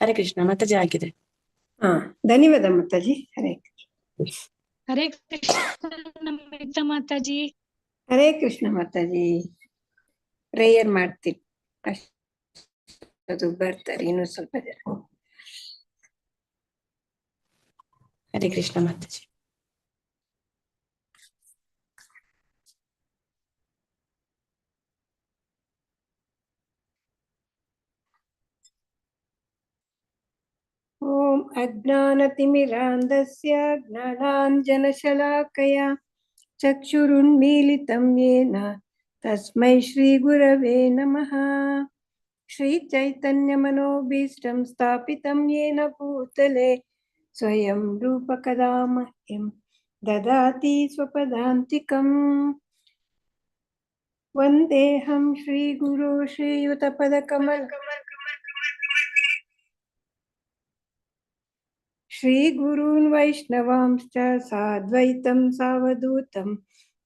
ಹರೇ ಕೃಷ್ಣ. ಮಾತಾಜಿ ಆಗಿದೆ. ಧನ್ಯವಾದ ಮಾತಾಜಿ. ಹರೇ ಹರೇ ಕೃಷ್ಣ ಮಾತಾಜಿ. ಹರೇ ಕೃಷ್ಣ ಮಾತಾಜಿ. ಪ್ರೇಯರ್ ಮಾಡ್ತೀನಿ, ಅದು ಬರ್ತಾರೆ ಇನ್ನು ಸ್ವಲ್ಪ ಜನ. ಹರೇ ಕೃಷ್ಣ ಮಾತಾಜಿ. ಓಂ ಅಜ್ಞಾನತಿಮಿರಾಂಧಸ್ಯ ಜ್ಞಾನಾಂಜನಶಲಾಕಯ ಚಕ್ಷುರುನ್ಮೀಲಿತಂ ಯೇನ ತಸ್ಮೈ ಶ್ರೀ ಗುರವೇ ನಮಃ. ಶ್ರೀ ಚೈತನ್ಯ ಮನೋಭೀಷ್ಟಂ ಸ್ಥಾಪಿತಂ ಯೇನ ಭೂತಲೆ ಸ್ವಯಂ ರೂಪ ಕದಾ ಮಹ್ಯಂ ದದಾತಿ ಸ್ವಪದಾಂತಿಕಂ. ವಂದೇಹಂ ಶ್ರೀ ಗುರು ಶ್ರೀಯುತ ಪದಕಮಲ ಶ್ರೀ ಗುರೂನ್ ವೈಷ್ಣವಾಂಶ್ಚ ಸಾದ್ವೈತಂ ಸಾವಧೂತಂ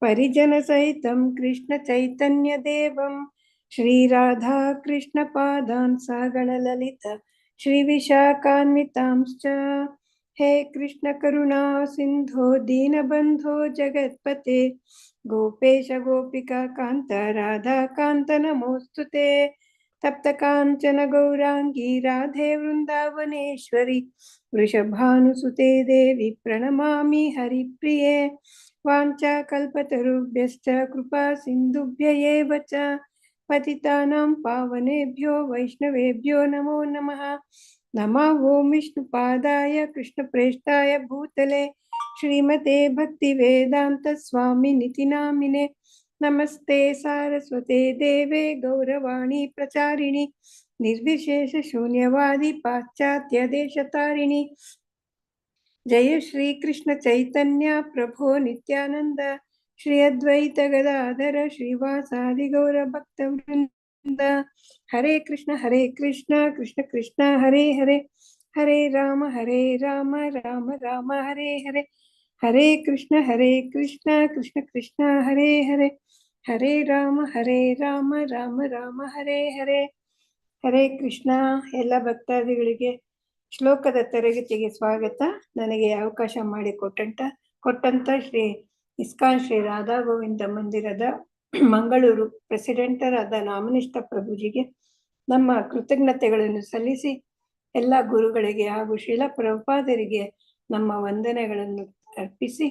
ಪರಿಜನ ಸಹಿತಂ ಕೃಷ್ಣ ಚೈತನ್ಯ ದೇವಂ ಶ್ರೀ ರಾಧಾ ಕೃಷ್ಣ ಪಾದಾನ್ ಸಗಣ ಲಲಿತ ಶ್ರೀ ವಿಶಾಖಾನ್ವಿತಾಂಶ್ಚ. ಹೇ ಕೃಷ್ಣ ಕರುಣಾ ಸಿಂಧೋ ದೀನಬಂಧೋ ಜಗತ್ಪತೆ ಗೋಪೇಶ ಗೋಪಿಕಾ ಕಾಂತ ರಾಧಾ ಕಾಂತ ನಮೋಸ್ತುತೆ. ತಪ್ತ ಕಾಂಚನ ಗೌರಾಂಗಿ ರಾಧೆ ವೃಂದಾವನೇಶ್ವರಿ ವೃಷಭಾನುಸುತೆ ದೇವಿ ಪ್ರಣಮಾಮಿ ಹರಿಪ್ರಿಯೆ. ವಾಂಚಾ ಕಲ್ಪತರುಭ್ಯಶ್ಚ ಕೃಪಾ ಸಿಂಧುಭ್ಯ ಏವ ಚ ಪತಿತಾನಾಂ ಪಾವನೇಭ್ಯೋ ವೈಷ್ಣವೇಭ್ಯೋ ನಮೋ ನಮಃ. ನಮಃ ಓಂ ವಿಷ್ಣುಪಾದಾಯ ಕೃಷ್ಣಪ್ರೇಷ್ಠಾಯ ಭೂತಲೆ ಶ್ರೀಮತೆ ಭಕ್ತಿವೇದಾಂತ ಸ್ವಾಮಿನಿತಿ ನಾಮಿನೆ. ನಮಸ್ತೆ ಸಾರಸ್ವತೆ ದೇವೆ ಗೌರವಾಣಿ ಪ್ರಚಾರಿಣಿ ನಿರ್ವಿಶೇಷ ಶೂನ್ಯವಾದಿ ಪಾಶ್ಚಾತ್ಯ ದೇಶತಾರಿಣಿ. ಜಯ ಶ್ರೀ ಕೃಷ್ಣ ಚೈತನ್ಯ ಪ್ರಭೋ ನಿತ್ಯಾನಂದ ಶ್ರೀ ಅದ್ವೈತ ಗದಾಧರ ಶ್ರೀವಾಸಾದಿ ಗೌರ ಭಕ್ತ ವೃಂದ. ಹರೇ ಕೃಷ್ಣ ಕೃಷ್ಣ ಕೃಷ್ಣ ಹರೇ ಹರೇ ಹರೇ ರಾಮ ರಾಮ ರಾಮ ಹರೇ ಹರೇ. ಹರೇ ಕೃಷ್ಣ ಕೃಷ್ಣ ಕೃಷ್ಣ ಹರೇ ಹರೇ ಹರೇ ರಾಮ ರಾಮ ರಾಮ ಹರೇ ಹರೇ. ಹರೇ ಕೃಷ್ಣ. ಎಲ್ಲ ಭಕ್ತಾದಿಗಳಿಗೆ ಶ್ಲೋಕದ ತರಗತಿಗೆ ಸ್ವಾಗತ. ನನಗೆ ಅವಕಾಶ ಕೊಟ್ಟಂತ ಶ್ರೀ ಇಸ್ಕಾನ್ ಶ್ರೀ ರಾಧಾ ಗೋವಿಂದ ಮಂದಿರದ ಮಂಗಳೂರು ಪ್ರೆಸಿಡೆಂಟರಾದ ನಾಮನಿಷ್ಠ ಪ್ರಭುಜಿಗೆ ನಮ್ಮ ಕೃತಜ್ಞತೆಗಳನ್ನು ಸಲ್ಲಿಸಿ, ಎಲ್ಲ ಗುರುಗಳಿಗೆ ಹಾಗೂ ಶ್ರೀಲ ಪ್ರಭುಪಾದರಿಗೆ ನಮ್ಮ ವಂದನೆಗಳನ್ನು ಅರ್ಪಿಸಿ,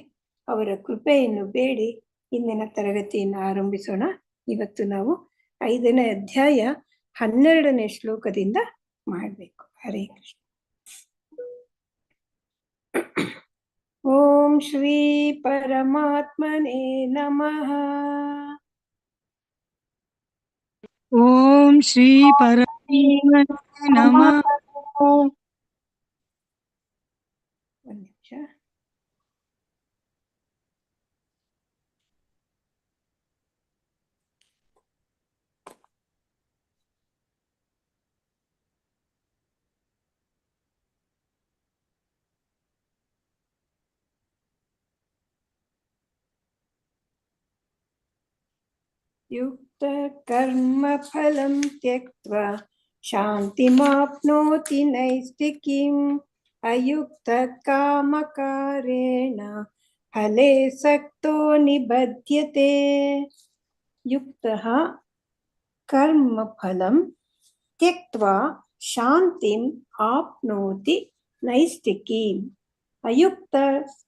ಅವರ ಕೃಪೆಯನ್ನು ಬೇಡಿ ಇಂದಿನ ತರಗತಿಯನ್ನು ಆರಂಭಿಸೋಣ. ಇವತ್ತು ನಾವು 5ನೇ ಅಧ್ಯಾಯ 12ನೇ ಶ್ಲೋಕದಿಂದ ಮಾಡಬೇಕು. ಹರೇ ಕೃಷ್ಣ. ಓಂ ಶ್ರೀ ಪರಮಾತ್ಮನೇ ನಮಃ. ಓಂ ಶ್ರೀ ಪರಮಾತ್ಮನೇ ನಮಃ. ಒಂದು ನಿಮಿಷ. ಯುಕ್ತ ಕರ್ಮ ಫಲಂ ತ್ಯಕ್ತ್ವಾ ಶಾಂತಿಮಾಪ್ನೋತಿ ನೈಷ್ಠಿಕೀಂ ಅಯುಕ್ತ ಕಾಮಕಾರೇಣ ಫಲೇ ಸಕ್ತೋ ನಿಬಧ್ಯತೆ. ಯುಕ್ತಃ ಕರ್ಮ ಫಲಂ ತ್ಯಕ್ತ್ವಾ ಶಾಂತಿಂ ಆಪ್ನೋತಿ ನೈಷ್ಠಿಕೀಂ ಅಯುಕ್ತ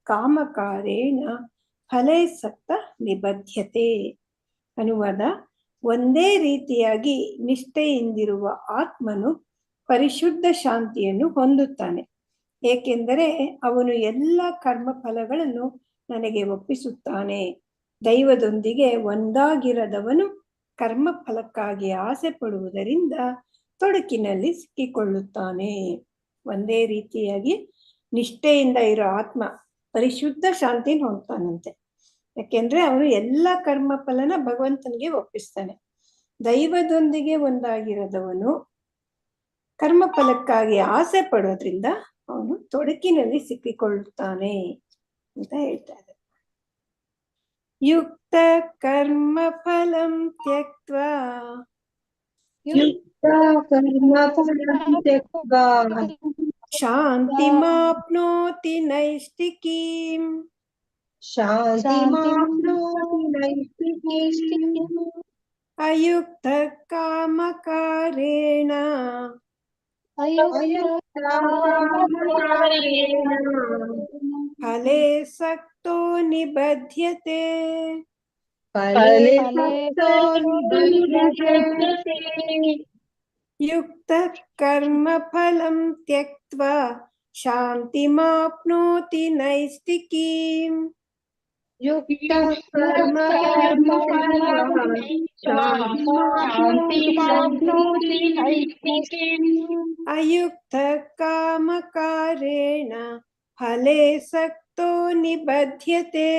ಕಾಮಕಾರೇಣ ಫಲೇ ಸಕ್ತ ನಿಬಧ್ಯತೆ. ಅನುವಾದ: ಒಂದೇ ರೀತಿಯಾಗಿ ನಿಷ್ಠೆಯಿಂದಿರುವ ಆತ್ಮನು ಪರಿಶುದ್ಧ ಶಾಂತಿಯನ್ನು ಹೊಂದುತ್ತಾನೆ, ಏಕೆಂದರೆ ಅವನು ಎಲ್ಲ ಕರ್ಮ ಫಲಗಳನ್ನು ನನಗೆ ಒಪ್ಪಿಸುತ್ತಾನೆ. ದೈವದೊಂದಿಗೆ ಒಂದಾಗಿರದವನು ಕರ್ಮ ಫಲಕ್ಕಾಗಿ ಆಸೆ ಪಡುವುದರಿಂದ ತೊಡಕಿನಲ್ಲಿ ಸಿಕ್ಕಿಕೊಳ್ಳುತ್ತಾನೆ. ಒಂದೇ ರೀತಿಯಾಗಿ ನಿಷ್ಠೆಯಿಂದ ಇರೋ ಆತ್ಮ ಪರಿಶುದ್ಧ ಶಾಂತಿನ ಹೊಂದ್ತಾನಂತೆ, ಯಾಕೆಂದ್ರೆ ಅವನು ಎಲ್ಲ ಕರ್ಮ ಫಲನ ಭಗವಂತನಿಗೆ ಒಪ್ಪಿಸ್ತಾನೆ. ದೈವದೊಂದಿಗೆ ಒಂದಾಗಿರದವನು ಕರ್ಮ ಫಲಕ್ಕಾಗಿ ಆಸೆ ಪಡೋದ್ರಿಂದ ಅವನು ತೊಡಕಿನಲ್ಲಿ ಸಿಕ್ಕಿಕೊಳ್ಳುತ್ತಾನೆ ಅಂತ ಹೇಳ್ತಾ ಇದ್ದಾರೆ. ಯುಕ್ತ कर्मफलं त्यक्त्वा शान्तिमाप्नोति नैष्टिकीम् अयुक्तः कामकारेण फले सक्तो निबध्यते युक्तः कर्मफलं त्यक्त्वा शान्तिमाप्नोति नैष्टिकीम् अयुक्तः कामकारेण फले सक्तो निबध्यते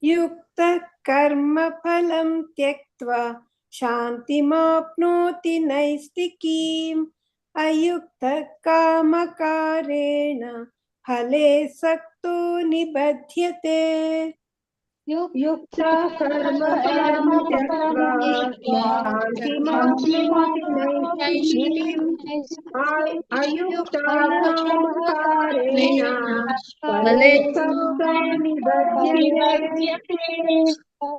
युक्तः कर्मफलं त्यक्त्वा शान्तिमाप्नोति नैष्टिकीम् अयुक्तः कामकारेण फले सक्तो निबध्यते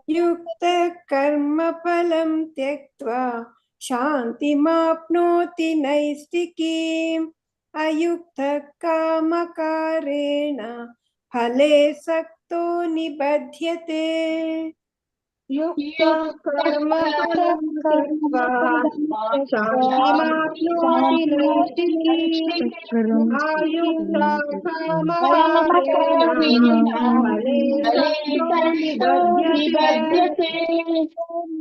युक्तः कर्मफलं त्यक्त्वा शान्तिमाप्नोति नैष्टिकीम् अयुक्तः कामकारेण फले सक्तो निबध्यते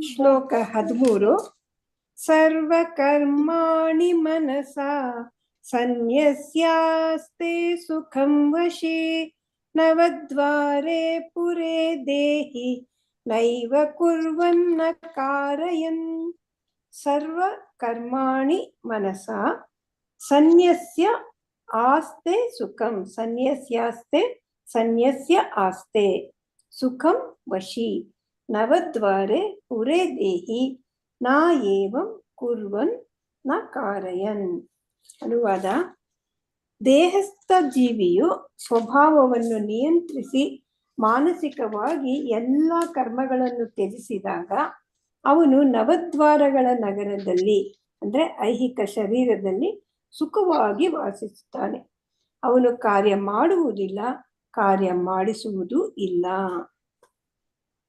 ಶ್ಲೋಕ 13 ಸರ್ವಕರ್ಮಾಣಿ ಮನಸಾ ಸನ್ಯಸ್ಯಾಸ್ತೆ ಸುಖಂ ವಶಿ ನವದ್ವಾರೆ ಪುರೇ ದೇಹಿ ನೈವ ಕುರ್ವನ್ನ ಕಾರಯನ್ ಸರ್ವಕರ್ಮಾಣಿ ಮನಸಾ ಸನ್ಯಸ್ಯ ಆಸ್ತೆ ಸುಖಂ ಸನ್ಯಸ್ಯಾಸ್ತೆ ಸನ್ಯಸ್ಯ ಆಸ್ತೆ ಸುಖಂ ವಶಿ ನವದ್ವಾರೆ ಪುರೇ ದೇಹಿ ನಾ ಏವಂ ಕುರ್ವನ್ ನ ಕಾರಯನ್. ಅನುವಾದ: ದೇಹಸ್ಥ ಜೀವಿಯು ಸ್ವಭಾವವನ್ನು ನಿಯಂತ್ರಿಸಿ ಮಾನಸಿಕವಾಗಿ ಎಲ್ಲ ಕರ್ಮಗಳನ್ನು ತ್ಯಜಿಸಿದಾಗ ಅವನು ನವದ್ವಾರಗಳ ನಗರದಲ್ಲಿ ಅಂದ್ರೆ ಐಹಿಕ ಶರೀರದಲ್ಲಿ ಸುಖವಾಗಿ ವಾಸಿಸುತ್ತಾನೆ. ಅವನು ಕಾರ್ಯ ಮಾಡುವುದಿಲ್ಲ, ಕಾರ್ಯ ಮಾಡಿಸುವುದು ಇಲ್ಲ.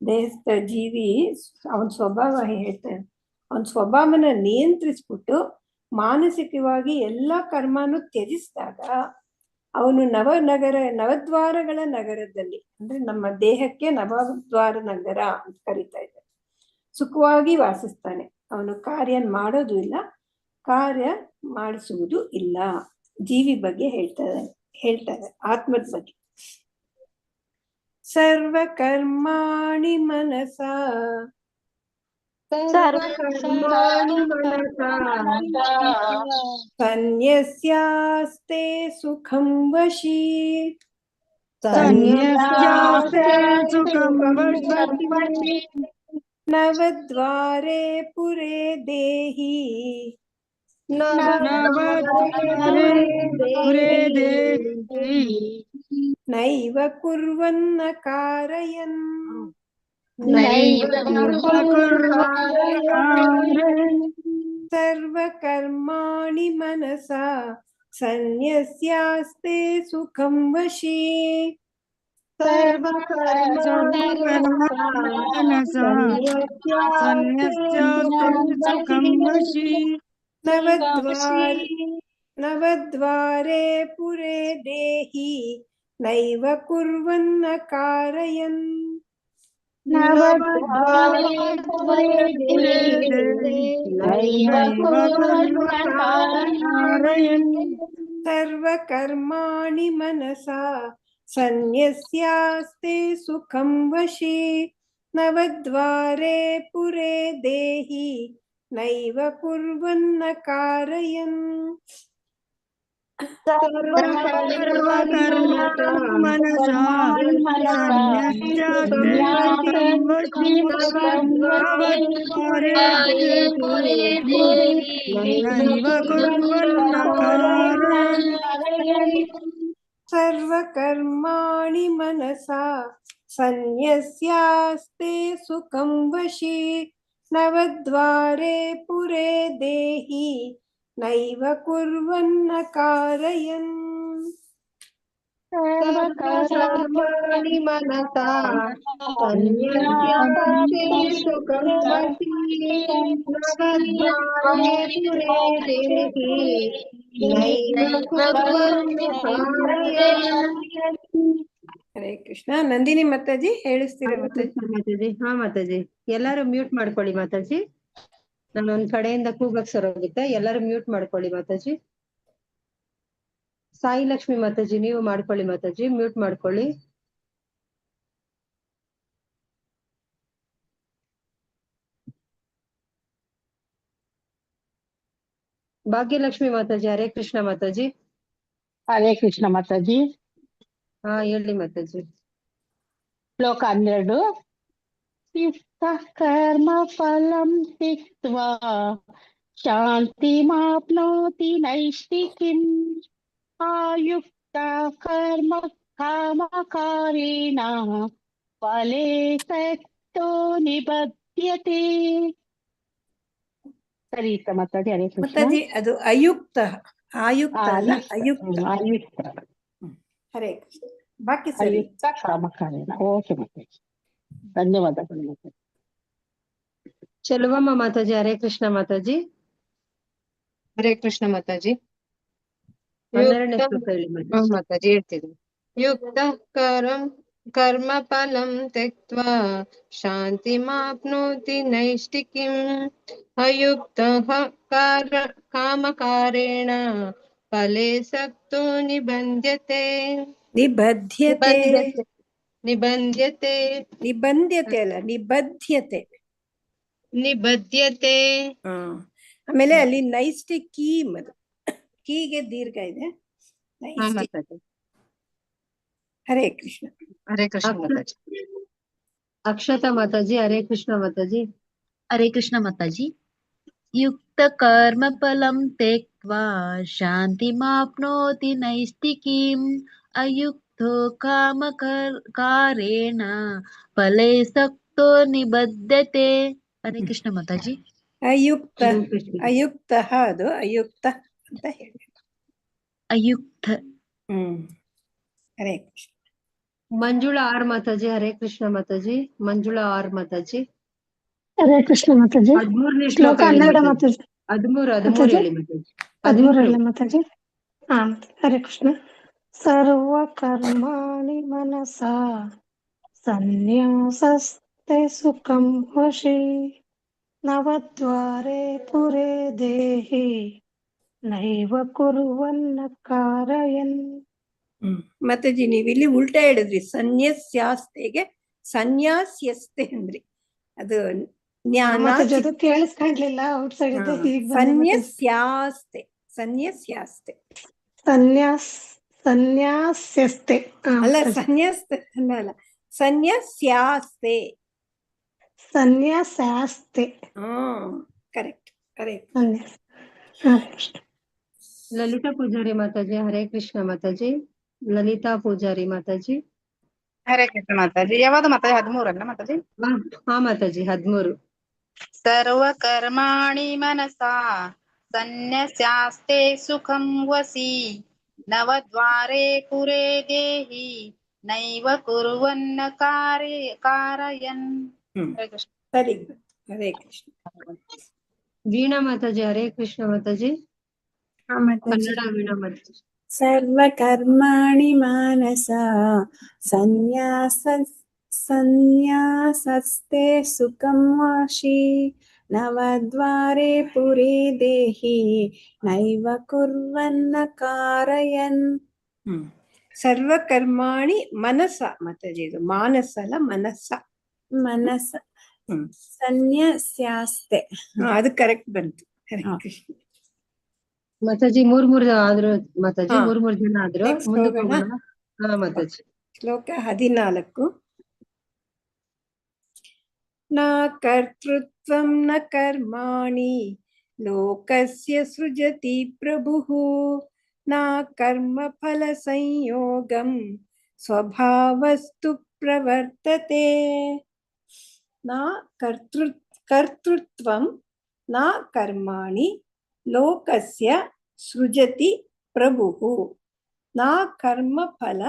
ದೇಹಸ್ಥ ಜೀವಿ ಅವನ ಸ್ವಭಾವ ಹೇಳ್ತಾನೆ, ಅವನ ಸ್ವಭಾವನ ನಿಯಂತ್ರಿಸ್ಬಿಟ್ಟು ಮಾನಸಿಕವಾಗಿ ಎಲ್ಲ ಕರ್ಮನು ತ್ಯಜಿಸಿದಾಗ ಅವನು ನವದ್ವಾರಗಳ ನಗರದಲ್ಲಿ ಅಂದ್ರೆ ನಮ್ಮ ದೇಹಕ್ಕೆ ನವದ್ವಾರ ನಗರ ಅಂತ ಕರೀತಾ ಇದ್ದಾರೆ, ಸುಖವಾಗಿ ವಾಸಿಸ್ತಾನೆ. ಅವನು ಕಾರ್ಯ ಮಾಡೋದು ಇಲ್ಲ, ಕಾರ್ಯ ಮಾಡಿಸುವುದು ಇಲ್ಲ. ಜೀವಿ ಬಗ್ಗೆ ಹೇಳ್ತಾರೆ ಆತ್ಮದ ಬಗ್ಗೆ. ಸರ್ವಕರ್ಮಾಣಿ ಮನಸಾ ಸನ್ಯಸ್ಯಾಸ್ತೆ ಸುಖಂ ವಶಿ ನವದ್ವಾರೆ ಪುರೇ ದೇಹಿ ನೈವ ಕುರ್ವನ್ನ ಕಾರಯನ್ ಸರ್ವಕರ್ಮಾಣಿ ಮನಸಾ ಸನ್ಯಸ್ಯಾಸ್ತೆ ಸುಖಂ ವಶಿ ನವದ್ವಾರೆ ಪುರೇ ದೇಹಿ ನೈವ ಕುರ್ವನ್ನ ಕಾರಯನ್ ಸರ್ವಕರ್ಮಾಣಿ ಮನಸಾ ಸನ್ಯಸ್ಯಾಸ್ತೆ ಸುಖಂ ವಶಿ ನವದ್ವಾರೆ ಪುರೇ ದೇಹಿ ನೈವ ಕುರ್ವನ್ನ ಕಾರಯನ್. ಸರ್ವಕರ್ಮಣಿ ಮನಸಾ ಸನ್ಯಸ್ಯಾಸ್ತೆ ಸುಖಂ ವಶಿ ನವದ್ವಾರೆ ದೇಹಿ ನೈವ ಕುರ್ವನ್ನ ಕಾರಯನ್. ಸರ್ವಕರ್ಮಾಣಿ ಮನಸಾ ಸನ್ಯಸ್ಯಾಸ್ತೆ ಸುಖಂ ವಶಿ ನವದ್ವಾರೆ ಪುರೇ ದೇಹಿ ನೈವ ಕುರ್ವನ್ನ ಕಾರಯನ್. ಸರ್ವಕರ್ಮಾಣಿ ಮನಸಾ ಸನ್ಯಸ್ಯಾಸ್ತೆ ಸುಖಂ ವಶಿ ನವದ್ವಾರೆ ಪುರೇ ದೇಹಿ ನೈವ ಕುರ್ವನ್ನ ಕಾರಯನ್. ಹರೇ ಕೃಷ್ಣ. ನಂದಿನಿ ಮಾತಾಜಿ ಹೇಳಿಸ್ತೀರ ಮಾತಾಜಿ? ಮಾತಾಜಿ, ಹಾ ಮಾತಾಜಿ, ಎಲ್ಲಾರು ಮ್ಯೂಟ್ ಮಾಡ್ಕೊಳ್ಳಿ ಮಾತಾಜಿ. ನಾನು ಒಂದ್ ಕಡೆಯಿಂದ ಕೂಗಕ್ ಸರೋಗುತ್ತೆ, ಎಲ್ಲಾರು ಮ್ಯೂಟ್ ಮಾಡ್ಕೊಳ್ಳಿ ಮಾತಾಜಿ. ಸಾಯಿ ಲಕ್ಷ್ಮಿ ಮಾತಾಜಿ ನೀವು ಮಾಡ್ಕೊಳ್ಳಿ ಮಾತಾಜಿ, ಮ್ಯೂಟ್ ಮಾಡ್ಕೊಳ್ಳಿ. ಭಾಗ್ಯಲಕ್ಷ್ಮಿ ಮಾತಾಜಿ, ಹರೇ ಕೃಷ್ಣ ಮಾತಾಜಿ. ಹರೇ ಕೃಷ್ಣ ಮಾತಾಜಿ. ಹಾ ಹೇಳಿ ಮಾತಾಜಿ. ಶ್ಲೋಕ 12. ಯುಕ್ತ ಕರ್ಮ ಫಲಂ ತ್ಯಕ್ತ್ವಾ ಶಾಂತಿಮಾಪ್ನೋತಿ ನೈಷ್ಠಿಕೀಂ ಅಯುಕ್ತ ಕರ್ಮ ಕಾಮಕಾರೇಣ ಫಲೇ ಸಕ್ತೋ ನಿಬಧ್ಯತೆ. ಸರಿ ಇತ್ತ ಮಾತಾಜಿ. ಹರೇ ಕೃಷ್ಣ. ಮಾತಾಜಿ ಅದು ಅಯುಕ್ತ, ಆಯುಕ್ತ ಅಲ್ಲ, ಅಯುಕ್ತ. ಆಯುಕ್ತ ಹರೇ ಕೃಷ್ಣ. ಬಾಕಿ ಸರಿ. ಅಯುಕ್ತ ಕಾಮಕಾರೇಣ. ಓಕೆ ಮಾತಾಜಿ, ಧನ್ಯವಾದಗಳು ಮಾತಾಜಿ. ಚೆಲುವಮ್ಮ ಮಾತಾಜಿ, ಹರೇ ಕೃಷ್ಣ ಮಾತಾಜಿ. ಹರೇ ಕೃಷ್ಣ ಮಾತಾಜಿ. 12ನೇ ಶ್ಲೋಕ ಹೇಳಿ ಮಾತಾಜಿ. ಮಾತಾಜಿ ಹೇಳ್ತಿದ್ರು. ಯುಕ್ತ ಕರ್ಮ ಫಲಂ ತ್ಯಕ್ತ್ವಾ ಶಾಂತಿಮಾಪ್ನೋತಿ ನೈಷ್ಠಿಕೀಂ ಅಯುಕ್ತಃ ಕಾಮಕಾರೇಣ ಫಲೇ ಸಕ್ತೋ ನಿಬಂಧ್ಯತೆ. ನಿಬದ್ಧ್ಯತೆ. ನಿಬಂಧ್ಯತೆ ನಿಬಂಧ್ಯತೆ ಅಲ್ಲ, ನಿಬದ್ಧ್ಯತೆ. ನಿಬದ್ಧ್ಯತೆ. ಆಮೇಲೆ ಅಲ್ಲಿ ನೈಷ್ಠಿಕೀಂ, ಅದು ಕೀಗೆ ದೀರ್ಘ ಇದೆ. ಹಾ ಮಾತಾಜಿ. ಹರೇ ಕೃಷ್ಣ. ಹರೇ ಕೃಷ್ಣ ಮಾತಾಜಿ. ಅಕ್ಷತಾ ಮಾತಾಜಿ, ಹರೇ ಕೃಷ್ಣ ಮಾತಾಜಿ. ಹರೇ ಕೃಷ್ಣ ಮಾತಾಜಿ. ಯುಕ್ತ ಕರ್ಮ ಫಲಂ ತ್ಯಕ್ತ್ವಾ ಶಾಂತಿಮಾಪ್ನೋತಿ ನೈಷ್ಠಿಕೀಂ ಅಯುಕ್ತೋ ಕಾಮಕಾರೇಣ ಫಲೇ ಸಕ್ತೋ ನಿಬದ್ಧತೆ. ಹರೇ ಕೃಷ್ಣ ಮಾತಾಜಿ. ಅಯುಕ್ತ, ಅಯುಕ್ತ, ಅದು ಅಯುಕ್ತ ಅಂತ ಹೇಳಿ. ಅಯುಕ್ತ. ಹರೇ ಕೃಷ್ಣ. ಮಂಜುಳಾ ಆರ್ ಮಾತಾಜಿ, ಹರೇ ಕೃಷ್ಣ ಮಾತಾಜಿ. ಮಂಜುಳಾ ಆರ್ ಮಾತಾಜಿ. ಹರೇ ಕೃಷ್ಣ ಮಾತಾಜಿ. 13ನೇ ಶ್ಲೋಕ ಶ್ಲೋಕ ಹೇಳಿ 12 ಮಾತಾಜಿ. ಮಾತಾಜಿ. 13 ಹೇಳಿ ಮಾತಾಜಿ. 13 ಹೇಳಿ ಮಾತಾಜಿ. ಹಾ ಹರೇ ಕೃಷ್ಣ. ಸರ್ವ ಕರ್ಮಾಣಿ ಮನಸಾ ಸನ್ಯಾಸಸ್ತೆ ಸುಖಂ ವಶಿ ನವದ್ವಾರೆ ಪುರೇ ದೇಹಿ ನೈವ ಕುರ್ವನ್ನ ಕಾರಯನ್. ಮಾತಾಜಿ ನೀವಿಲ್ಲಿ ಉಲ್ಟಾ ಹೇಳಿದ್ರಿ. ಸನ್ಯಸ್ಯಾಸ್ತೆಗೆ ಸನ್ಯಾಸ್ಯಸ್ತೆ ಅಂದ್ರಿ. ಅದು ಅದು ಕೇಳಿಸ್ಕೊಂಡ್ಲಿಲ್ಲ, ಔಟ್ ಸೈಡ್ ಇದೆ. ಸನ್ಯಸ್ಯಾಸ್ತೆ, ಸನ್ಯಸ್ಯಾಸ್ತೆ ಸನ್ಯಾಸ್ಯಸ್ತೆ ಅಲ್ಲ, ಸನ್ಯಾಸ್ತೆ ಅಲ್ಲ, ಸನ್ಯಸ್ಯಾಸ್ತೆ. ಸನ್ಯಾಸಾಸ್ತೆ. Correct, correct. ಲಲಿತಾ ಪೂಜಾರಿ ಮಾತಾಜಿ, ಹರೇ ಕೃಷ್ಣ ಮಾತಾಜಿ. ಲಲಿತಾ ಪೂಜಾರಿ ಮಾತಾಜಿ. ಹರೇ ಕೃಷ್ಣ ಮಾತಾಜಿ. ಯಾವ್ದು ಮಾತಾಜಿ? 13 ಅಲ್ಲ ಮಾತಾಜಿ? ಹಾ ಮಾತಾಜಿ, 13. ಸರ್ವ ಕರ್ಮಾಣಿ ಮನಸಾ ಸನ್ಯಸ್ಯಾಸ್ತೆ ಸುಖಂ ವಸಿ ನವದ್ವಾರೆ ಪುರೇ ದೇಹಿ ನೈವ ಕುರ್ವನ್ನ ಕಾರಯನ್. ಹರೇ ಕೃಷ್ಣ. ಸರಿ, ಹರೇ ಕೃಷ್ಣ. ವೀಣಾ ಮಾತಾಜಿ, ಹರೇ ಕೃಷ್ಣ ಮಾತಾಜಿ. ಕನ್ನಡ ವೀಣಾ ಮಾತಾಜಿ. ಸರ್ವ ಕರ್ಮಾಣಿ ಮಾನಸಾ ಸನ್ಯಾಸಸ್ತೆ ಸುಖಂ ವಾಶಿ ನವದ್ವಾರೆ ಪುರೇ ದೇಹಿ ನೈವ ಕುರ್ವನ್ನ ಕಾರಯನ್. ಸರ್ವ ಕರ್ಮಾಣಿ ಮನಸ ಮಾತಾಜಿ. ಇದು ಮಾನಸ ಅಲ್ಲ, ಮನಸ್ಸ. ಮನಸ ಸನ್ಯಸ್ಯಾಸ್ತೆ. ಅದು ಕರೆಕ್ಟ್ ಬಂತು. ಹರೇ ಹಾ. ಕೃಷ್ಣ. ಮಾತಾಜಿ ಮೂರ್ ಆದ್ರು ಮಾತಾಜಿ, ಹಾ. ಮೂರ್ ಜನ ಆದ್ರು. Next ಮುಂದಕ್ಕೆ ಹೋಗೋಣ. ಹೋಗೋಣ. ಹಾ ಮಾತಾಜಿ. ಶ್ಲೋಕ 14. ನ ಕರ್ತೃತ್ವಂ ನ ಕರ್ಮಾಣಿ ಲೋಕಸ್ಯ ಸೃಜತಿ ಪ್ರಭುಃ ನ ಕರ್ಮ ಫಲ ಸಂಯೋಗಂ ಸ್ವಭಾವಸ್ತು ಪ್ರವರ್ತತೆ. ನ ಕರ್ತೃತ್ವಂ ನ ಕರ್ಮಾಣಿ ಲೋಕಸ್ಯ ಸೃಜತಿ ಪ್ರಭುಃ ನ ಕರ್ಮ ಫಲ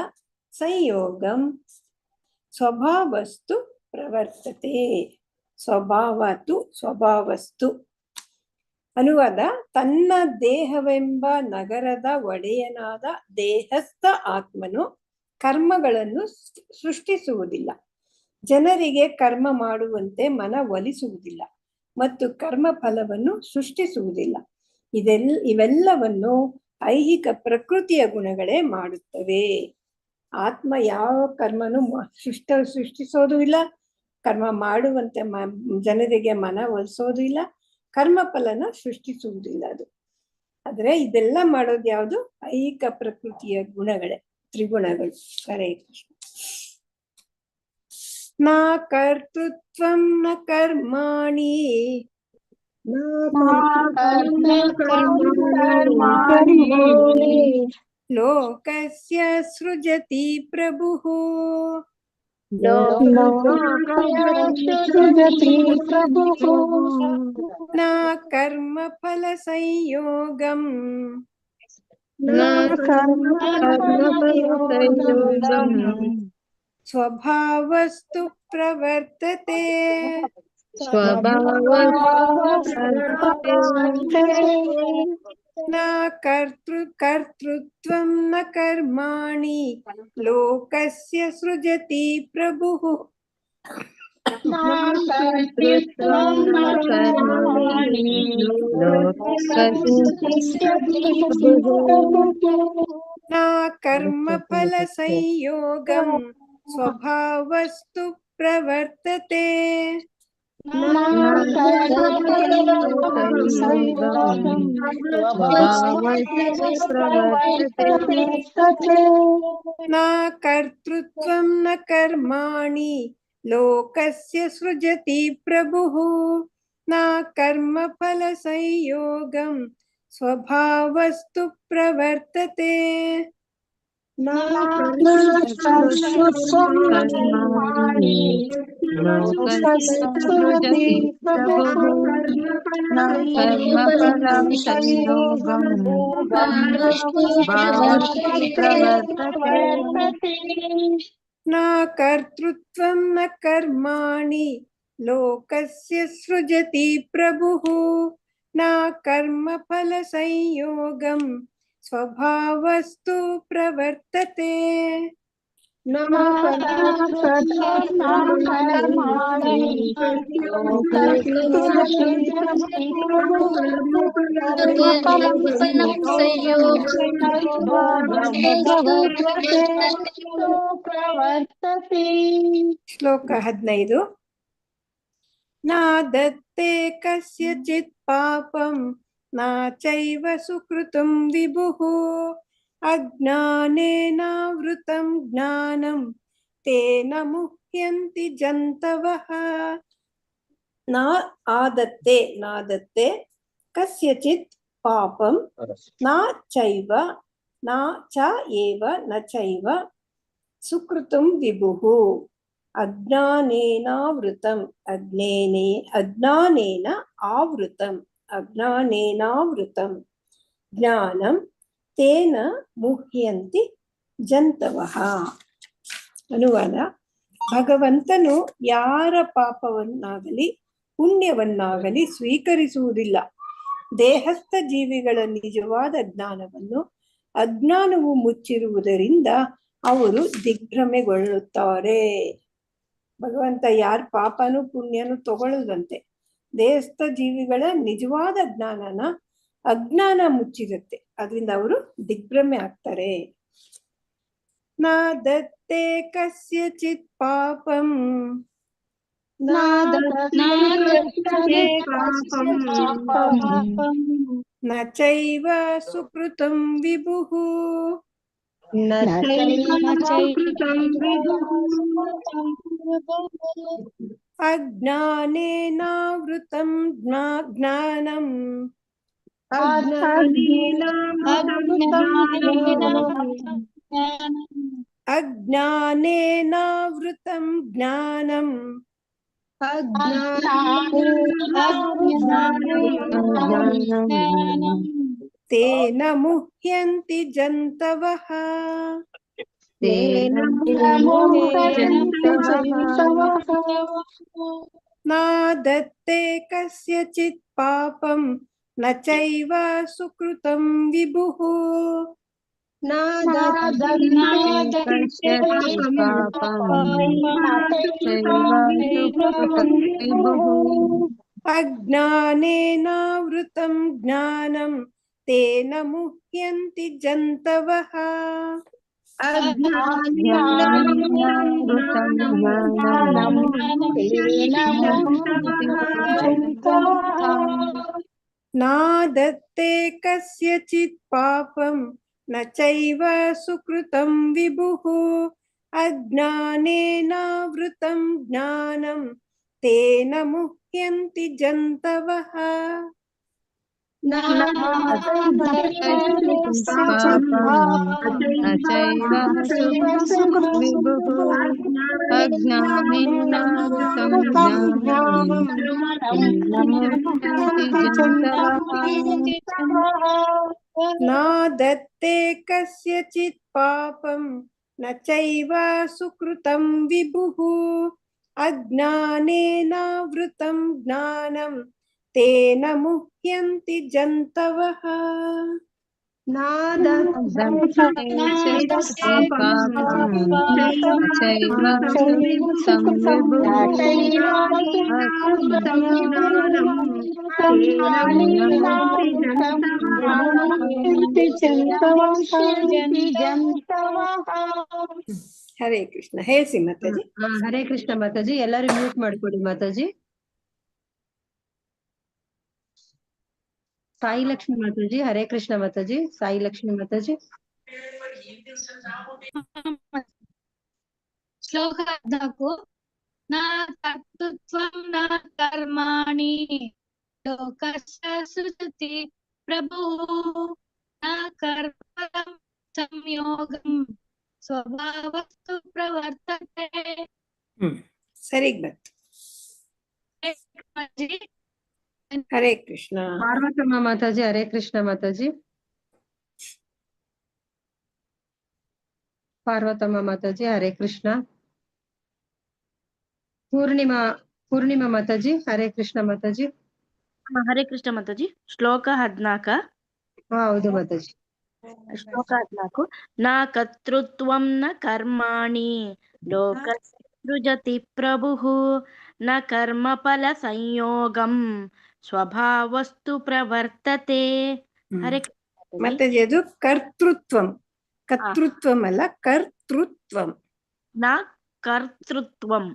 ಸಂಯೋಗಂ ಸ್ವಭಾವಸ್ತು ಪ್ರವರ್ತತೆ. ಸ್ವಭಾವಸ್ತು. ಅನುವಾದ: ತನ್ನ ದೇಹವೆಂಬ ನಗರದ ಒಡೆಯನಾದ ದೇಹಸ್ಥ ಆತ್ಮನು ಕರ್ಮಗಳನ್ನು ಸೃಷ್ಟಿಸುವುದಿಲ್ಲ, ಜನರಿಗೆ ಕರ್ಮ ಮಾಡುವಂತೆ ಮನ ಒಲಿಸುವುದಿಲ್ಲ ಮತ್ತು ಕರ್ಮ ಫಲವನ್ನು ಸೃಷ್ಟಿಸುವುದಿಲ್ಲ. ಇವೆಲ್ಲವನ್ನು ಐಹಿಕ ಪ್ರಕೃತಿಯ ಗುಣಗಳೇ ಮಾಡುತ್ತವೆ. ಆತ್ಮ ಯಾವ ಕರ್ಮನು ಸೃಷ್ಟಿಸೋದು ಇಲ್ಲ, ಕರ್ಮ ಮಾಡುವಂತೆ ಜನರಿಗೆ ಮನ ಒಲಿಸೋದು ಇಲ್ಲ, ಕರ್ಮ ಫಲನ ಸೃಷ್ಟಿಸುವುದಿಲ್ಲ. ಆದ್ರೆ ಇದೆಲ್ಲ ಮಾಡೋದು ಯಾವುದು? ಐಹಿಕ ಪ್ರಕೃತಿಯ ಗುಣಗಳೇ, ತ್ರಿಗುಣಗಳು. ಹರೇ ಕೃಷ್ಣ. ನ ಕರ್ತೃತ್ವಂ ನ ಕರ್ಮಾಣಿ ಲೋಕಸ್ಯ ಸೃಜತಿ ಪ್ರಭುಃ ನ ಕರ್ಮ ಫಲ ಸಂಯೋಗಂ ಸ್ವಭಾವಸ್ತು ಪ್ರವರ್ತತೆ. ನ ಕರ್ತೃತ್ವಂ ನ ಕರ್ಮಾಣಿ ಲೋಕಸ್ಯ ಸೃಜತಿ ಪ್ರಭುಃ ನ ಕರ್ಮ ಫಲ ಸಂಯೋಗಂ ಸ್ವಭಾವಸ್ತು ಪ್ರವರ್ತತೆ. ನ ಕರ್ತೃತ್ವಂ ನ ಕರ್ಮಾಣಿ ಲೋಕಸ್ಯ ಸೃಜತಿ ಪ್ರಭುಃ ನ ಕರ್ಮ ಫಲ ಸಂಯೋಗಂ ಸ್ವಭಾವಸ್ತು ಪ್ರವರ್ತತೆ. ನ ಕರ್ತೃತ್ವಂ ನ ಕರ್ಮಾಣಿ ಲೋಕಸ್ಯ ಸೃಜತಿ ಪ್ರಭುಃ ನ ಕರ್ಮ ಫಲ ಸಂಯೋಗಂ ಸ್ವಭಾವಸ್ತು ಪ್ರವರ್ತತೆ. ನ ಕರ್ತೃತ್ವಂ ನ ಕರ್ಮಾಣಿ ಲೋಕಸ್ಯ ಸೃಜತಿ ಪ್ರಭುಃ ಶ್ಲೋಕ 15. ನ ದತ್ತೇ ಕಸ್ಯಚಿತ್ ಪಾಪಂ ನ ಚೈವ ಸುಕೃತಂ ವಿಭುಃ ಅಜ್ಞಾನೇನಾವೃತಂ ಜ್ಞಾನಂ ತೇನ ಮುಹ್ಯಂತಿ ಜಂತವಃ. ನ ಆದತ್ತೆ ಕಸ್ಯಚಿತ್ ಪಾಪಂ ನ ಚೈವ ನ ಚ ಏವ ನ ಚೈವ ಸುಕೃತಂ ವಿಭುಃ ಅಜ್ಞಾನೇನಾವೃತಂ ಅಜ್ಞಾನೇನಾವೃತಂ ಜ್ಞಾನಂ ತೇನ ಮುಹ್ಯಂತಿ ಜಂತವಃ. ಅನುವಾದ: ಭಗವಂತನು ಯಾರ ಪಾಪವನ್ನಾಗಲಿ ಪುಣ್ಯವನ್ನಾಗಲಿ ಸ್ವೀಕರಿಸುವುದಿಲ್ಲ. ದೇಹಸ್ಥ ಜೀವಿಗಳ ನಿಜವಾದ ಜ್ಞಾನವನ್ನು ಅಜ್ಞಾನವು ಮುಚ್ಚಿರುವುದರಿಂದ ಅವರು ದಿಗ್ಭ್ರಮೆಗೊಳ್ಳುತ್ತಾರೆ. ಭಗವಂತ ಯಾರ ಪಾಪನು ಪುಣ್ಯನು ತಗೊಳ್ಳದಂತೆ. ದೇಹಸ್ಥ ಜೀವಿಗಳ ನಿಜವಾದ ಜ್ಞಾನನ ಅಜ್ಞಾನ ಮುಚ್ಚಿರುತ್ತೆ, ಅದರಿಂದ ಅವರು ದಿಗ್ಭ್ರಮೆ ಆಗ್ತಾರೆ. ನ ದತ್ತೇ ಕಸ್ಯಚಿತ್ ಪಾಪಂ न चैव सुकृतं विभुः अज्ञानेनावृतं ज्ञानम् अज्ञानेनावृतं ज्ञानम् तेन मुह्यन्ति जन्तवः नादत्ते कस्यचित् पापं न चैव सुकृतं विभुः अज्ञानेनावृतं ज्ञानं तेन मुह्यन्ति जन्तवः नादत्ते कस्यचित् पापं न चैव सुकृतं विभुः अज्ञानेनावृतं ज्ञानं तेन मुह्यन्ति जन्तवः नादत्ते कस्यचित् पापं न चैव सुकृतं विभुः अज्ञानेनावृतं ज्ञानं तेन मुह्यन्ति जन्तवः ಹರೇ ಕೃಷ್ಣ. ಹೇಳ್ಸಿ ಮಾತಾಜಿ. ಹರೇ ಕೃಷ್ಣ ಮಾತಾಜಿ. ಎಲ್ಲರೂ ಮ್ಯೂಟ್ ಮಾಡ್ಕೊಡಿ ಮಾತಾಜಿ. ಸಾಯಿ ಲಕ್ಷ್ಮಿ ಮಾತಾಜಿ. ಹರೇ ಕೃಷ್ಣ ಮಾತಾಜಿ. ಸಾಯಿ ಲಕ್ಷ್ಮಿ ಮಾತಾಜಿ. ಶ್ಲೋಕ 14. ನ ಕರ್ತೃತ್ವಂ ನ ಕರ್ಮಾಣಿ ಲೋಕಸ್ಯ ಸೃಜತಿ ಪ್ರಭುಃ ನ ಕರ್ಮಫಲಂ ಸಂಯೋಗಂ ಸ್ವಭಾವಸ್ತು ಪ್ರವರ್ತತೆ. ಸರಿಗ್ ಬಂತು. ಹರೇ ಕೃಷ್ಣ. ಪಾರ್ವತಮ್ಮ ಮಾತಾಜಿ. ಹರೇ ಕೃಷ್ಣ ಮಾತಾಜಿ. ಪಾರ್ವತಮ್ಮ ಮಾತಾಜಿ. ಹರೇ ಕೃಷ್ಣ. ಪೂರ್ಣಿಮಾ ಮಾತಾಜಿ. ಹರೇ ಕೃಷ್ಣ ಮಾತಾಜಿ. ಹರೇ ಕೃಷ್ಣ ಮಾತಾಜಿ. ಶ್ಲೋಕ 14. ಹೌದು ಮಾತಾಜಿ. ಶ್ಲೋಕ 14. ನ ಕರ್ತೃತ್ವಂ ನ ಕರ್ಮಾಣಿ ಲೋಕಸ್ಯ ಸೃಜತಿ ಪ್ರಭುಃ ನ ಕರ್ಮಫಲ ಸಂಯೋಗಂ ಸ್ವಭಾವಸ್ತು ಪ್ರವರ್ತತೆ. ಹರೇ ಮಾತಾಜಿ, ಅದು ಕರ್ತೃತ್ವಂ. ಕರ್ತೃತ್ವಂ ಅಲ್ಲ, ಕರ್ತೃತ್ವಂ. ನ ಕರ್ತೃತ್ವಂ.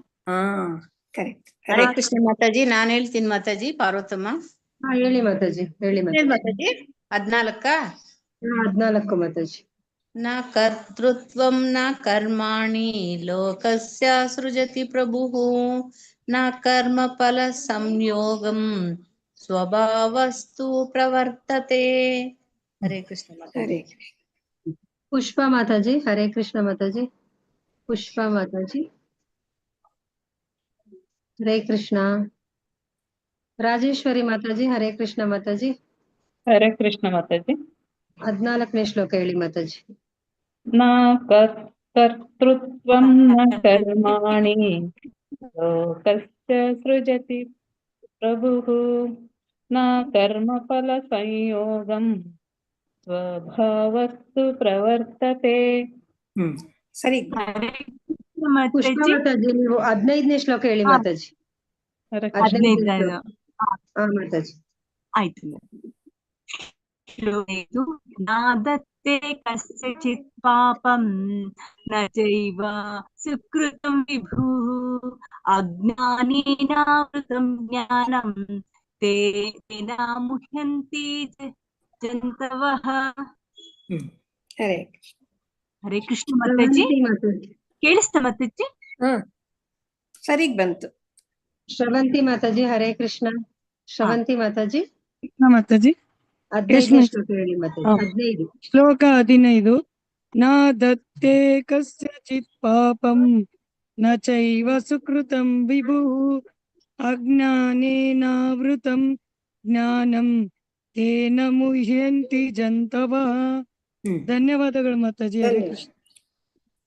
ಕರೆಕ್ಟ್. ಹರೇ ಕೃಷ್ಣ ಮಾತಾಜಿ. ನಾನ್ ಹೇಳ್ತೀನಿ ಮಾತಾಜಿ. ಪಾರ್ವತಮ್ಮ ಹೇಳಿ ಮಾತಾಜಿ. ಹೇಳಿ ಮಾತಾಜಿ. 14 14 ಮಾತಾಜಿ. ನ ಕರ್ತೃತ್ವಂ ನ ಕರ್ಮಾಣಿ ಲೋಕಸ್ಯ ಸೃಜತಿ ಪ್ರಭುಃ ನ ಕರ್ಮ ಫಲ ಸಂಯೋಗಂ ಸ್ವಭಾವಸ್ತು ಪ್ರವರ್ತತೆ. ಹರೇ ಕೃಷ್ಣ ಮಾತಾಜಿ. ಪುಷ್ಪ ಮಾತಾಜಿ. ಹರೇ ಕೃಷ್ಣ ಮಾತಾಜಿ. ಪುಷ್ಪ ಮಾತಾಜಿ. ಹರೇ ಕೃಷ್ಣ. ರಾಜೇಶ್ವರಿ ಮಾತಾಜಿ. ಹರೇ ಕೃಷ್ಣ ಮಾತಾಜಿ. ಹರೇ ಕೃಷ್ಣ ಮಾತಾಜಿ. 14ನೇ ಶ್ಲೋಕ ಹೇಳಿ ಮಾತಾಜಿ. ನ ಕರ್ತೃತ್ವಂ ನ ಕರ್ಮಾಣಿ ಲೋಕಸ್ಯ ಸೃಜತಿ ಪ್ರಭುಃ ನ ಕರ್ಮಫಲ ಸಂಯೋಗಂ ಸ್ವಭಾವಸ್ತು ಪ್ರವರ್ತತೆ. ಸರಿ. ಪುಷ್ಪ ಮಾತಾಜಿ, ನೀವು 15ನೇ ಶ್ಲೋಕ ಹೇಳಿ ಮಾತಾಜಿ. 15ನೇ ಶ್ಲೋಕ. ಮಾತಾಜಿ. ಆಯ್ತು. श्लोकेषु नादत्ते कस्यचित् पापं न चैव सुकृतं विभुः अज्ञानेनावृतं ज्ञानं तेन मुह्यन्ति जन्तवः। ಹರೇ ಹರೇ ಕೃಷ್ಣ ಮಾತಾಜಿ. ಕೇಳಿಸ್ತಾ ಮಾತಾಜಿ? ಸರಿಗ್ ಬಂತು. ಶ್ರವಂತಿ ಮಾತಾಜಿ ಹರೇ ಕೃಷ್ಣ. ಶ್ರವಂತಿ ಮಾತಾಜಿ ಮಾತಾಜಿ 15ನೇ ಶ್ಲೋಕ ಹೇಳಿ ಮಾತಾಜಿ. 15 ಶ್ಲೋಕ 15. ನ ದತ್ತೇ ಕಸ್ಯಚಿತ್ ಪಾಪಂ ನ ಚೈವ ಸುಕೃತಂ ವಿಭುಃ ಅಜ್ಞಾನೇನಾವೃತಂ ಜ್ಞಾನಂ ತೇನ ಮುಹ್ಯಂತಿ ಜಂತವಃ. ಧನ್ಯವಾದಗಳು ಮಾತಾಜಿ. ಹರೇ ಕೃಷ್ಣ.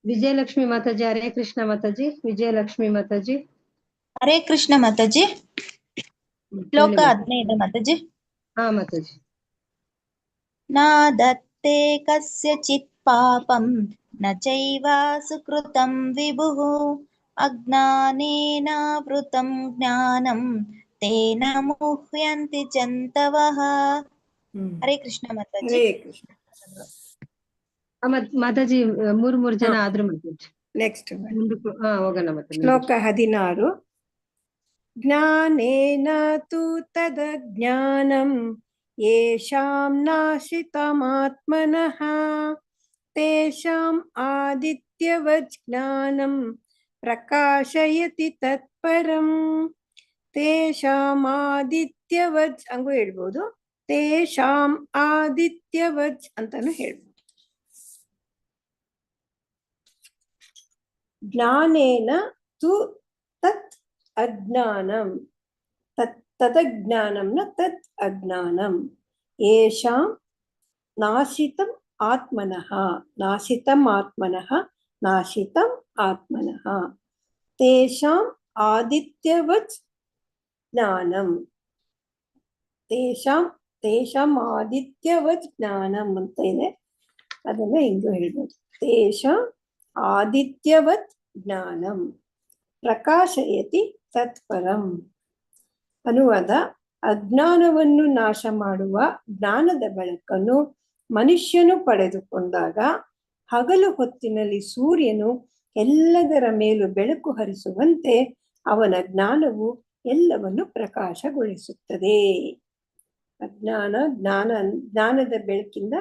ವಿಜಯಲಕ್ಷ್ಮಿ ಮಾತಾಜಿ ಹರೇ ಕೃಷ್ಣ ಮಾತಾಜಿ. ವಿಜಯಲಕ್ಷ್ಮಿ ಮಾತಾಜಿ ಹರೇ ಕೃಷ್ಣ ಮಾತಾಜಿ. ಶ್ಲೋಕ 15 ಮಾತಾಜಿ. ಹಾ ಮಾತಾಜಿ. ನ ದತ್ತೇ ಕಸ್ಯಚಿತ್ ಪಾಪಂ ನ ಚೈವ ಸುಕೃತಂ ವಿಭುಃ ಅಜ್ಞಾನೇನಾವೃತಂ ಜ್ಞಾನಂ ತೇನ ಮುಹ್ಯಂತಿ ಜಂತವಃ. ಹರೇ ಕೃಷ್ಣ ಮಾತಾಜಿ. ಹರೇ ಕೃಷ್ಣ. ಮಾತಾಜಿ ಮೂರ್ ಜನ ಆದ್ರು ಮಾತಾಜಿ. ನೆಕ್ಸ್ಟ್ ಹೋಗೋಣ ಮತ್ತೆ. ಶ್ಲೋಕ 16. ಜ್ಞಾನೇನ ತು ತದಜ್ಞಾನಂ ಯೇಷಾಂ ನಾಶಿತಮಾತ್ಮನಃ ತೇಷಾಂ ಆದಿತ್ಯವತ್ ಜ್ಞಾನಂ ಪ್ರಕಾಶಯತಿ ತತ್ಪರಂ. ತೇಷಾಂ ಆದಿತ್ಯವತ್ ಹಂಗೂ ಹೇಳ್ಬೋದು, ತೇಷಾಂ ಆದಿತ್ಯವತ್ ಅಂತಾನು ಹೇಳ್ಬೋದು. ಜ್ಞಾನೇನ ತು ತತ್ ಅಜ್ಞಾನಂ, ತದಜ್ಞಾನಂ ನ ತತ್ ಅಜ್ಞಾನಂ ಯೇಷಾಂ ನಾಶಿತಂ ಆತ್ಮನಃ, ನಾಶಿತಂ ಆತ್ಮನಃ, ನಾಶಿತಂ ಆತ್ಮನಃ ತೇಷಾಂ ಆದಿತ್ಯವತ್ ಜ್ಞಾನಂ, ತೇಷಾಂ ಆದಿತ್ಯವತ್ ಜ್ಞಾನಂ ಅಂತ ಇದೆ, ಅದನ್ನ ಹಿಂಗೂ ಹೇಳ್ಬೋದು. ತೇಷಾಂ ಆದಿತ್ಯವತ್ ಜ್ಞಾನಂ ಪ್ರಕಾಶಯತಿ ತತ್ಪರಂ. ಅನುವಾದ: ಅಜ್ಞಾನವನ್ನು ನಾಶ ಮಾಡುವ ಜ್ಞಾನದ ಬೆಳಕನ್ನು ಮನುಷ್ಯನು ಪಡೆದುಕೊಂಡಾಗ ಹಗಲು ಹೊತ್ತಿನಲ್ಲಿ ಸೂರ್ಯನು ಎಲ್ಲದರ ಮೇಲೂ ಬೆಳಕು ಹರಿಸುವಂತೆ ಅವನ ಜ್ಞಾನವು ಎಲ್ಲವನ್ನು ಪ್ರಕಾಶಗೊಳಿಸುತ್ತದೆ. ಜ್ಞಾನದ ಬೆಳಕಿಂದ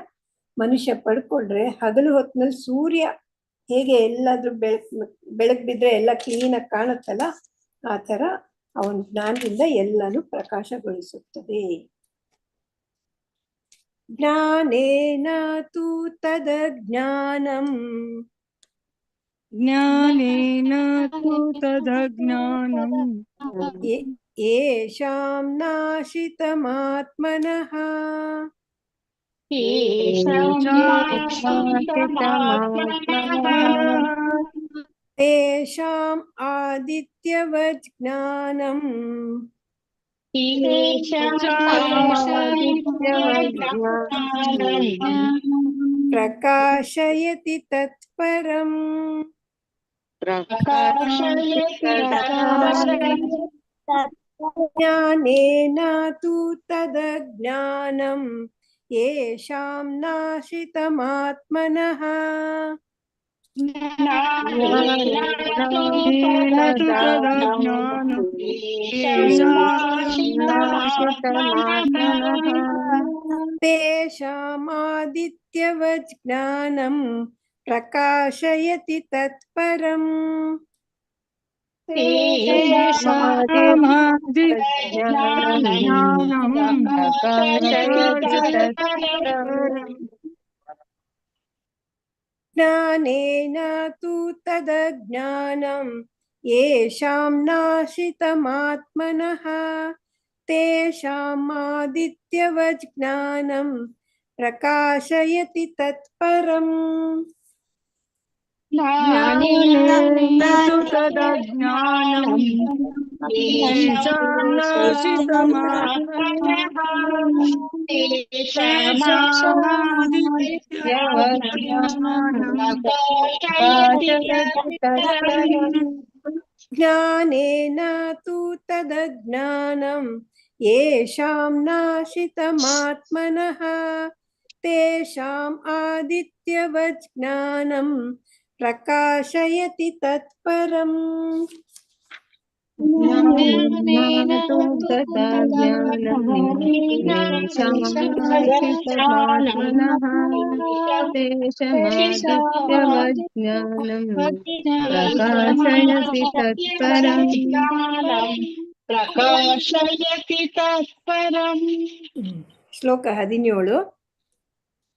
ಮನುಷ್ಯ ಪಡ್ಕೊಂಡ್ರೆ ಹಗಲು ಹೊತ್ತಿನಲ್ಲಿ ಸೂರ್ಯ ಹೇಗೆ ಎಲ್ಲಾದ್ರೂ ಬೆಳಕು ಬಿದ್ರೆ ಎಲ್ಲ ಕ್ಲೀನಾಗಿ ಕಾಣುತ್ತಲ್ಲ, ಆ ತರ ಅವನ ಜ್ಞಾನದಿಂದ ಎಲ್ಲಾನು ಪ್ರಕಾಶಗೊಳಿಸುತ್ತದೆ. ಜ್ಞಾನೇನ ತು ತದಜ್ಞಾನಂ, ಜ್ಞಾನೇನ ತು ತದಜ್ಞಾನಂ ಯೇಷಾಂ ನಾಶಿತಮಾತ್ಮನಃ, ತೇಷಾಂ ಆದಿತ್ಯವತ್ ಜ್ಞಾನಂ ಪ್ರಕಾಶಯತಿ ತತ್ಪರಂ. ಜ್ಞಾನೇನ ತು ತದಜ್ಞಾನಂ ಯೇಷಾಂ ನಾಶಿತಮಾತ್ಮನಃ, ತೇಷಾಂ ಆದಿತ್ಯವತ್ ಜ್ಞಾನಂ ಪ್ರಕಾಶಯತಿ ತತ್ಪರಂ. ಜ್ಞಾನೇನ ತು ತದಜ್ಞಾನಂ ಯೇಷಾಂ ನಾಶಿತಮಾತ್ಮನಃ ತೇಷಾಂ ಆದಿತ್ಯವತ್ ಜ್ಞಾನಂ ಪ್ರಕಾಶಯತಿ ತತ್ಪರಂ. ಜ್ಞಾನೇನ ತು ತದಜ್ಞಾನಂ येषां नाशितमात्मनः तेषाम् आदित्यवत् ज्ञानं प्रकाशयति तत्परम्। ज्ञानेन तु तथा ज्ञानं येषामाशितमात्मनः तेषामादित्यवत् ज्ञानं प्रकाशयति तत्परम्। प्रकाशयति तत्परम्। ಶ್ಲೋಕ 17.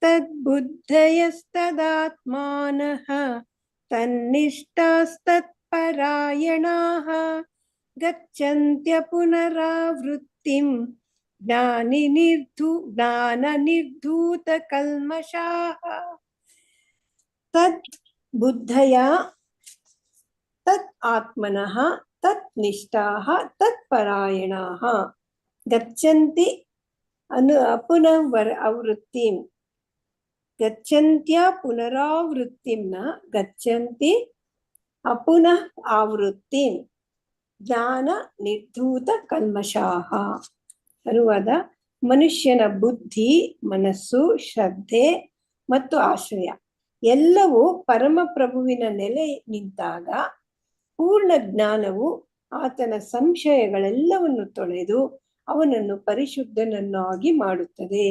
ತದ್ಬುದ್ಧಯಸ್ತದಾತ್ಮಾನಃ ತನ್ನಿಷ್ಠಾಸ್ತತ್ಪರಾಯಣಾಃ ಗಚ್ಚಂತ್ಯ ಪುನರಾವೃತ್ತಿಂ ಜ್ಞಾನನಿರ್ಧೂತಕಲ್ಮಷಾಃ. ತದ್ ಬುದ್ಧಯ ತತ್ ಆತ್ಮನಃ ತತ್ ನಿಷ್ಠಾಃ ತತ್ಪರಾಯಣಾಃ ಗಚ್ಚಂತಿ ಪುನರಾವೃತ್ತಿಂ ಗಚ್ಚಂತ್ಯ ಪುನರಾವೃತ್ತಿಂ ನ ಗಚ್ಚಂತಿ ಅಪುನಃ ಆವೃತ್ತಿಂ ಜ್ಞಾನ ನಿರ್ಧೂತ ಕಲ್ಮಷಾಃ. ಅನುವಾದ: ಮನುಷ್ಯನ ಬುದ್ಧಿ, ಮನಸ್ಸು, ಶ್ರದ್ಧೆ ಮತ್ತು ಆಶ್ರಯ ಎಲ್ಲವೂ ಪರಮಪ್ರಭುವಿನ ನೆಲೆ ನಿಂತಾಗ ಪೂರ್ಣ ಜ್ಞಾನವು ಆತನ ಸಂಶಯಗಳೆಲ್ಲವನ್ನು ತೊಳೆದು ಅವನನ್ನು ಪರಿಶುದ್ಧನನ್ನಾಗಿ ಮಾಡುತ್ತದೆ.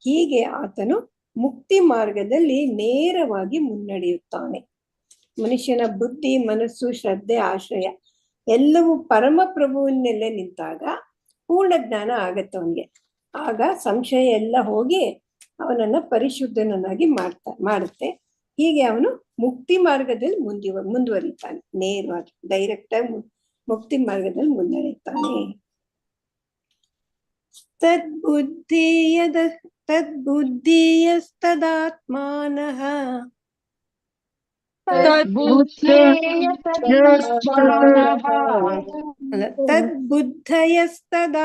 ಹೀಗೆ ಆತನು ಮುಕ್ತಿ ಮಾರ್ಗದಲ್ಲಿ ನೇರವಾಗಿ ಮುನ್ನಡೆಯುತ್ತಾನೆ. ಮನುಷ್ಯನ ಬುದ್ಧಿ, ಮನಸ್ಸು, ಶ್ರದ್ಧೆ, ಆಶ್ರಯ ಎಲ್ಲವೂ ಪರಮಪ್ರಭುವಿನೆಲ್ಲ ನಿಂತಾಗ ಪೂರ್ಣ ಜ್ಞಾನ ಆಗತ್ತೆ ಅವನಿಗೆ. ಆಗ ಸಂಶಯ ಎಲ್ಲ ಹೋಗಿ ಅವನನ್ನ ಪರಿಶುದ್ಧನನ್ನಾಗಿ ಮಾಡುತ್ತೆ. ಹೀಗೆ ಅವನು ಮುಕ್ತಿ ಮಾರ್ಗದಲ್ಲಿ ಮುಂದುವರಿತಾನೆ. ನೇರವಾಗಿ ಡೈರೆಕ್ಟ್ ಆಗಿ ಮುಕ್ತಿ ಮಾರ್ಗದಲ್ಲಿ ಮುನ್ನಡೆಯುತ್ತಾನೆ. ತದ್ಬುದ್ಧಿಯಸ್ತದಾತ್ಮಾನಃ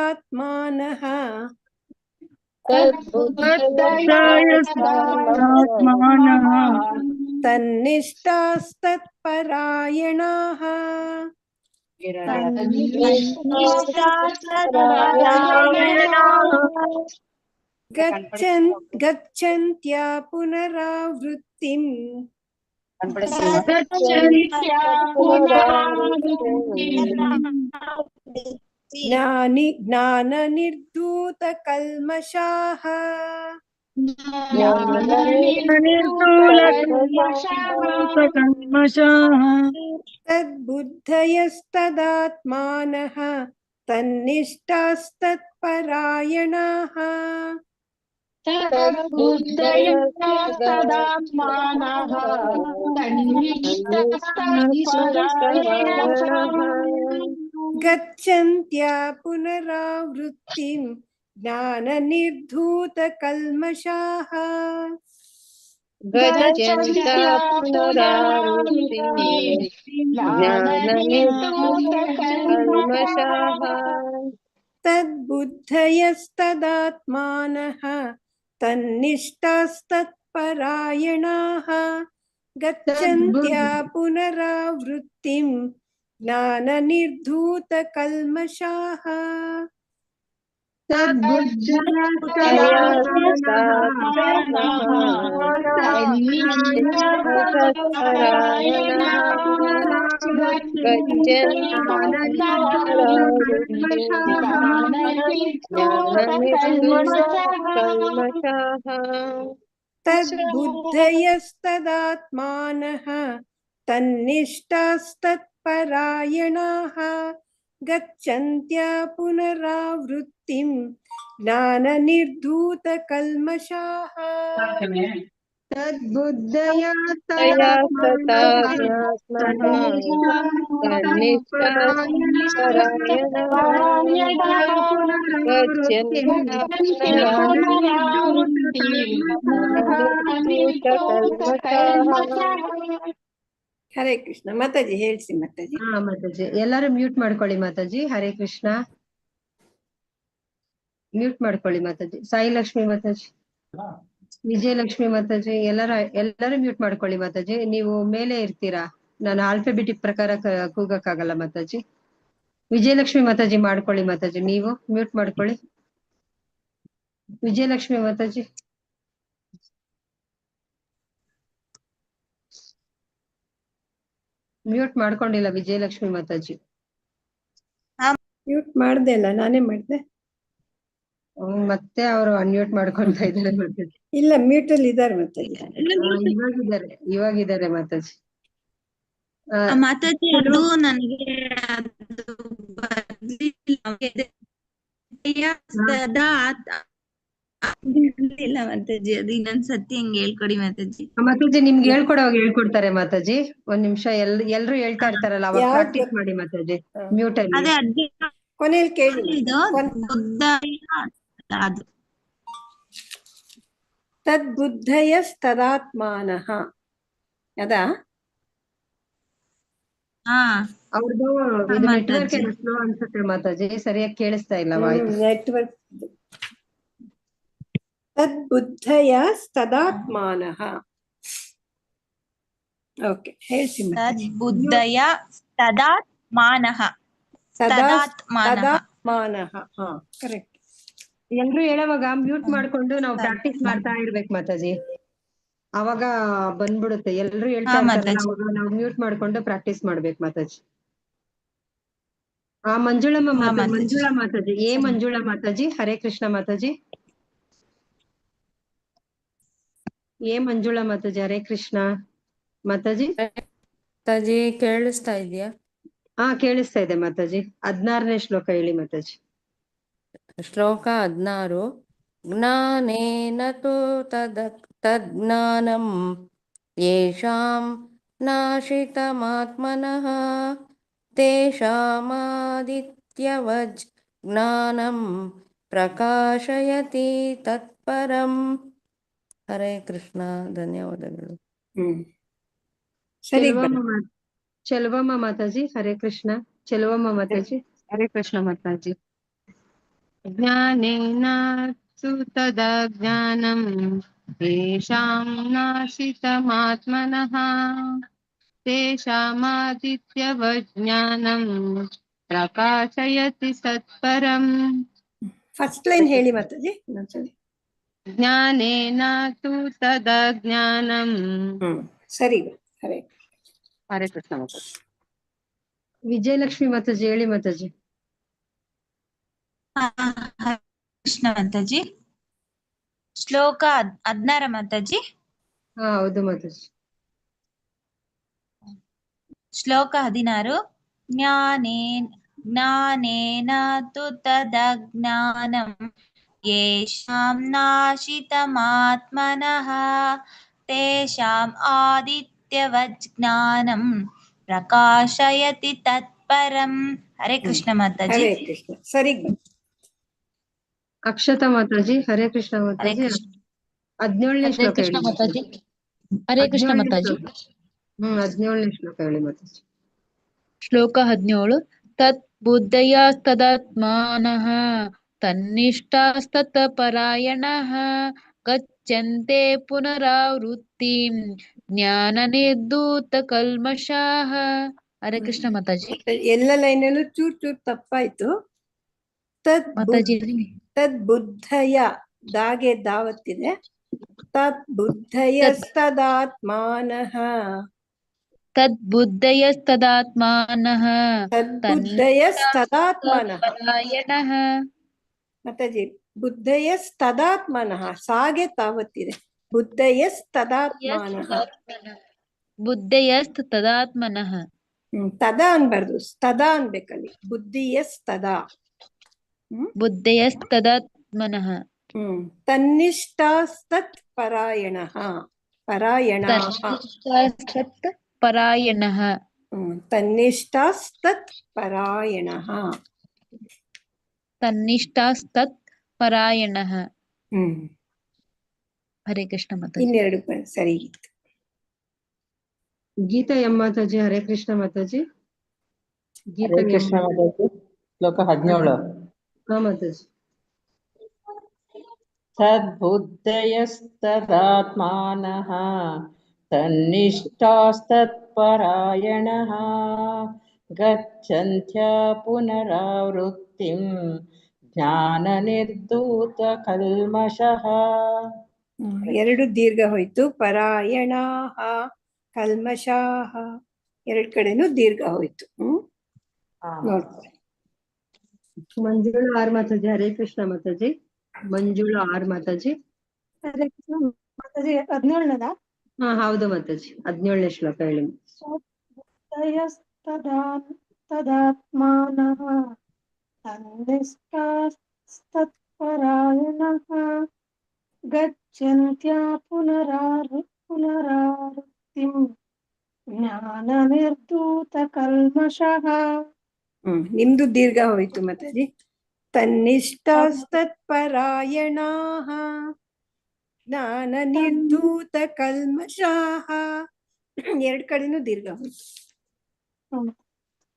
ತದ್ಬುದ್ಧಯಸ್ತದಾತ್ಮಾನಃ ತನ್ನಿಷ್ಠಾಸ್ತತ್ಪರಾಯಣಾಃ ಗಚ್ಚಂತ್ಯ ಪುನರಾವೃತ್ತಿಂ ಜ್ಞಾನ ನಿರ್ಧೂತ ಕಲ್ಮಷಾಃ ತದ್ಬುದ್ಧಯಸ್ತದಾತ್ಮಾನಃ ತನ್ನಿಷ್ಠಾಸ್ತತ್ಪರಾಯಣಾಃ ಗಚ್ಚಂತ್ಯ ಪುನರಾವೃತ್ತಿಂ ಜ್ಞಾನ ನಿರ್ಧೂತ ಕಲ್ಮಷಾಃ ತದ್ಬುದ್ಧಯಸ್ತದಾತ್ಮಾನಃ ತನ್ನಿಷ್ಠಾಸ್ತತ್ಪರಾಯಣಾಃ ಗಚ್ಚಂತ್ಯ ಪುನರಾವೃತ್ತಿಂ ಜ್ಞಾನ ನಿರ್ಧೂತ ಕಲ್ಮಷಾಃ ತದ್ಬುದ್ಧಯಸ್ತದಾತ್ಮಾನಃ ತನ್ನಿಷ್ಠಾಸ್ತತ್ಪರಾಯಣಾಃ ಗಚ್ಚಂತ್ಯ ಪುನರಾವೃತ್ತಿಂ ಜ್ಞಾನ ನಿರ್ಧೂತ ಕಲ್ಮಷಾಃ ಹರೇ ಕೃಷ್ಣ. ಮಾತಾಜಿ ಹೇಳ್ಸಿ ಮಾತಾಜಿ. ಮಾತಾಜಿ ಎಲ್ಲಾರು ಮ್ಯೂಟ್ ಮಾಡ್ಕೊಳ್ಳಿ ಮಾತಾಜಿ. ಹರೇ ಕೃಷ್ಣ. ಮ್ಯೂಟ್ ಮಾಡ್ಕೊಳ್ಳಿ ಮಾತಾಜಿ. ಸಾಯಿ ಲಕ್ಷ್ಮಿ ಮಾತಾಜಿ, ವಿಜಯಲಕ್ಷ್ಮಿ ಮಾತಾಜಿ ಎಲ್ಲರೂ ಮ್ಯೂಟ್ ಮಾಡ್ಕೊಳ್ಳಿ ಮಾತಾಜಿ. ನೀವು ಮೇಲೆ ಇರ್ತೀರಾ, ನಾನು ಆಲ್ಫಾಬೆಟಿಕ್ ಪ್ರಕಾರ ಕೂಗಕ್ಕಾಗಲ್ಲ ಮಾತಾಜಿ. ವಿಜಯಲಕ್ಷ್ಮಿ ಮಾತಾಜಿ ಮಾಡ್ಕೊಳ್ಳಿ ಮಾತಾಜಿ, ನೀವು ಮ್ಯೂಟ್ ಮಾಡ್ಕೊಳ್ಳಿ. ವಿಜಯಲಕ್ಷ್ಮಿ ಮಾತಾಜಿ. ಮ್ಯೂಟ್ ಮಾಡ್ಕೊಂಡಿಲ್ಲ ವಿಜಯಲಕ್ಷ್ಮಿ ಮಾತಾಜಿ. ಮ್ಯೂಟ್ ಮಾಡ್ದೆ ಅಲ್ಲ, ನಾನೇ ಮಾಡ್ದೆ. ಮತ್ತೆ ಅವರು ಅನ್ಮ್ಯೂಟ್ ಮಾಡ್ಕೊಂತ ಇದ್ದಾರೆ ಮಾತಾಜಿ. ಇಲ್ಲ, ಮ್ಯೂಟ್ ಅಲ್ಲಿ ಇದ್ದಾರೆ ಮಾತಾಜಿ. ಇವಾಗಿದ್ದಾರೆ ಮಾತಾಜಿ. ಮಾತಾಜಿ ಅದು ನನಗೆ ಇಲ್ಲ ಮಾತಾಜಿ, ಅದು ಇನ್ನೊಂದ್ ಸತಿ ಹಂಗೆ ಹೇಳ್ಕೊಡಿ ಮಾತಾಜಿ. ಮಾತಾಜಿ ನಿಮ್ಗೆ ಹೇಳ್ಕೊಡ್ತಾರೆ ಮಾತಾಜಿ. ಒಂದ್ ನಿಮಿಷ ಎಲ್ರು ಹೇಳ್ತಾ ಇರ್ತಾರಲ್ಲ, ಅವಾಗ ಪ್ರಾಕ್ಟೀಸ್ ಮಾಡಿ ಮಾತಾಜಿ ಮ್ಯೂಟ್ ಅಲ್ಲಿ. ಕೊನೆಯಲ್ಲಿ ಕೇಳಿ. ಅದು ತದ್ಬುದ್ಧಯಸ್ತದಾತ್ಮಾನಃ ಅದಾ? ಅವ್ರದ್ದು ನೆಟ್ವರ್ಕ್ ಸ್ಲೋ ಅನ್ಸುತ್ತೆ ಮಾತಾಜಿ, ಸರಿಯಾಗಿ ಕೇಳಿಸ್ತಾ ಇಲ್ಲ ವಾಯ್ಸ್. ನೆಟ್ವರ್ಕ್. ತದ್ಬುದ್ಧಯಸ್ತದಾತ್ಮಾನಃ. ಓಕೆ, ಹೇಳ್ತೀನಿ. ತದ್ಬುದ್ಧಯಸ್ತದಾತ್ಮಾನಃ. ತದಾತ್ಮಾನಃ. ಹಾ, ಕರೆಕ್ಟ್. ಎಲ್ರು ಹೇಳುವಾಗ ಮ್ಯೂಟ್ ಮಾಡ್ಕೊಂಡು ನಾವು ಪ್ರಾಕ್ಟೀಸ್ ಮಾಡ್ತಾ ಇರ್ಬೇಕು ಮಾತಾಜಿ, ಅವಾಗ ಬಂದ್ಬಿಡುತ್ತೆ. ಎಲ್ರು ಹೇಳ್ತಾ ಇರ್ತಾರಲ್ಲ, ಅವಾಗ ನಾವು ಮ್ಯೂಟ್ ಮಾಡ್ಕೊಂಡು ಪ್ರಾಕ್ಟೀಸ್ ಮಾಡ್ಬೇಕು ಮಾತಾಜಿ. ಮಂಜುಳಮ್ಮ ಮಂಜುಳಾ ಮಾತಾಜಿ, ಮಂಜುಳಾ ಮಾತಾಜಿ. ಹರೇ ಕೃಷ್ಣ ಮಾತಾಜಿ. ಮಂಜುಳಾ ಮಾತಾಜಿ. ಹರೇ ಕೃಷ್ಣ ಮಾತಾಜಿ. ಮಾತಾಜಿ ಕೇಳಿಸ್ತಾ ಇದೆಯಾ? ಕೇಳಿಸ್ತಾ ಇದೆ ಮಾತಾಜಿ. 16ನೇ ಶ್ಲೋಕ ಹೇಳಿ ಮಾತಾಜಿ. ಶ್ಲೋಕ 16. ಜ್ಞಾನೇನ ತು ತಜ್ಞಾನಂ ಯೇಷಾಂ ನಾಶಿತಮಾತ್ಮನಃ ತೇಷಾಮಾದಿತ್ಯವಜ್ ಜ್ಞಾನಂ ಪ್ರಕಾಶಯತಿ ತತ್ಪರಂ. ಹರೇ ಕೃಷ್ಣ. ಧನ್ಯವಾದಗಳು. ಚೆಲುವಮ್ಮ ಮಾತಾಜಿ. ಹರೇ ಕೃಷ್ಣ. ಚೆಲುವಮ್ಮ ಮಾತಾಜಿ. ಹರೇ ಕೃಷ್ಣ ಮಾತಾಜಿ. ಜ್ಞಾನೇನ ತು ತದಜ್ಞಾನಂ ಯೇಷಾಂ ನಾಶಿತಮಾತ್ಮನಃ ತೇಷಾಮಾದಿತ್ಯವಜ್ ಜ್ಞಾನಂ ಪ್ರಕಾಶಯತಿ ಸತ್ಪರಂ. ಫಸ್ಟ್ ಲೈನ್ ಹೇಳಿ ಮಾತಾಜಿ ಇನ್ನೊಂದ್ಸಲಿ. ಜ್ಞಾನೇನ ತು ತದಜ್ಞಾನಂ. ಸರಿ, ಹರೇ ಹರೇ ಕೃಷ್ಣ ಮಾತಾಜಿ. ವಿಜಯಲಕ್ಷ್ಮಿ ಮಾತಾಜಿ ಹೇಳಿ ಮಾತಾಜಿ. ಕೃಷ್ಣ ಮಾತಾಜಿ. ಶ್ಲೋಕ 16 ಮಾತಾಜಿ. ಹೌದು ಮಾತಾಜಿ. ಶ್ಲೋಕ 16. ಜ್ಞಾನೇನ ತು ತದಜ್ಞಾನಂ ಯೇಷಾಂ ನಾಶಿತಮಾತ್ಮನಃ ತೇಷಾಂ ಆದಿತ್ಯವಜ್ ಜ್ಞಾನಂ ಪ್ರಕಾಶಯತಿ ತತ್ಪರಂ. ಹರೇ ಕೃಷ್ಣ ಮಾತಾಜಿ. ಹರೇ ಕೃಷ್ಣ. ಸರಿ. ಅಕ್ಷತಾ ಮಾತಾಜಿ. ಹರೇ ಕೃಷ್ಣ ಮಾತಾಜಿ. 17ನೇ ಶ್ಲೋಕ ಹೇಳಿ ಮಾತಾಜಿ. ಹರೇ ಕೃಷ್ಣ ಮಾತಾಜಿ. 17ನೇ ಶ್ಲೋಕ ಹೇಳಿ ಮಾತಾಜಿ. ಶ್ಲೋಕ 17. ತತ್ ಬುದ್ಧಯಸ್ತದಾತ್ಮಾನಃ ತನ್ನಿಷ್ಠಾಸ್ತತಪರಾಯಣಃ ಗಚ್ಚಂತೆ ಪುನರಾವೃತ್ತಿಂ ಜ್ಞಾನ ನಿರ್ಧೂತ ಕಲ್ಮಷಾಃ. ಹರೇ ಕೃಷ್ಣ ಮಾತಾಜಿ. ಎಲ್ಲ ಲೈನಲ್ಲೂ ಚೂರ್ ತಪ್ಪಾಯ್ತು. ತದ್ಬುದ್ಧಯ ದಾಗೆ ದಾವತ್ತಿದೆ. ತದ್ಬುದ್ಧಯಸ್ತದಾತ್ಮಾನಃ. ತದ್ಬುದ್ಧಯಸ್ತದಾತ್ಮಾನಃ ತದ್ಬುದ್ಧಯಸ್ತದಾತ್ಮನಃ. ಮಾತಾಜಿ, ಬುದ್ಧಯಸ್ತದಾತ್ಮನಃ ಸಾಗೆ ತಾವತ್ತಿದೆ. ಬುದ್ಧಯಸ್ತದಾತ್ಮನಃ. ಬುದ್ಧಯಸ್ತದಾತ್ಮನಃ. ತದಾ ಅನ್ಬಾರ್ದು, ಸ್ತದಾ ಅನ್ಬೇಕಲ್ಲಿ. ಬುದ್ಧಿಯಸ್ತದಾ. ಬುದ್ಧಯಸ್ತದಾತ್ಮನಃ. ತನ್ನಿಷ್ಠಾಸ್ತತ್ ಪರಾಯಣಃ. ಪರಾಯಣಾಃ. ಪರಾಯಣಃ. ತನ್ನಿಷ್ಠಾಸ್ತತ್ ಪರಾಯಣಃ. ತನ್ನಿಷ್ಠಾಸ್ತತ್ ಪರಾಯಣಃ. ಹರೇ ಕೃಷ್ಣ ಮಾತಾಜಿ. ಇನ್ನೆರಡು ಸರಿ. ಗೀತಾ ಮಾತಾಜಿ. ಹರೇ ಕೃಷ್ಣ ಮಾತಾಜಿ. ಹರೇ ಕೃಷ್ಣ ಮಾತಾಜಿ. ಶ್ಲೋಕ 17. ಮಾತಾಜಿ. ತದ್ಬುದ್ಧಯಸ್ತದಾತ್ಮಾನಃ ತನ್ನಿಷ್ಠಾಸ್ತತ್ಪರಾಯಣಃ गच्छन्त्या पुनरावृत्तिं ज्ञाननिर्धूतकल्मषः। ಎರಡು ದೀರ್ಘ ಹೋಯ್ತು. ಪರಾಯಣಾಹ ಕಲ್ಮಷಾಹ, ಎರಡ್ ಕಡೆನೂ ದೀರ್ಘ ಹೋಯ್ತು. ನೋಡ್ತಾರೆ. ಮಂಜುಳಾ ಆರ್ ಮಾತಾಜಿ. ಹರೇ ಕೃಷ್ಣ ಮಾತಾಜಿ. ಮಂಜುಳಾ ಆರ್ ಮಾತಾಜಿ. ಹರೇ ಕೃಷ್ಣ ಮಾತಾಜಿ. 17ನೇದ? ಹಾ ಹೌದು ಮಾತಾಜಿ. 17ನೇ ಶ್ಲೋಕ ಹೇಳಿ. ತದಾತ್ಮಾನಃ ತನ್ನಿಷ್ಠಾಸ್ತತ್ಪರಾಯಣಃ ಗಚ್ಚನ್ತ್ಯಾ ಪುನರಾವೃತ್ತಿಂ ಜ್ಞಾನನಿರ್ಧೂತಕಲ್ಮಷಃ. ನಿಮ್ದು ದೀರ್ಘ ಹೋಯ್ತು ಮಾತಾಜಿ. ತನ್ನಿಷ್ಠಾಸ್ತತ್ಪರಾಯಣಾಃ ಜ್ಞಾನನಿರ್ಧೂತಕಲ್ಮಷಾಃ, ಎರಡ್ ಕಡೆನೂ ದೀರ್ಘ ಹೋಯ್ತು.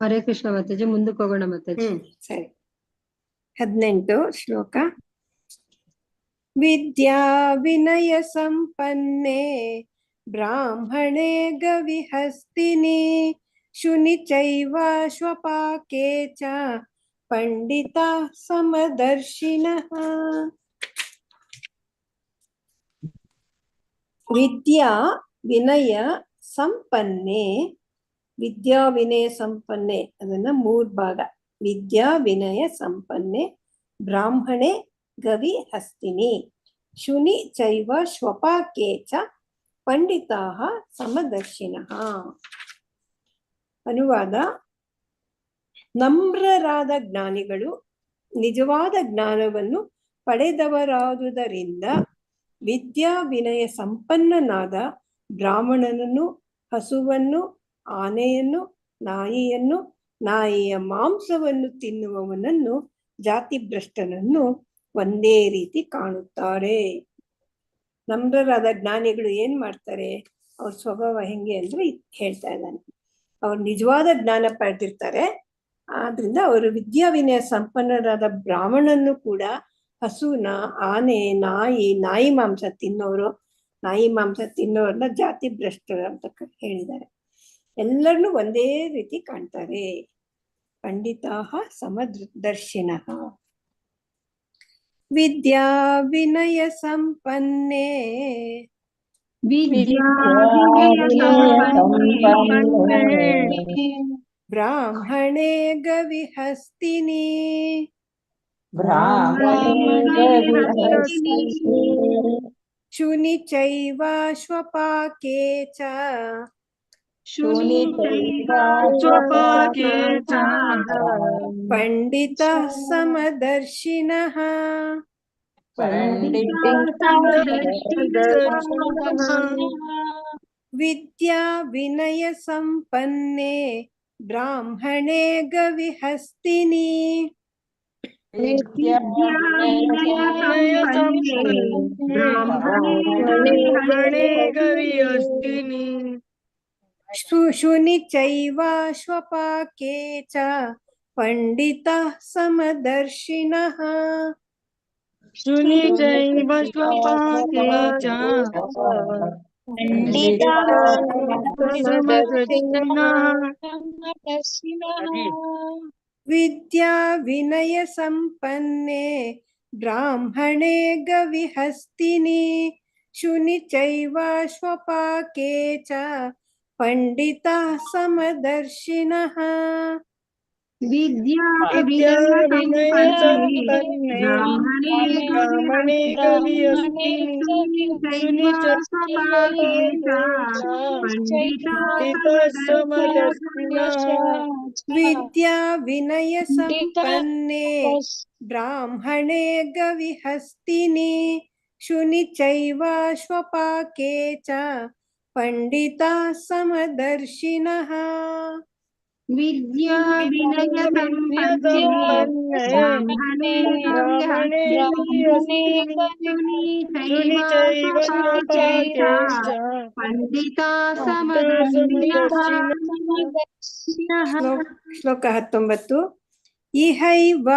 ಹರೇ ಕೃಷ್ಣ ಮಾತಾಜಿ. ಮುಂದಕ್ಕೆ ಹೋಗೋಣ ಮಾತಾಜಿ. ಸರಿ. 18 ಶ್ಲೋಕ. ವಿದ್ಯಾ ವಿನಯ ಸಂಪನ್ನೆ ಬ್ರಾಹ್ಮಣೇ ಗವಿಹಸ್ತಿನಿ ಶುನಿ ಚೈವ ಶ್ವಪಾಕೆ ಚ ಪಂಡಿತ ಸಮದರ್ಶಿನಃ. ವಿದ್ಯಾ ವಿನಯ ಸಂಪನ್ನೆ, ವಿದ್ಯಾ ವಿನಯ ಸಂಪನ್ನೆ ಅದನ್ನ 3 ಭಾಗ. ವಿದ್ಯಾ ವಿನಯ ಸಂಪನ್ನೆ ಬ್ರಾಹ್ಮಣೆ ಗವಿ ಹಸ್ತಿನಿ ಶುನಿ ಚೈವ ಶ್ವಪಾಕೆ ಚ ಪಂಡಿತಾಃ ಸಮದರ್ಶಿನಃ. ಅನುವಾದ: ನಮ್ರರಾದ ಜ್ಞಾನಿಗಳು ನಿಜವಾದ ಜ್ಞಾನವನ್ನು ಪಡೆದವರಾದುದರಿಂದ ವಿದ್ಯಾ ವಿನಯ ಸಂಪನ್ನನಾದ ಬ್ರಾಹ್ಮಣನನ್ನು, ಹಸುವನ್ನು, ಆನೆಯನ್ನು, ನಾಯಿಯನ್ನು, ನಾಯಿಯ ಮಾಂಸವನ್ನು ತಿನ್ನುವವನನ್ನು, ಜಾತಿಭ್ರಷ್ಟನನ್ನು ಒಂದೇ ರೀತಿ ಕಾಣುತ್ತಾರೆ. ನಮ್ರರಾದ ಜ್ಞಾನಿಗಳು ಏನ್ ಮಾಡ್ತಾರೆ, ಅವ್ರ ಸ್ವಭಾವ ಹೆಂಗೆ ಅಂದ್ರೆ ಹೇಳ್ತಾ ಇದ್ದಾನೆ. ಅವ್ರು ನಿಜವಾದ ಜ್ಞಾನ ಪಡೆದಿರ್ತಾರೆ. ಆದ್ರಿಂದ ಅವರು ವಿದ್ಯಾ ವಿನಯ ಸಂಪನ್ನರಾದ ಬ್ರಾಹ್ಮಣನ್ನು ಕೂಡ ಹಸುನ, ಆನೆ, ನಾಯಿ ಮಾಂಸ ತಿನ್ನೋರು, ನಾಯಿ ಮಾಂಸ ತಿನ್ನೋರನ್ನ ಜಾತಿ ಭ್ರಷ್ಟರು ಅಂತ ಹೇಳಿದ್ದಾರೆ. ಎಲ್ಲರನ್ನೂ ಒಂದೇ ರೀತಿ ಕಾಣ್ತಾರೆ. ಪಂಡಿತಾಃ ಸಮದರ್ಶಿನಃ. ವಿದ್ಯಾ ವಿನಯ ಸಂಪನ್ನೆ ಬ್ರಾಹ್ಮಣೇ ಗವಿಹಸ್ತಿನಿ ಶುನಿ ಚೈವ ಶ್ವಪಾಕೆ ಚ ಪಂಡಿತ ಸಮದರ್ಶಿನಃ. ವಿದ್ಯಾ ವಿನಯ ಸಂಪನ್ನೆ ಬ್ರಾಹ್ಮಣೇ ಗವಿಹಸ್ತಿನಿ ಶುನಿ ಚೈವ ಶ್ವಪಾಕೆ ಚ ಪಂಡಿತ ಸಮದರ್ಶಿನಃ. ಶುನಿ ಚೈವ ಶ್ವಪಾಕೆ ಚ ಪಂಡಿತ ಸಮದರ್ಶಿನಃ. ವಿದ್ಯಾ ವಿನಯ ಸಂಪನ್ನೆ ಬ್ರಾಹ್ಮಣೇ ಗವಿಹಸ್ತಿನಿ ಶುನಿ ಚೈವ ಶ್ವಪಾಕೆ ಚ ಪಂಡಿತ ಸಮದರ್ಶಿನಃ. ವಿದ್ಯಾ ವಿನಯ ಸಂಪನ್ನೆ ಬ್ರಾಹ್ಮಣೇ ಗವಿಹಸ್ತಿನಿ ಶುನಿ ಶ್ವಪಾಕೆ ಚ ಪಂಡಿತ ಸಮದರ್ಶಿನಃ. ವಿದ್ಯಾ ವಿನಯ ಸಂಪನ್ನೆ ಬ್ರಾಹ್ಮಣೇ ಗವಿಹಸ್ತಿನಿ ಶುನಿ ಚೈವ ಶ್ವಪಾಕೆ ಚ ಪಂಡಿತ ಸಮದರ್ಶಿನಃ. ವಿದ್ಯಾ ವಿನಯ ಸಂಪನ್ನೆ ಬ್ರಾಹ್ಮಣೇ ಗವಿಹಸ್ತಿನಿ ಶುನಿ ಚೈವ ಶ್ವಪಾಕೆ ಚ ಪಂಡಿತ ಸಮದರ್ಶಿನಃ. ಶ್ಲೋಕ 19. ಇಹೈವ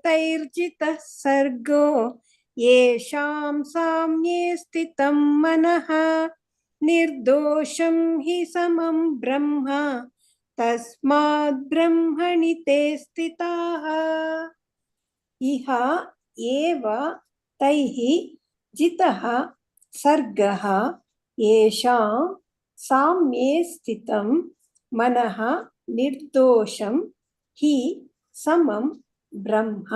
ತೈರ್ಜಿತಃ ಸರ್ಗೋ ಯೇಷಾಂ ಸಾಮ್ಯೇ ಸ್ಥಿತಂ ಮನಃ ನಿರ್ದೋಷಂ ಹಿ ಸಮಂ ಬ್ರಹ್ಮ ತಸ್ಮಾತ್ ಬ್ರಹ್ಮಣಿ ತೇ ಸ್ಥಿತಾಃ ಇಹ ಏವ ತೈಃ ಜಿತಃ ಸರ್ಗಃ ಯೇಷಾಂ ಸಾಮ್ಯೇ ಸ್ಥಿತಂ ಮನಃ ನಿರ್ದೋಷಂ ಹಿ ಸಮಂ ಬ್ರಹ್ಮ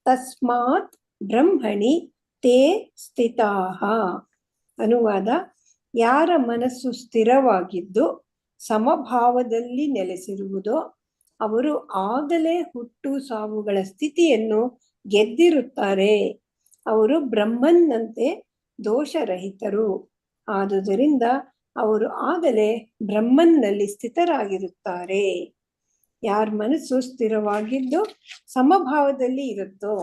ತಸ್ಮಾತ್ ಬ್ರಹ್ಮಣಿ ತೇ ಸ್ಥಿತಾಃ. ಅನುವಾದ: ಯಾರ ಮನಸ್ಸು ಸ್ಥಿರವಾಗಿದ್ದು ಸಮಭಾವದಲ್ಲಿ ನೆಲೆಸಿರುವುದೋ ಅವರು ಆಗಲೇ ಹುಟ್ಟು ಸಾವುಗಳ ಸ್ಥಿತಿಯನ್ನು ಗೆದ್ದಿರುತ್ತಾರೆ. ಅವರು ಬ್ರಹ್ಮನ್ನಂತೆ ದೋಷರಹಿತರು. ಆದುದರಿಂದ ಅವರು ಆಗಲೇ ಬ್ರಹ್ಮನ್ನಲ್ಲಿ ಸ್ಥಿತರಾಗಿರುತ್ತಾರೆ. ಯಾರ ಮನಸ್ಸು ಸ್ಥಿರವಾಗಿದ್ದು ಸಮಭಾವದಲ್ಲಿ ಇರುತ್ತೋ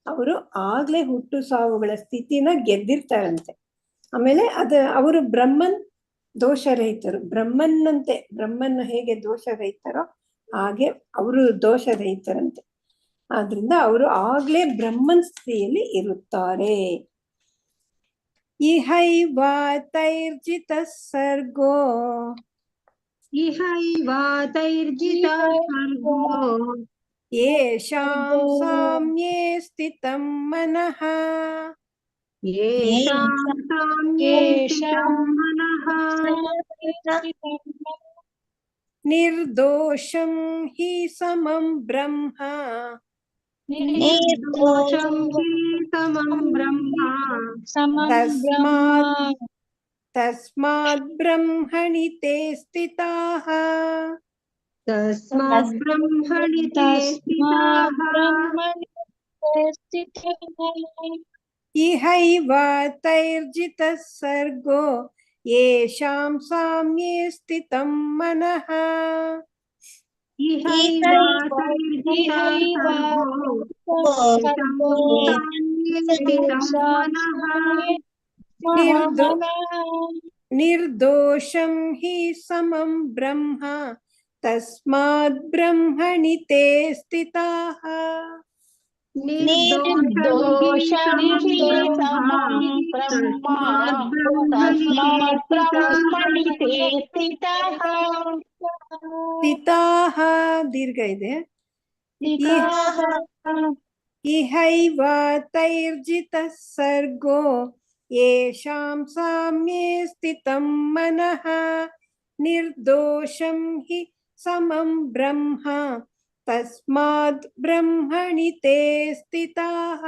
ಅವರು ಆಗ್ಲೇ ಹುಟ್ಟು ಸಾವುಗಳ ಸ್ಥಿತಿನ ಗೆದ್ದಿರ್ತಾರಂತೆ. ಆಮೇಲೆ ಅವರು ಬ್ರಹ್ಮನ್ ದೋಷರಹಿತರು. ಬ್ರಹ್ಮನ್ನಂತೆ, ಬ್ರಹ್ಮನ್ ಹೇಗೆ ದೋಷರಹಿತರೋ ಹಾಗೆ ಅವರು ದೋಷರಹಿತರಂತೆ. ಆದ್ರಿಂದ ಅವರು ಆಗ್ಲೇ ಬ್ರಹ್ಮನ್ ಸ್ಥಿತಿಯಲ್ಲಿ ಇರುತ್ತಾರೆ. ಇಹೈವ ತೈರ್ಜಿತ ಸರ್ಗೋ ಯೇಷಾಂ ಸಾಮ್ಯೇ ಸ್ಥಿತಂ ಮನಃ ನಿರ್ದೋಷಂ ಹಿ ಸಮಂ ಬ್ರಹ್ಮ ತಸ್ಮಾತ್ ಬ್ರಹ್ಮಣಿ ತೇ ಸ್ಥಿತಾಃ. ಇಹೈವ ತೈರ್ಜಿತ ಸರ್ಗೋ ಯೇಷಾಂ ಸಾಮ್ಯೇ ಸ್ಥಿತಂ ಮನಃ ನಿರ್ದೋಷಂ ಹಿ ಸಮಂ ಬ್ರಹ್ಮ ತಸ್ಮಾತ್ ಬ್ರಹ್ಮಣಿ ತೇ ಸ್ಥಿತಾಃ. ಸ್ಥಿತಾಃ ದೀರ್ಘ ಇದೆ. ಇಹೈವ ತೈರ್ಜಿತ ಸರ್ಗೋ ಯೇಷಾಂ ಸಾಮ್ಯೇ ಸ್ಥಿತಂ ಮನಃ ನಿರ್ದೋಷಂ ಹಿ ಸಮಂ ಬ್ರಹ್ಮ ತಸ್ಮಾತ್ ಬ್ರಹ್ಮಣಿ ತೇ ಸ್ಥಿತಾಃ.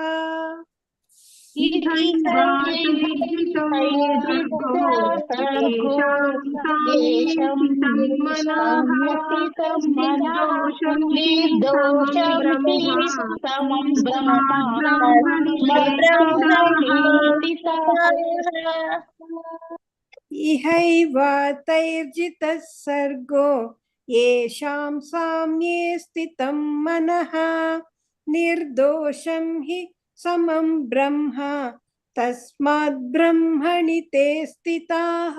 ಇಹೈವ ತೈರ್ಜಿತ ಸರ್ಗೋ ಯೇಷಾಂ ಸಾಮ್ಯೇ ಸ್ಥಿತಂ ಮನಃ ನಿರ್ದೋಷಂ ಹಿ ಸಮಂ ಬ್ರಹ್ಮ ತಸ್ಮಾತ್ ಬ್ರಹ್ಮಣಿ ತೇ ಸ್ಥಿತಾಃ.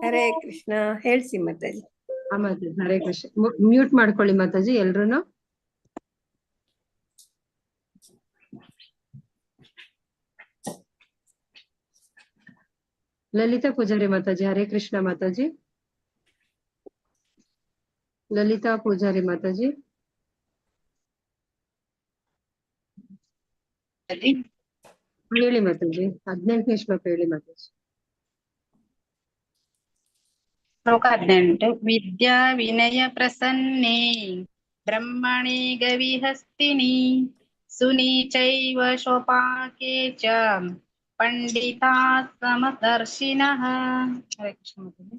ಹರೇ ಕೃಷ್ಣ. ಹೇಳ್ಸಿ ಮಾತಾಜಿ. ಹರೇ ಕೃಷ್ಣ. ಮ್ಯೂಟ್ ಮಾಡ್ಕೊಳ್ಳಿ ಮಾತಾಜಿ ಎಲ್ರು. ಲಲಿತಾ ಪೂಜಾರಿ ಮಾತಾಜಿ. ಹರೇ ಕೃಷ್ಣ ಮಾತಾಜಿ. ಲಲಿತಾ ಪೂಜಾರಿ ಮಾತಾಜಿ. ಹೇಳಿ ಮಾತಾಜಿ. 18ನೇ ಶ್ಲೋಕ ಹೇಳಿ ಮಾತಾಜಿ. ಶ್ಲೋಕ 18. ವಿದ್ಯಾ ವಿನಯ ಪ್ರಸನ್ನೇ ಬ್ರಹ್ಮಣೇ ಗವಿಹಸ್ತಿನಿ ಸುನೀಚೈವ ಶೋಪಾಕೆ ಚ ಪಂಡಿತಾ ಸಮದರ್ಶಿನಃ. ಹರೇ ಕೃಷ್ಣ ಮಾತಾಜಿ.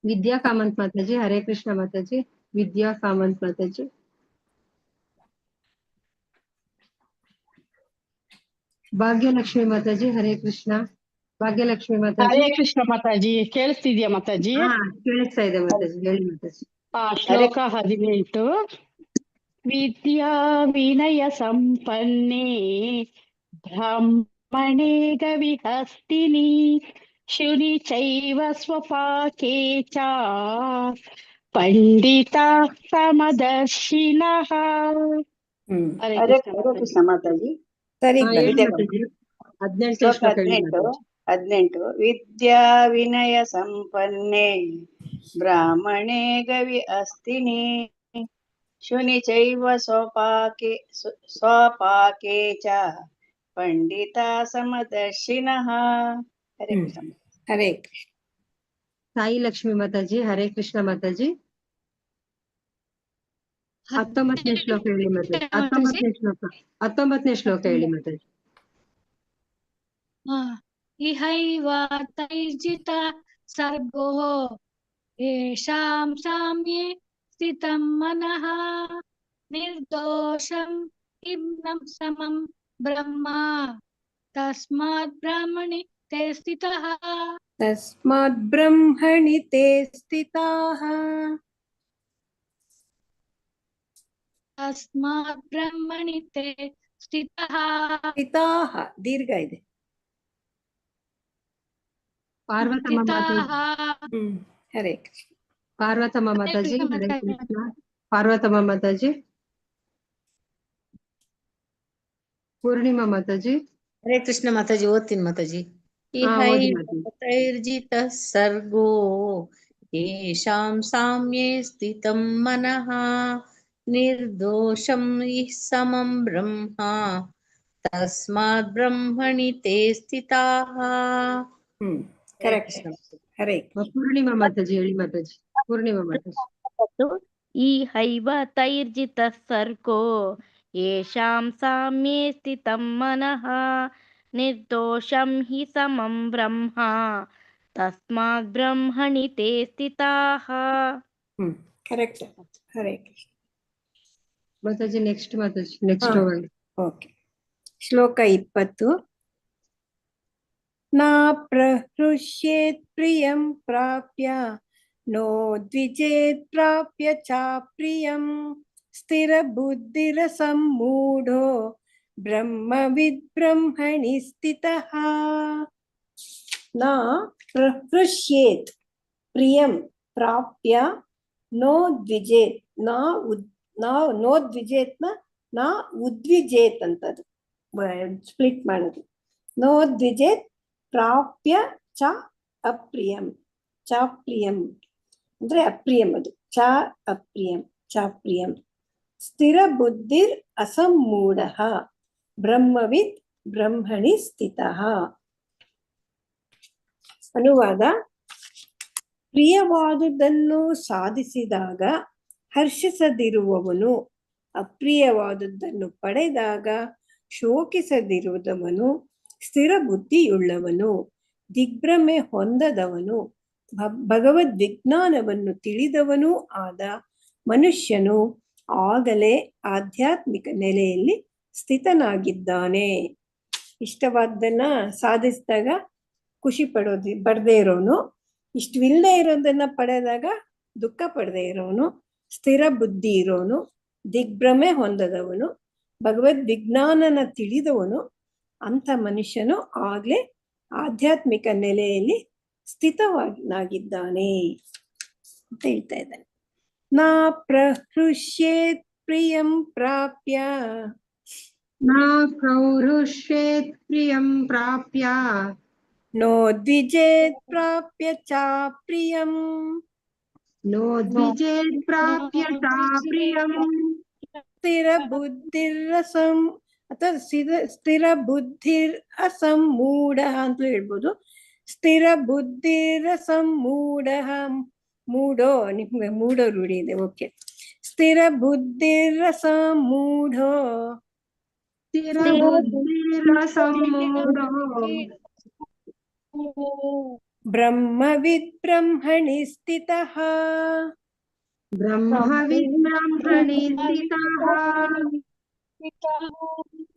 ವಿದ್ಯಾ ಕಾಮಂತ್ ಮಾತಾಜಿ. ಹರೇ ಕೃಷ್ಣ ಮಾತಾಜಿ. ವಿದ್ಯಾ ಕಾಮಂತ್ ಮಾತಾಜಿ. ಭಾಗ್ಯಲಕ್ಷ್ಮಿ ಮಾತಾಜಿ. ಹರೇ ಕೃಷ್ಣ. ಭಾಗ್ಯಲಕ್ಷ್ಮಿ ಮಾತಾಜಿ. ಹರೇ ಕೃಷ್ಣ ಮಾತಾಜಿ. ಕೇಳಿಸ್ತಿದ್ಯಾ ಮಾತಾಜಿ? ಕೇಳಿಸ್ತಾ ಇದೆ ಮಾತಾಜಿ. ಹೇಳಿ ಮಾತಾಜಿ. ಶ್ಲೋಕ 18. विद्या विनय संपन्ने ब्राह्मणे गविहस्तिनि शुनि चैव स्वपाके च पंडिता समदर्शिनः. हरे ಹರೇ कृष्ण ಕೃಷ್ಣ ಮಾತಾಜಿ. ಸರಿ ಹದಿನೆಂಟನೇ ಶ್ಲೋಕ ಶ್ಲೋಕ ಹೇಳಿ 18 ವಿದ್ಯಾ ವಿನಯ ಸಂಪನ್ನೆ ಬ್ರಾಹ್ಮಣೇ ಗವಿ ಅಸ್ತಿನಿ ಶುನಿ ಚೈವ ಸ್ವಪಾಕೆ ಚ ಪಂಡಿತ ಸಮದರ್ಶಿನಃ. ಹರೇ ಕೃಷ್ಣ. ಹರೇ ಕೃಷ್ಣ. ಸಾಯಿ ಲಕ್ಷ್ಮಿ ಮಾತಾಜಿ. ಹರೇ ಕೃಷ್ಣ ಮಾತಾಜಿ. 19ನೇ ಶ್ಲೋಕ ಹೇಳಿ ಮಾತಾಜಿ. 19ನೇ ಶ್ಲೋಕ ಹೇಳಿ ಮಾತಾಜಿ. ಇಹೈವ ತೈರ್ಜಿತ ಸರ್ಗೋ ಯೇಷಾಂ ಸಾಮ್ಯೇ ಸ್ಥಿತಂ ಮನಃ ನಿರ್ದೋಷಂ ಇಬ್ನಂ ಸಮಂ ಬ್ರಹ್ಮ ತಸ್ಮಾತ್ ಬ್ರಾಹ್ಮಣಿ ತೇ ಸ್ಥಿತಃ. ತಸ್ಮಾತ್ ಬ್ರಹ್ಮಣಿ ತೇ ಸ್ಥಿತಾಃ. ತಸ್ಮಾತ್ ಬ್ರಹ್ಮಣಿ ತೇ ಸ್ಥಿತಃ. ಸ್ಥಿತಾಃ ದೀರ್ಘ ಇದೆ. ಪಾರ್ವತಮ್ಮ ಮಾತಾಜಿ. ಹರೇ ಕೃಷ್ಣ. ಪಾರ್ವತಮ್ಮ ಮಾತಾಜಿ. ಹರೇ ಕೃಷ್ಣ. ಪಾರ್ವತಮ್ಮ ಮಾತಾಜಿ. ಪೂರ್ಣಿಮಾ ಮಾತಾಜಿ. ಹರೇ ಕೃಷ್ಣ ಮಾತಾಜಿ. ಓದ್ತೀನಿ ಮಾತಾಜಿ. ಓದಿ ಮಾತಾಜಿ. ತೈರ್ಜಿತ ಸರ್ಗೋ ಯೇಷಾಂ ಸಾಮ್ಯೇ ಸ್ಥಿತಂ ಮನಃ ನಿರ್ದೋಷಂ ಇಹ್ ಸಮಂ ಬ್ರಹ್ಮ ತಸ್ಮಾತ್ ಬ್ರಹ್ಮಣಿ ತೇ ಸ್ಥಿತಾಃ. ಕರೆಕ್ಟ್. ಹರೇ ಪೂರ್ಣಿಮಾ ಮಾತಾಜಿ ಹೇಳಿ ಮಾತಾಜಿ. ಪೂರ್ಣಿಮಾ ಮಾತಾಜಿ. ಇಹೈವ ತೈರ್ಜಿತಃ ಸರ್ಗೋ ಯೇಷಾಂ ಸಾಮ್ಯೇ ಸ್ಥಿತಂ ಮನಃ ನಿರ್ದೋಷಂ ಹಿ ಸಮಂ ಬ್ರಹ್ಮ ತಸ್ಮಾತ್ ಬ್ರಹ್ಮಣಿ ತೇ ಸ್ಥಿತಾಃ. Correct. Hare Krishna Mataji. Next Mataji. Next okay. ಶ್ಲೋಕ 20 ನ ಪ್ರಹೃಷ್ಯೇತ್ ಪ್ರಿಯಂ ಪ್ರಾಪ್ಯ ನೋ ದ್ವಿಜೇತ್ ಪ್ರಾಪ್ಯ ಚಾಪ್ರಿಯಂ ಸ್ಥಿರ ಬುದ್ಧಿರಸಮ್ಮೂಢೋ ಬ್ರಹ್ಮವಿದ್ ಬ್ರಹ್ಮಣಿ ಸ್ಥಿತಃ. ನ ಪ್ರಹೃಷ್ಯೇತ್ ಪ್ರಿಯಂ ಪ್ರಾಪ್ಯ ನೋ ದ್ವಿಜೇತ್ ನೋ ದ್ವಿಜೇತ್ನ ನಾ ಉದ್ವಿಜೇತ್ ಅಂತದು ಸ್ಪ್ಲಿಟ್ ಮಾಡೋದು. ನೋ ದ್ವಿಜೇತ್ ಪ್ರಾಪ್ಯ ಚ ಅಪ್ರಿಯಂ ಚಾಪ್ರಿಯಂ ಅಂದ್ರೆ ಅಪ್ರಿಯಂ, ಅದು ಚ ಅಪ್ರಿಯಂ ಚಾಪ್ರಿಯಂ. ಸ್ಥಿರ ಬುದ್ಧಿರ್ ಅಸಮ್ಮೂಢ ಬ್ರಹ್ಮವಿದ್ ಬ್ರಹ್ಮಣಿ ಸ್ಥಿತಃ. ಅನುವಾದ: ಪ್ರಿಯವಾದುದನ್ನು ಸಾಧಿಸಿದಾಗ ಹರ್ಷಿಸದಿರುವವನು, ಅಪ್ರಿಯವಾದುದನ್ನು ಪಡೆದಾಗ ಶೋಕಿಸದಿರುವುದವನು, ಸ್ಥಿರ ಬುದ್ಧಿಯುಳ್ಳವನು, ದಿಗ್ಭ್ರಮೆ ಹೊಂದದವನು, ಭಗವದ್ ವಿಜ್ಞಾನವನ್ನು ತಿಳಿದವನೂ ಆದ ಮನುಷ್ಯನು ಆಗಲೇ ಆಧ್ಯಾತ್ಮಿಕ ನೆಲೆಯಲ್ಲಿ ಸ್ಥಿತನಾಗಿದ್ದಾನೆ. ಇಷ್ಟವಾದ್ದನ್ನ ಸಾಧಿಸಿದಾಗ ಖುಷಿ ಪಡದೇ ಇರೋನು, ಇಷ್ಟವಿಲ್ಲದೆ ಇರೋದನ್ನ ಪಡೆದಾಗ ದುಃಖ ಪಡದೇ ಇರೋನು, ಸ್ಥಿರ ಬುದ್ಧಿ ಇರೋನು, ದಿಗ್ಭ್ರಮೆ ಹೊಂದದವನು, ಭಗವದ್ ವಿಜ್ಞಾನನ ತಿಳಿದವನು, ಅಂಥ ಮನುಷ್ಯನು ಆಗ್ಲೇ ಆಧ್ಯಾತ್ಮಿಕ ನೆಲೆಯಲ್ಲಿ ಸ್ಥಿತವಾಗಿದ್ದಾನೆ ಅಂತ ಹೇಳ್ತಾ ಇದ್ದಾನೆ. ನಾ ಪ್ರಹೃಷ್ಯೇತ್ ಪ್ರಿಯಂ ಪ್ರಾಪ್ಯ ನಾ ಪ್ರೌರುಷ್ಯೇತ್ ಪ್ರಿಯಂ ಪ್ರಾಪ್ಯ ನೋ ದ್ವಿಜೇತ್ ಪ್ರಾಪ್ಯ ಚಾಪ್ರಿಯಂ ನೋ ದ್ವಿಜೇತ್ ಪ್ರಾಪ್ಯ ಚಾಪ್ರಿಯಂ ಸ್ಥಿರ ಬುದ್ಧಿರಸಂ ಅಥವಾ ಸ್ಥಿರ ಬುದ್ಧಿರ್ ಅಸಮ್ಮೂಢ ಅಂತ ಹೇಳ್ಬೋದು. ಸ್ಥಿರ ಬುದ್ಧಿರಸಮ್ಮೂಢ, ಮೂಢೋ ನಿಮ್ಗೆ ಮೂಢೋ ರೂಢಿ ಇದೆ. ಓಕೆ. ಸ್ಥಿರ ಬುದ್ಧಿರಸಮ್ಮೂಢೋ ಸ್ಥಿರ ಬುದ್ಧಿರಸಮ್ಮೂಢೋ ಬ್ರಹ್ಮವಿದ್ ಬ್ರಹ್ಮಣಿ ಸ್ಥಿತಃ. ಬ್ರಹ್ಮವಿದ್ ಬ್ರಹ್ಮಣಿ ಸ್ಥಿತಃ.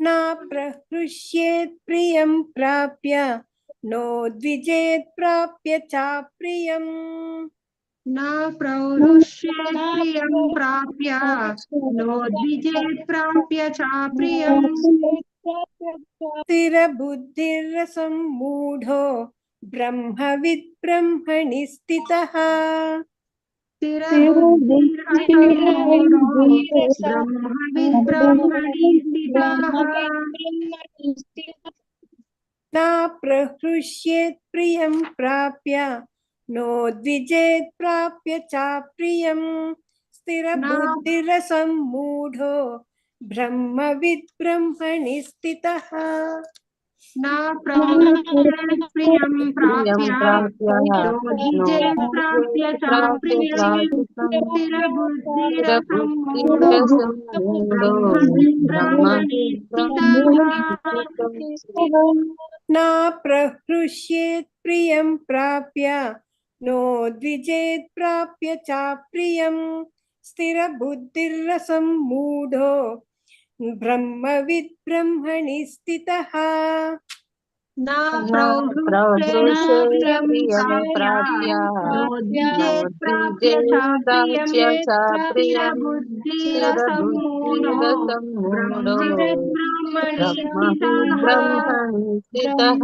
ನ ಪ್ರಹೃಷ್ಯೇತ್ ಪ್ರಿಯಂ ಪ್ರಾಪ್ಯ ನೋ ದ್ವಿಜೇತ್ ಪ್ರಾಪ್ಯ ಚಾಪ್ರಿಯಂ न प्रौरुष्येत् प्रियं प्राप्य नोद्विजेत् प्राप्य चाप्रियम् स्थिरबुद्धिरसम्मूढो ब्रह्मविद् ब्रह्मणि स्थितः स्थिरबुद्धिरसम्मूढो ब्रह्मविद् ब्रह्मणि स्थितः न प्रहृष्येत् प्रियं प्राप्य नोद्विजेत् प्राप्य चाप्रियम् स्थिरबुद्धिरसम्मूढो ब्रह्मविद् ब्रह्मणि स्थितः न प्रवृत्तेत् प्रियं प्राप्य नोद्विजेत् प्राप्य चाप्रियम् स्थिरबुद्धिरसम्मूढो ब्रह्मविद् ब्रह्मणि स्थितः न प्रहृष्येत् प्रियं प्राप्य नोद्विजेत् प्राप्य चाप्रियम् स्थिरबुद्धिरसम्मूढो ब्रह्मविद् ब्रह्मणि स्थितः न प्रवृत्तेत् प्रियं प्राप्य नोद्विजेत् प्राप्य चाप्रियम् स्थिरबुद्धिरसम्मूढो ब्रह्मविद् ब्रह्मणि स्थितः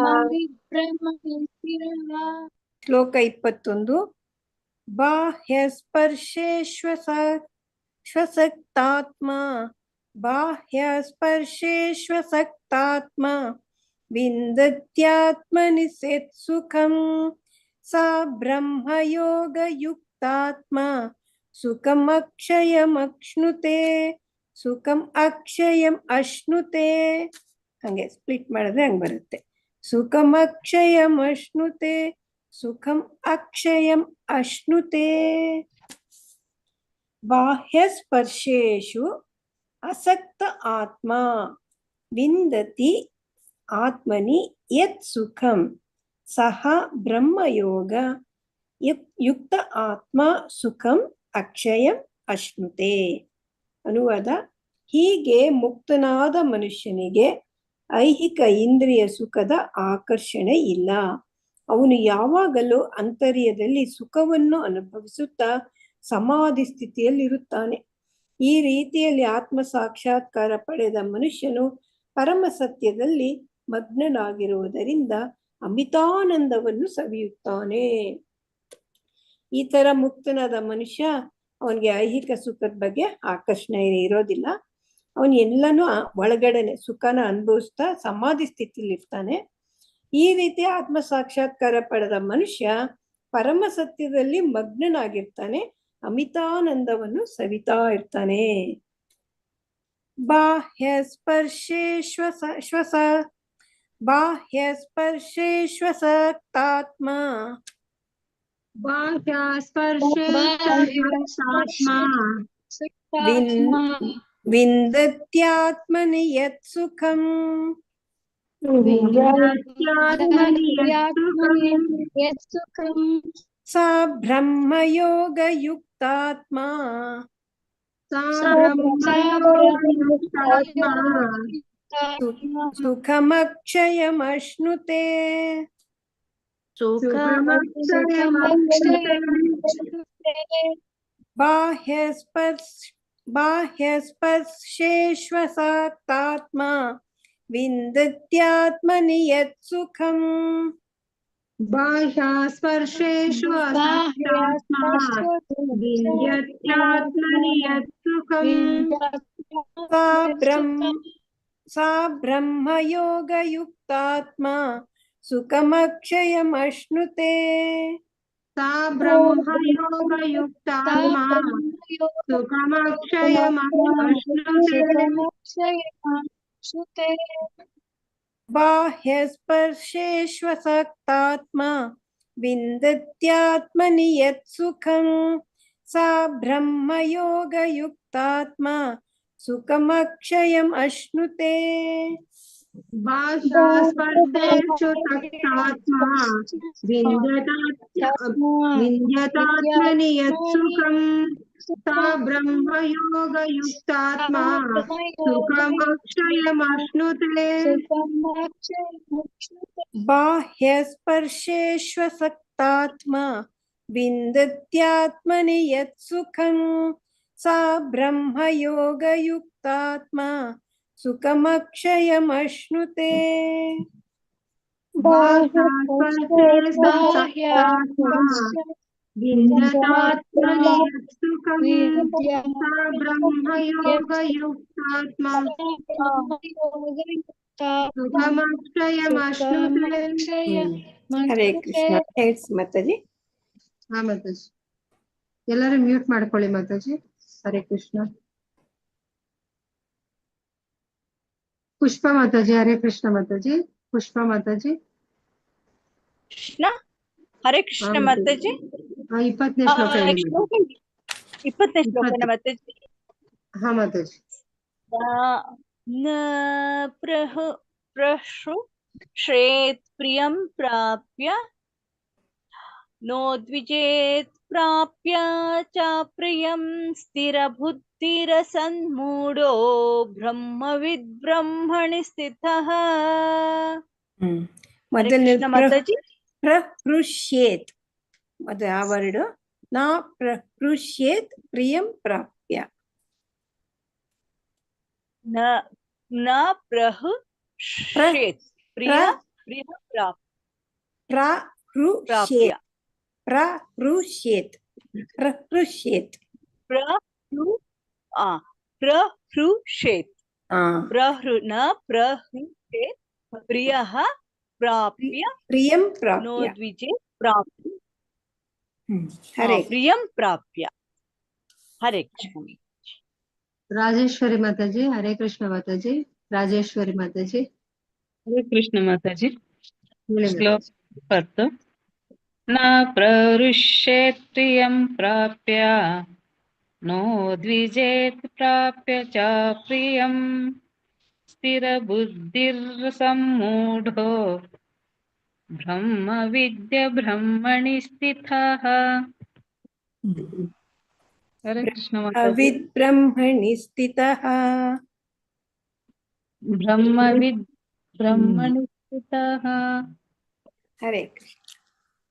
ಶ್ಲೋಕ 21 ಬಾಹ್ಯಸ್ಪರ್ಶೇಶ್ವಸಕ್ತಾತ್ಮ ಬಾಹ್ಯಸ್ಪರ್ಶೇಶ್ವಸಕ್ತಾತ್ಮ ವಿಂದತ್ಯಾತ್ಮನಿ ಸುಖಂ ಸಾ ಬ್ರಹ್ಮಯೋಗಯುಕ್ತಾತ್ಮ ಸುಖಮಕ್ಷಯಮಶ್ನುತೆ ಸುಖಂ ಅಕ್ಷಯಂ ಅಶ್ನುತೆ. ಹಂಗೆ ಸ್ಪ್ಲಿಟ್ ಮಾಡಿದ್ರೆ ಹಂಗೆ ಬರುತ್ತೆ. ಸುಖಮಕ್ಷಯಂ ಅಶ್ನುತೆ ಸುಖಂ ಅಕ್ಷಯಂ ಅಶ್ನುತೆ. ಬಾಹ್ಯಸ್ಪರ್ಶೇಷು ಅಸಕ್ತ ಆತ್ಮ ವಿಂದತಿ ಆತ್ಮನಿ ಯತ್ ಸುಖಂ ಸಹ ಬ್ರಹ್ಮಯೋಗ ಯುಕ್ತ ಆತ್ಮ ಸುಖಂ ಅಕ್ಷಯಂ ಅಶ್ನುತೆ. ಅನುವಾದ: ಹೀಗೆ ಮುಕ್ತನಾದ ಮನುಷ್ಯನಿಗೆ ಐಹಿಕ ಇಂದ್ರಿಯ ಸುಖದ ಆಕರ್ಷಣೆ ಇಲ್ಲ. ಅವನು ಯಾವಾಗಲೂ ಅಂತರ್ಯದಲ್ಲಿ ಸುಖವನ್ನು ಅನುಭವಿಸುತ್ತಾ ಸಮಾಧಿ ಸ್ಥಿತಿಯಲ್ಲಿರುತ್ತಾನೆ. ಈ ರೀತಿಯಲ್ಲಿ ಆತ್ಮ ಸಾಕ್ಷಾತ್ಕಾರ ಪಡೆದ ಮನುಷ್ಯನು ಪರಮ ಸತ್ಯದಲ್ಲಿ ಮಗ್ನನಾಗಿರುವುದರಿಂದ ಅಮಿತಾನಂದವನ್ನು ಸವಿಯುತ್ತಾನೆ. ಈ ತರ ಮುಕ್ತನಾದ ಮನುಷ್ಯ ಅವನಿಗೆ ಐಹಿಕ ಸುಖದ ಬಗ್ಗೆ ಆಕರ್ಷಣೆ ಇರೋದಿಲ್ಲ. ಅವನು ಎಲ್ಲನೂ ಒಳಗಡೆನೆ ಸುಖನ ಅನುಭವಿಸ್ತಾ ಸಮಾಧಿ ಸ್ಥಿತಿಲಿ ಇರ್ತಾನೆ. ಈ ರೀತಿ ಆತ್ಮ ಸಾಕ್ಷಾತ್ಕಾರ ಪಡೆದ ಮನುಷ್ಯ ಪರಮ ಸತ್ಯದಲ್ಲಿ ಮಗ್ನನಾಗಿರ್ತಾನೆ, ಅಮಿತಾನಂದವನ್ನು ಸವಿತಾ ಇರ್ತಾನೆ. ಬಾಹ್ಯಸ್ಪರ್ಶೇಶ್ವಸಕ್ತಾತ್ಮ ವಿಂದತ್ಯಾತ್ಮನಿ ಯತ್ ಸುಖಂ ಸಾ ಬ್ರಹ್ಮಯೋಗಯುಕ್ತಾತ್ಮ ಸುಖಮಕ್ಷಯಮಶ್ನುತೆ. ಬಾಹ್ಯಸ್ಪರ್ಶೇಶ್ವಸಕ್ತಾತ್ಮ ವಿಂದತ್ಯಾತ್ಮನಿ ಯತ್ ಸುಖಂ ಬಾಹ್ಯಸ್ಪರ್ಶೇಷು ಅಸಕ್ತಾತ್ಮ ವಿಂದತ್ಯಾತ್ಮನಿ ಯತ್ ಸುಖಂ ಸಾ ಬ್ರಹ್ಮಯೋಗಯುಕ್ತಾತ್ಮ ಸುಖಮಕ್ಷಯಮಶ್ನುತೆ. ಸಾ ಬ್ರಹ್ಮಯೋಗಯುಕ್ತಾತ್ಮ ಸುಖಮಕ್ಷಯಮಶ್ನುತೆ. ಬಾಹ್ಯಸ್ಪರ್ಶೇಶ್ವಸಕ್ತಾತ್ಮ ವಿಂದತ್ಯಾತ್ಮನಿ ಯತ್ ಸುಖಂ ಸಾ ಬ್ರಹ್ಮಯೋಗಯುಕ್ತಾತ್ಮ ಸುಖಮಕ್ಷಯಂ ಅಶ್ನುತೆ. ಬಾಹ್ಯಸ್ಪರ್ಶೇಷು ಸಕ್ತಾತ್ಮ ವಿಂದ್ಯತಾತ್ಮನಿ ಯತ್ ಸುಖಂ ಸಾ ಬ್ರಹ್ಮಯೋಗಯುಕ್ತಾತ್ಮ ಸುಖಮಕ್ಷಯಮಶ್ನುತೆ. ಬಾಹ್ಯಸ್ಪರ್ಶೇಶ್ವಸಕ್ತಾತ್ಮ विन्दत्यात्मनि यत्सुखं सा ब्रह्मयोगयुक्तात्मा सुखमक्षयमश्नुते। ಹರೇ ಕೃಷ್ಣ. ಹೇಳ್ಸ್ ಮಾತಾಜಿ. ಹಾ ಮಾತಾಜಿ, ಎಲ್ಲರೂ ಮ್ಯೂಟ್ ಮಾಡ್ಕೊಳ್ಳಿ ಮಾತಾಜಿ. ಹರೇ ಕೃಷ್ಣ. ಪುಷ್ಪ ಮಾತಾಜಿ. ಹರೇ ಕೃಷ್ಣ ಮಾತಾಜಿ. ಪುಷ್ಪ ಮಾತಾಜಿ. ಕೃಷ್ಣ. ಹರೇ ಕೃಷ್ಣ ಮಾತಾಜಿ. 20ನೇ ಶ್ಲೋಕ ಹೇಳಿ. 20ನೇ ಶ್ಲೋಕನ ಮಾತಾಜಿ. ಹಾ ಮಾತಾಜಿ. ನ ಪ್ರಹು ಶ್ರೇತ್ ಪ್ರಿಯಂ ಪ್ರಾಪ್ಯ ನೋದ್ವಿಜೇತ್ ಪ್ರಾಪ್ಯ ಚ ಪ್ರಿಯಂ ಸ್ಥಿರ ಬುದ್ಧಿರ ಸನ್ಮೂಢೋ ಬ್ರಹ್ಮವಿದ್ ಬ್ರಹ್ಮಣಿ ಸ್ಥಿತಃ. ಮಾತಾಜಿ. ಪ್ರಹೃಷ್ಯೇತ್ ಅದು ಆ ವರ್ಡ್. ನಾ ಪ್ರಹೃಷ್ಯೇತ್ ಪ್ರಿಯಂ ಪ್ರಾಪ್ಯ. ನ ಪ್ರಹೃಷ್ಯೇತ್ ಪ್ರಿಯಂ ಪ್ರಾಪ್ಯ. ಪ್ರಹೃಷ್ಯೇತ್ ಪ್ರಹೃಷ್ಯೇತ್ ಪ್ರಹೃಷ್ಯೇತ್ ನ ಪ್ರಹೃಷ್ಯೇತ್ ಪ್ರಿಯಃ ಪ್ರಾಪ್ಯ ಪ್ರಿಯಂ ಪ್ರಾಪ್ಯ ನೋದ್ವಿಜೆ ಪ್ರಾಪ್ಯ. ಹರೇ ಪ್ರಿಯಂ ಪ್ರಾಪ್ಯ. ಹರೇ ಕೃಷ್ಣ. ರಾಜೇಶ್ವರಿ ಮಾತಾಜಿ. ಹರೇ ಕೃಷ್ಣ ಮಾತಾಜಿ. ರಾಜೇಶ್ವರಿ ಮಾತಾಜಿ. ಹರೇ ಕೃಷ್ಣ ಮಾತಾಜಿ. ಶ್ಲೋಕ 10. ನ ಪ್ರಹೃಷ್ಯೇತ್ ಪ್ರಿಯಂ ಪ್ರಾಪ್ಯ ನೋ ದ್ವಿಜೇತ್ ಪ್ರಾಪ್ಯ ಚ ಪ್ರಿಯಂ ಸ್ಥಿರ ಬುದ್ಧಿರ್ ಸಮ್ಮೂಢೋ ಬ್ರಹ್ಮ ವಿದ್ಯ ಬ್ರಹ್ಮಣಿ ಸ್ಥಿತಃ. ಹರೇ ಕೃಷ್ಣ ಮಾತಾಜಿ. ಅವಿದ್ ಬ್ರಹ್ಮಣಿ ಸ್ಥಿತಃ. ಬ್ರಹ್ಮವಿದ್ ಬ್ರಹ್ಮಣಿ ಸ್ಥಿತಃ. ಹರೇ ಕೃಷ್ಣ.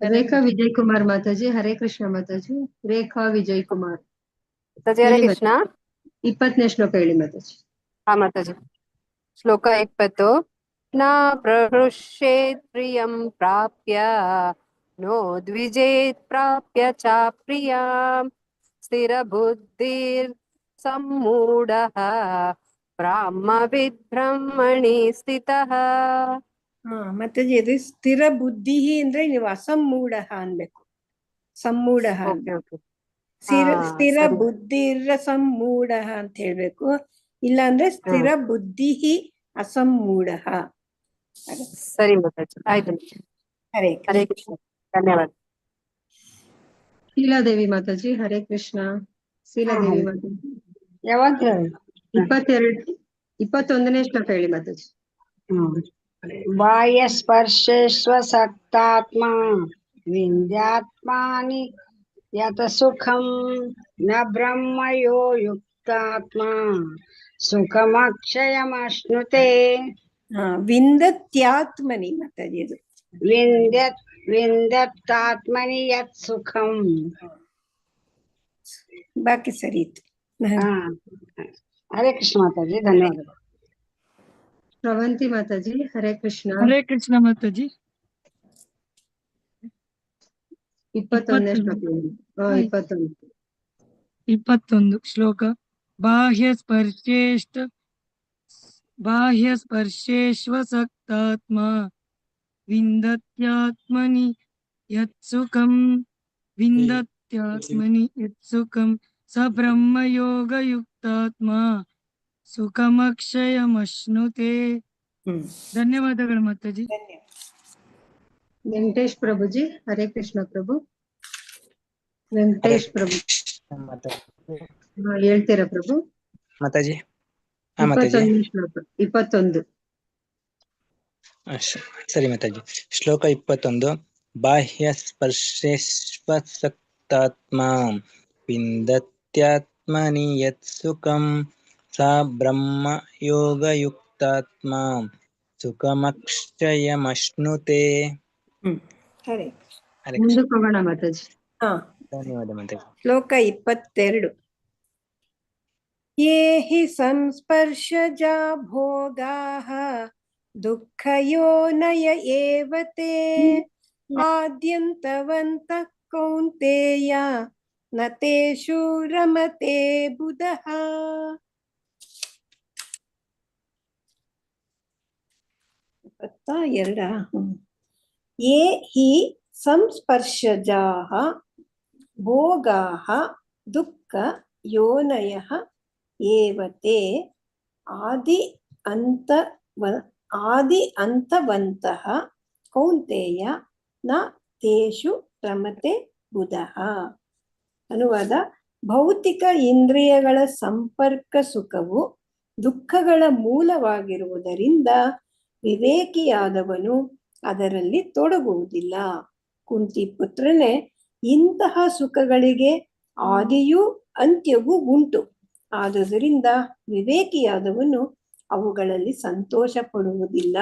ರೇಖಾ ವಿಜಯ್ ಕುಮಾರ್ ಮಾತಾಜಿ. ಹರೇ ಕೃಷ್ಣ ಮಾತಾಜಿ. ರೇಖಾ ವಿಜಯ್ ಕುಮಾರ್. ಹರೇ ಕೃಷ್ಣ. 20ನೇ ಶ್ಲೋಕ ಹೇಳಿ ಮಾತಾಜಿ. ಹಾ ಮಾತಾಜಿ. ಶ್ಲೋಕ 20. ನ ಪ್ರಹೃಷ್ಯೇತ್ ಪ್ರಿಯಂ ಪ್ರಾಪ್ಯ ನೋ ದ್ವಿಜೇತ್ ಪ್ರಾಪ್ಯ ಚ ಪ್ರಿಯಂ ಸ್ಥಿರ ಬುದ್ಧಿರ್ ಸಮ್ಮೂಢಃ ಬ್ರಹ್ಮವಿದ್ ಬ್ರಹ್ಮಣಿ ಸ್ಥಿತಃ. ಮಾತಾಜಿ, ಅದು ಸ್ಥಿರ ಬುದ್ಧಿ ಅಂದ್ರೆ ನೀವು ಅಸಮ್ಮೂಢ ಅನ್ಬೇಕು. ಸಮ್ಮೂಢ ಅನ್ಬೇಕು. ಸ್ಥಿರ ಬುದ್ಧಿರ ಸಮ್ಮೂಢ ಅಂತ ಹೇಳ್ಬೇಕು. ಇಲ್ಲ ಅಂದ್ರೆ ಸ್ಥಿರ ಬುದ್ಧಿ ಅಸಮ್ಮೂಢ. ಸರಿ ಮಾತಾಜಿ, ಆಯ್ತು. ಹರೇ ಹರೇ ಕೃಷ್ಣ. ಧನ್ಯವಾದ. ಶೀಲಾದೇವಿ ಮಾತಾಜಿ. ಹರೇ ಕೃಷ್ಣ. ಶೀಲಾದೇವಿ ಮಾತಾಜಿ. ಯಾವಾಗ 21ನೇ ಶ್ಲೋಕ ಹೇಳಿ ಮಾತಾಜಿ. ಬಾಹ್ಯ ಸ್ಪರ್ಶೇಶ್ವಸಕ್ತಾತ್ಮ ವಿಂಧ್ಯಾತ್ಮಾನಿ ಯತ ಸುಖಂ ನ ಬ್ರಹ್ಮಯೋ ಯುಕ್ತಾತ್ಮ ಸುಖಮಕ್ಷಯಮಶ್ನುತೆ. ವಿಂದತ್ಯಾತ್ಮನಿ ಮಾತಾಜಿ. ಅದು ವಿಂದತ್ತಾತ್ಮನಿ ಯತ್ ಸುಖಂ. ಬಾಕಿ ಸರಿ ಇತ್ತು. ಹರೇ ಕೃಷ್ಣ ಮಾತಾಜಿ. ಧನ್ಯವಾದಗಳು. ಪ್ರವಂತಿ ಮಾತಾಜಿ. ಹರೇ ಕೃಷ್ಣ. ಹರೇ ಕೃಷ್ಣ ಮಾತಾಜಿ. 21ನೇ ಶ್ಲೋಕ. 21 ಶ್ಲೋಕ. ಬಾಹ್ಯ ಸ್ಪರ್ಶೇಶ್ವಸಕ್ತಾತ್ಮ ವಿಂದತ್ಯಾತ್ಮನಿ ಯತ್ಸುಖಂ ಸ ಬ್ರಹ್ಮಯೋಗಯುಕ್ತಾತ್ಮ ಸುಖಮಕ್ಷಯಮಶ್ನುತೆ. ಧನ್ಯವಾದಗಳು ಮಾತಾಜಿ. ವೆಂಕಟೇಶ್ ಪ್ರಭುಜಿ. ಹರೇ ಕೃಷ್ಣ ಪ್ರಭು. ವೆಂಕಟೇಶ್ ಪ್ರಭು ಹೇಳ್ತೀರಾ ಪ್ರಭು? ಮಾತಾಜಿ. 21ನೇ ಶ್ಲೋಕ. 21. ಸರಿ ಮಾತಾಜಿ. ಶ್ಲೋಕ 21. ಬಾಹ್ಯ ಸ್ಪರ್ಶೇಶ್ವಸಕ್ತಾತ್ಮ ವಿಂದತ್ಯಾತ್ಮನಿ ಯತ್ ಸುಖಂ ಸ ಬ್ರಹ್ಮ ಯೋಗಯುಕ್ತಾತ್ಮ ಸುಖಮಕ್ಷಯಮಶ್ನುತೆ. ಮುಂದಕ್ಕೆ ಹೋಗೋಣ ಮಾತಾಜಿ. ಹಾ, ಧನ್ಯವಾದ ಮಾತಾಜಿ. ಶ್ಲೋಕ 22. ಯೇ ಹಿ ಸಂಸ್ಪರ್ಶಜಾ ಭೋಗಾಃ ದುಃಖಯೋನಯ ಏವ ತೇ ಆದ್ಯಂತವಂತಃ ಕೌಂತೇಯ ನ ತೇಷು ರಮತೆ ಬುಧಃ. ಯೇ ಹಿ ಸಂಸ್ಪರ್ಶಜಾಃ ಭೋಗಾಃ ದುಃಖ ಯೋನಯಃ ಏವ ತೇ ಆದಿ ಅಂತವಂತಃ ಕೌಂತೇಯ ನ ತೇಷು ರಮತೆ ಬುಧಃ. ಅನುವಾದ: ಭೌತಿಕ ಇಂದ್ರಿಯಗಳ ಸಂಪರ್ಕ ಸುಖವು ದುಃಖಗಳ ಮೂಲವಾಗಿರುವುದರಿಂದ ವಿವೇಕಿಯಾದವನು ಅದರಲ್ಲಿ ತೊಡಗುವುದಿಲ್ಲ. ಕುಂತಿ ಪುತ್ರನೇ, ಇಂತಹ ಸುಖಗಳಿಗೆ ಆದಿಯೂ ಅಂತ್ಯವೂ ಉಂಟು. ಆದುದರಿಂದ ವಿವೇಕಿಯಾದವನು ಅವುಗಳಲ್ಲಿ ಸಂತೋಷ ಪಡುವುದಿಲ್ಲ.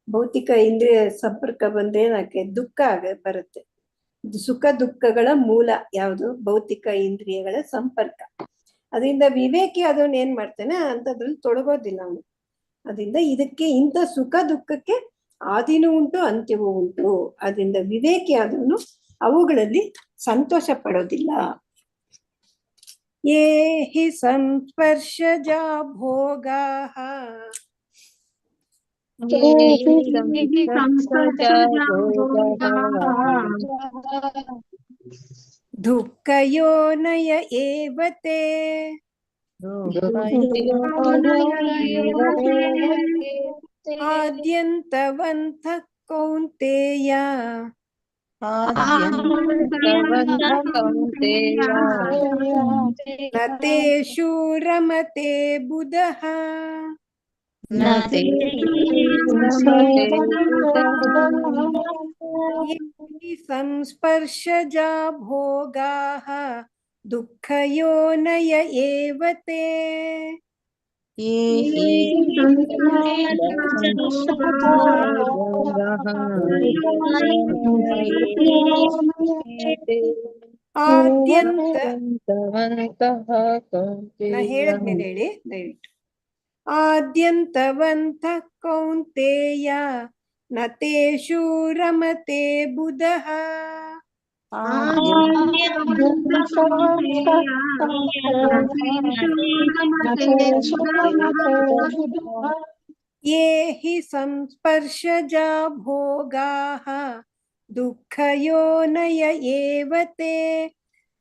ಭೌತಿಕ ಇಂದ್ರಿಯ ಸಂಪರ್ಕ ಬಂದೇನಕ್ಕೆ ದುಃಖ ಬರುತ್ತೆ. ಸುಖ ದುಃಖಗಳ ಮೂಲ ಯಾವುದು? ಭೌತಿಕ ಇಂದ್ರಿಯಗಳ ಸಂಪರ್ಕ. ಅದರಿಂದ ವಿವೇಕಿ ಅದನ್ನ ಏನ್ ಮಾಡ್ತಾನೆ ಅಂತದ್ರಲ್ಲಿ ತೊಡಗೋದಿಲ್ಲ ಅವನು. ಅದರಿಂದ ಇದಕ್ಕೆ ಇಂಥ ಸುಖ ದುಃಖಕ್ಕೆ ಆದಿನೂ ಉಂಟು ಅಂತ್ಯವೂ ಉಂಟು. ಅದರಿಂದ ವಿವೇಕಿ ಆದವನು ಅವುಗಳಲ್ಲಿ ಸಂತೋಷ ಪಡೋದಿಲ್ಲ. ಯೇ ಹಿ ಸಂಸ್ಪರ್ಶಜಾ ಭೋಗಾಃ ದುಃಖಯೋನಯ ಏವ ತೇ ಆದ್ಯಂತವಂತಃ ಕೌಂತೇಯ ನ ತೇಷು ರಮತೆ ಬುಧಃ. ಸಂಸ್ಪರ್ಶಜಾ ಭೋಗಾಃ ದುಃಖಯೋನಯ ಏವ ತೇ ಹೇಳಿದ್ಮೇಲೆ ಹೇಳಿ ದಯವಿಟ್ಟು. ಆದ್ಯಂತವಂತಃ ಕೌಂತೇಯ ನ ತೇಷು ರಮತೆ ಬುಧಃ. ಯೇ ಹಿ ಸಂಸ್ಪರ್ಶಜಾ ಭೋಗಾಃ ದುಃಖಯೋನಯ ಏವ ತೇ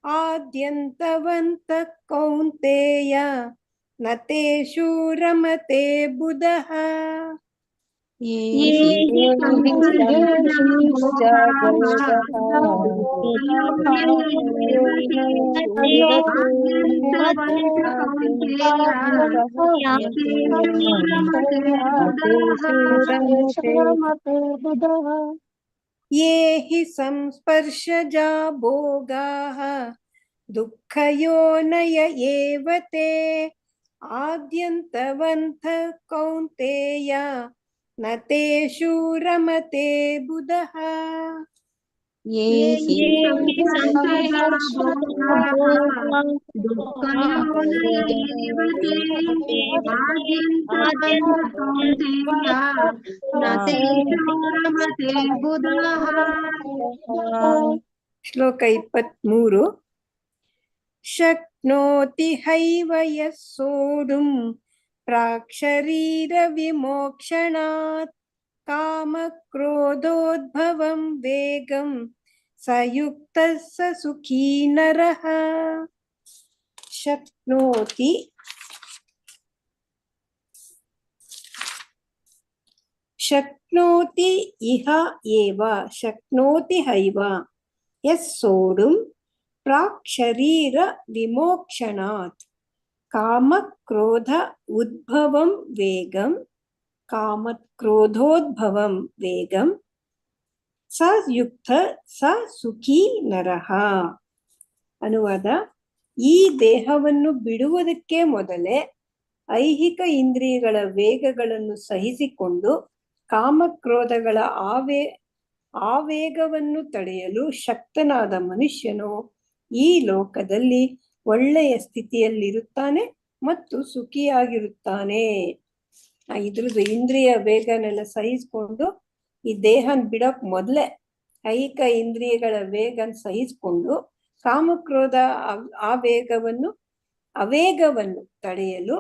ಆದ್ಯಂತವಂತಃ ಕೌಂತೇಯ ನ ತೇಷು ರಮತೆ ಬುಧಃ. ಯೇ ಹಿ ಸಂಸ್ಪರ್ಶಜಾ ಭೋಗಾಃ ದುಃಖಯೋನಯ ಏವ ತೇ ಆದ್ಯಂತವಂತಃ ಕೌಂತೇಯ ನ ತೇಷು ರಮತೆ ಬುಧಃ. ಶ್ಲೋಕ 23. ಶಕ್ನೋತಿ ಹೈವ ಯಃ ಸೋಢುಂ ಪ್ರಾಕ್ಶರೀರ ವಿಮೋಕ್ಷಣಾತ್ ಕಾಮಕ್ರೋಧೋದ್ಭವಂ ವೇಗಂ ಸಯುಕ್ತಃ ಸ ಸುಖೀ ನರಃ. ಶಕ್ನೋತಿ ಶಕ್ನೋತಿ ಇಹ ಏವ ಶಕ್ನೋತಿ ಹೈವ ಯಃ ಸೋಢುಂ ಪ್ರಾಕ್ ಶರೀರ ವಿಮೋಕ್ಷಣಾತ್ ಕಾಮಕ್ರೋಧ ಉದ್ಭವಂ ವೇಗಂ ಕಾಮಕ್ರೋಧೋದ್ಭವಂ ವೇಗಂ ಸ ಯುಕ್ತ ಸ ಸುಖೀ ನರಃ. ಅನುವಾದ: ಈ ದೇಹವನ್ನು ಬಿಡುವುದಕ್ಕೆ ಮೊದಲೇ ಐಹಿಕ ಇಂದ್ರಿಯಗಳ ವೇಗಗಳನ್ನು ಸಹಿಸಿಕೊಂಡು ಕಾಮಕ್ರೋಧಗಳ ಆ ವೇಗವನ್ನು ತಡೆಯಲು ಶಕ್ತನಾದ ಮನುಷ್ಯನು ಈ ಲೋಕದಲ್ಲಿ ಒಳ್ಳೆಯ ಸ್ಥಿತಿಯಲ್ಲಿರುತ್ತಾನೆ ಮತ್ತು ಸುಖಿಯಾಗಿರುತ್ತಾನೆ. ಇದ್ರದ್ದು ಇಂದ್ರಿಯ ವೇಗನೆಲ್ಲ ಸಹಿಸ್ಕೊಂಡು ಈ ದೇಹನ್ ಬಿಡೋಕ್ ಮೊದ್ಲೇ ಐಕ ಇಂದ್ರಿಯಗಳ ವೇಗನ್ ಸಹಿಸ್ಕೊಂಡು ಕಾಮಕ್ರೋಧ ಅವೇಗವನ್ನು ತಡೆಯಲು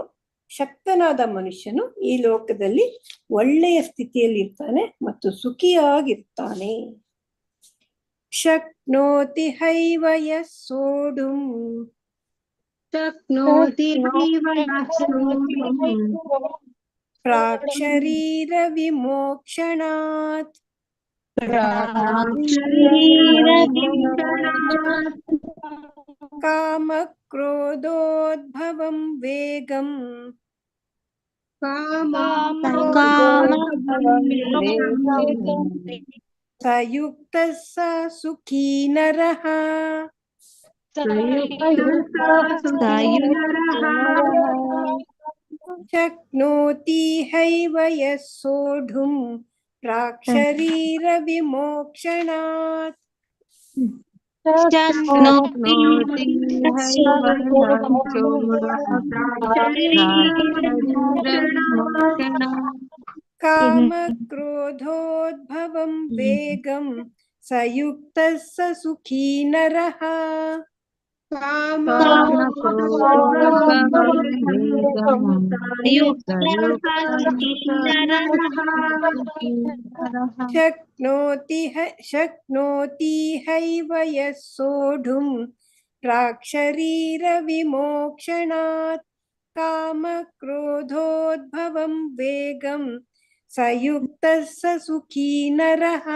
ಶಕ್ತನಾದ ಮನುಷ್ಯನು ಈ ಲೋಕದಲ್ಲಿ ಒಳ್ಳೆಯ ಸ್ಥಿತಿಯಲ್ಲಿರ್ತಾನೆ ಮತ್ತು ಸುಖಿಯಾಗಿರ್ತಾನೆ. ಶಕ್ನೋತಿ ಹೈವ ಯಃ ಸೋಢುಂ ಪ್ರಾಕ್ ಶರೀರ ವಿಮೋಕ್ಷಣಾತ್ ಕಾಮ ಕ್ರೋಧೋದ್ಭವಂ ವೇಗಂ ಸಯುಕ್ತ ಸ ಸುಖೀ ನರಃ. ಶಕ್ನೋತಿ ಹೈವ ಯಃ ಸೋಢುಂ ಪ್ರಾಕ್ ಶರೀರ ವಿಮೋಕ್ಷಣಾತ್ ಕಾಮ ಕ್ರೋಧೋದ್ಭವಂ ವೇಗಂ ಸಯುಕ್ತ ಸ ಸುಖೀ ನರಃ. ಶಕ್ನೋತಿ ಹೈವ ಯಃ ಸೋಢುಂ ಪ್ರಾಕ್ ಶರೀರ ವಿಮೋಕ್ಷಣಾತ್ ಕಾಮ ಕ್ರೋಧೋದ್ಭವಂ ವೇಗಂ ಸಯುಕ್ತ ಸ ಸುಖೀ ನರಃ.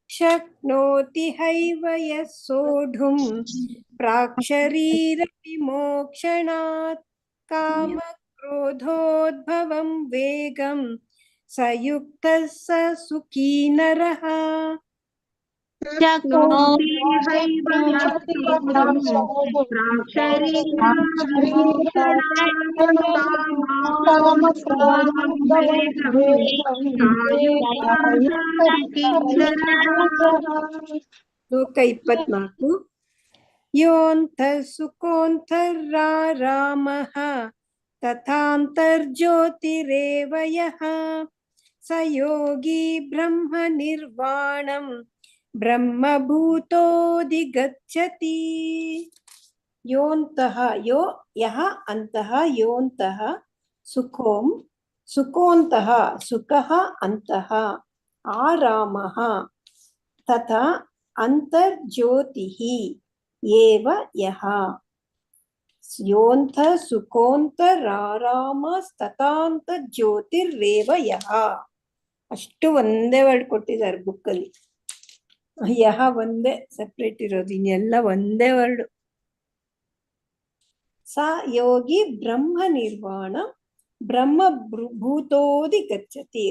ಶಕ್ನೋತಿ ಹೈವ ಯಃ ಸೋಢುಂ ಪ್ರಾಕ್ ಶರೀರ ವಿಮೋಕ್ಷಣಾತ್ ಕಾಮ ಕ್ರೋಧೋದ್ಭವಂ ವೇಗಂ ಸಯುಕ್ತ ಸ ಸುಖೀ ನರಃ. ಶ್ಲೋಕ 24. ಯೋಂತಃ ಸುಖೋಂತರಾರಾಮಃ ತಥಾಂತರ್ಜ್ಯೋತಿರೇವ ಯಃ ಸ ಯೋಗಿ ಬ್ರಹ್ಮ ನಿರ್ವಾಣಂ ಬ್ರಹ್ಮಭೂತೋಧಿಗಚ್ಚತಿ. ಯೋಂತಃ ಯೋ ಯಃ ಅಂತಃ ಯೋಂತಃ ಸುಖೋಂ ಸುಖೋಂತಃ ಸುಖಃ ಅಂತಃ ಆರಾಮಃ ತಥಾ ಅಂತರ್ಜ್ಯೋತಿಃ ಏವ ಯಃ. ಯೋಂತಃ ಸುಖೋಂತರಾರಾಮಸ್ತಥಾಂತರ್ಜ್ಯೋತಿರೇವ ಯಃ. ಅಷ್ಟು ಒಂದೇ ವರ್ಡ್ ಕೊಟ್ಟಿದ್ದಾರೆ ಬುಕ್ಕಲ್ಲಿ. ಯಹ ಒಂದೇ ಸೆಪ್ರೇಟ್ ಇರೋದು, ಇನ್ನೆಲ್ಲ ಒಂದೇ ವರ್ಡ್. ಸ ಯೋಗಿ ಬ್ರಹ್ಮ ನಿರ್ವಾಣ ಬ್ರಹ್ಮಭೂತೋಧಿಗಚ್ಚತಿ.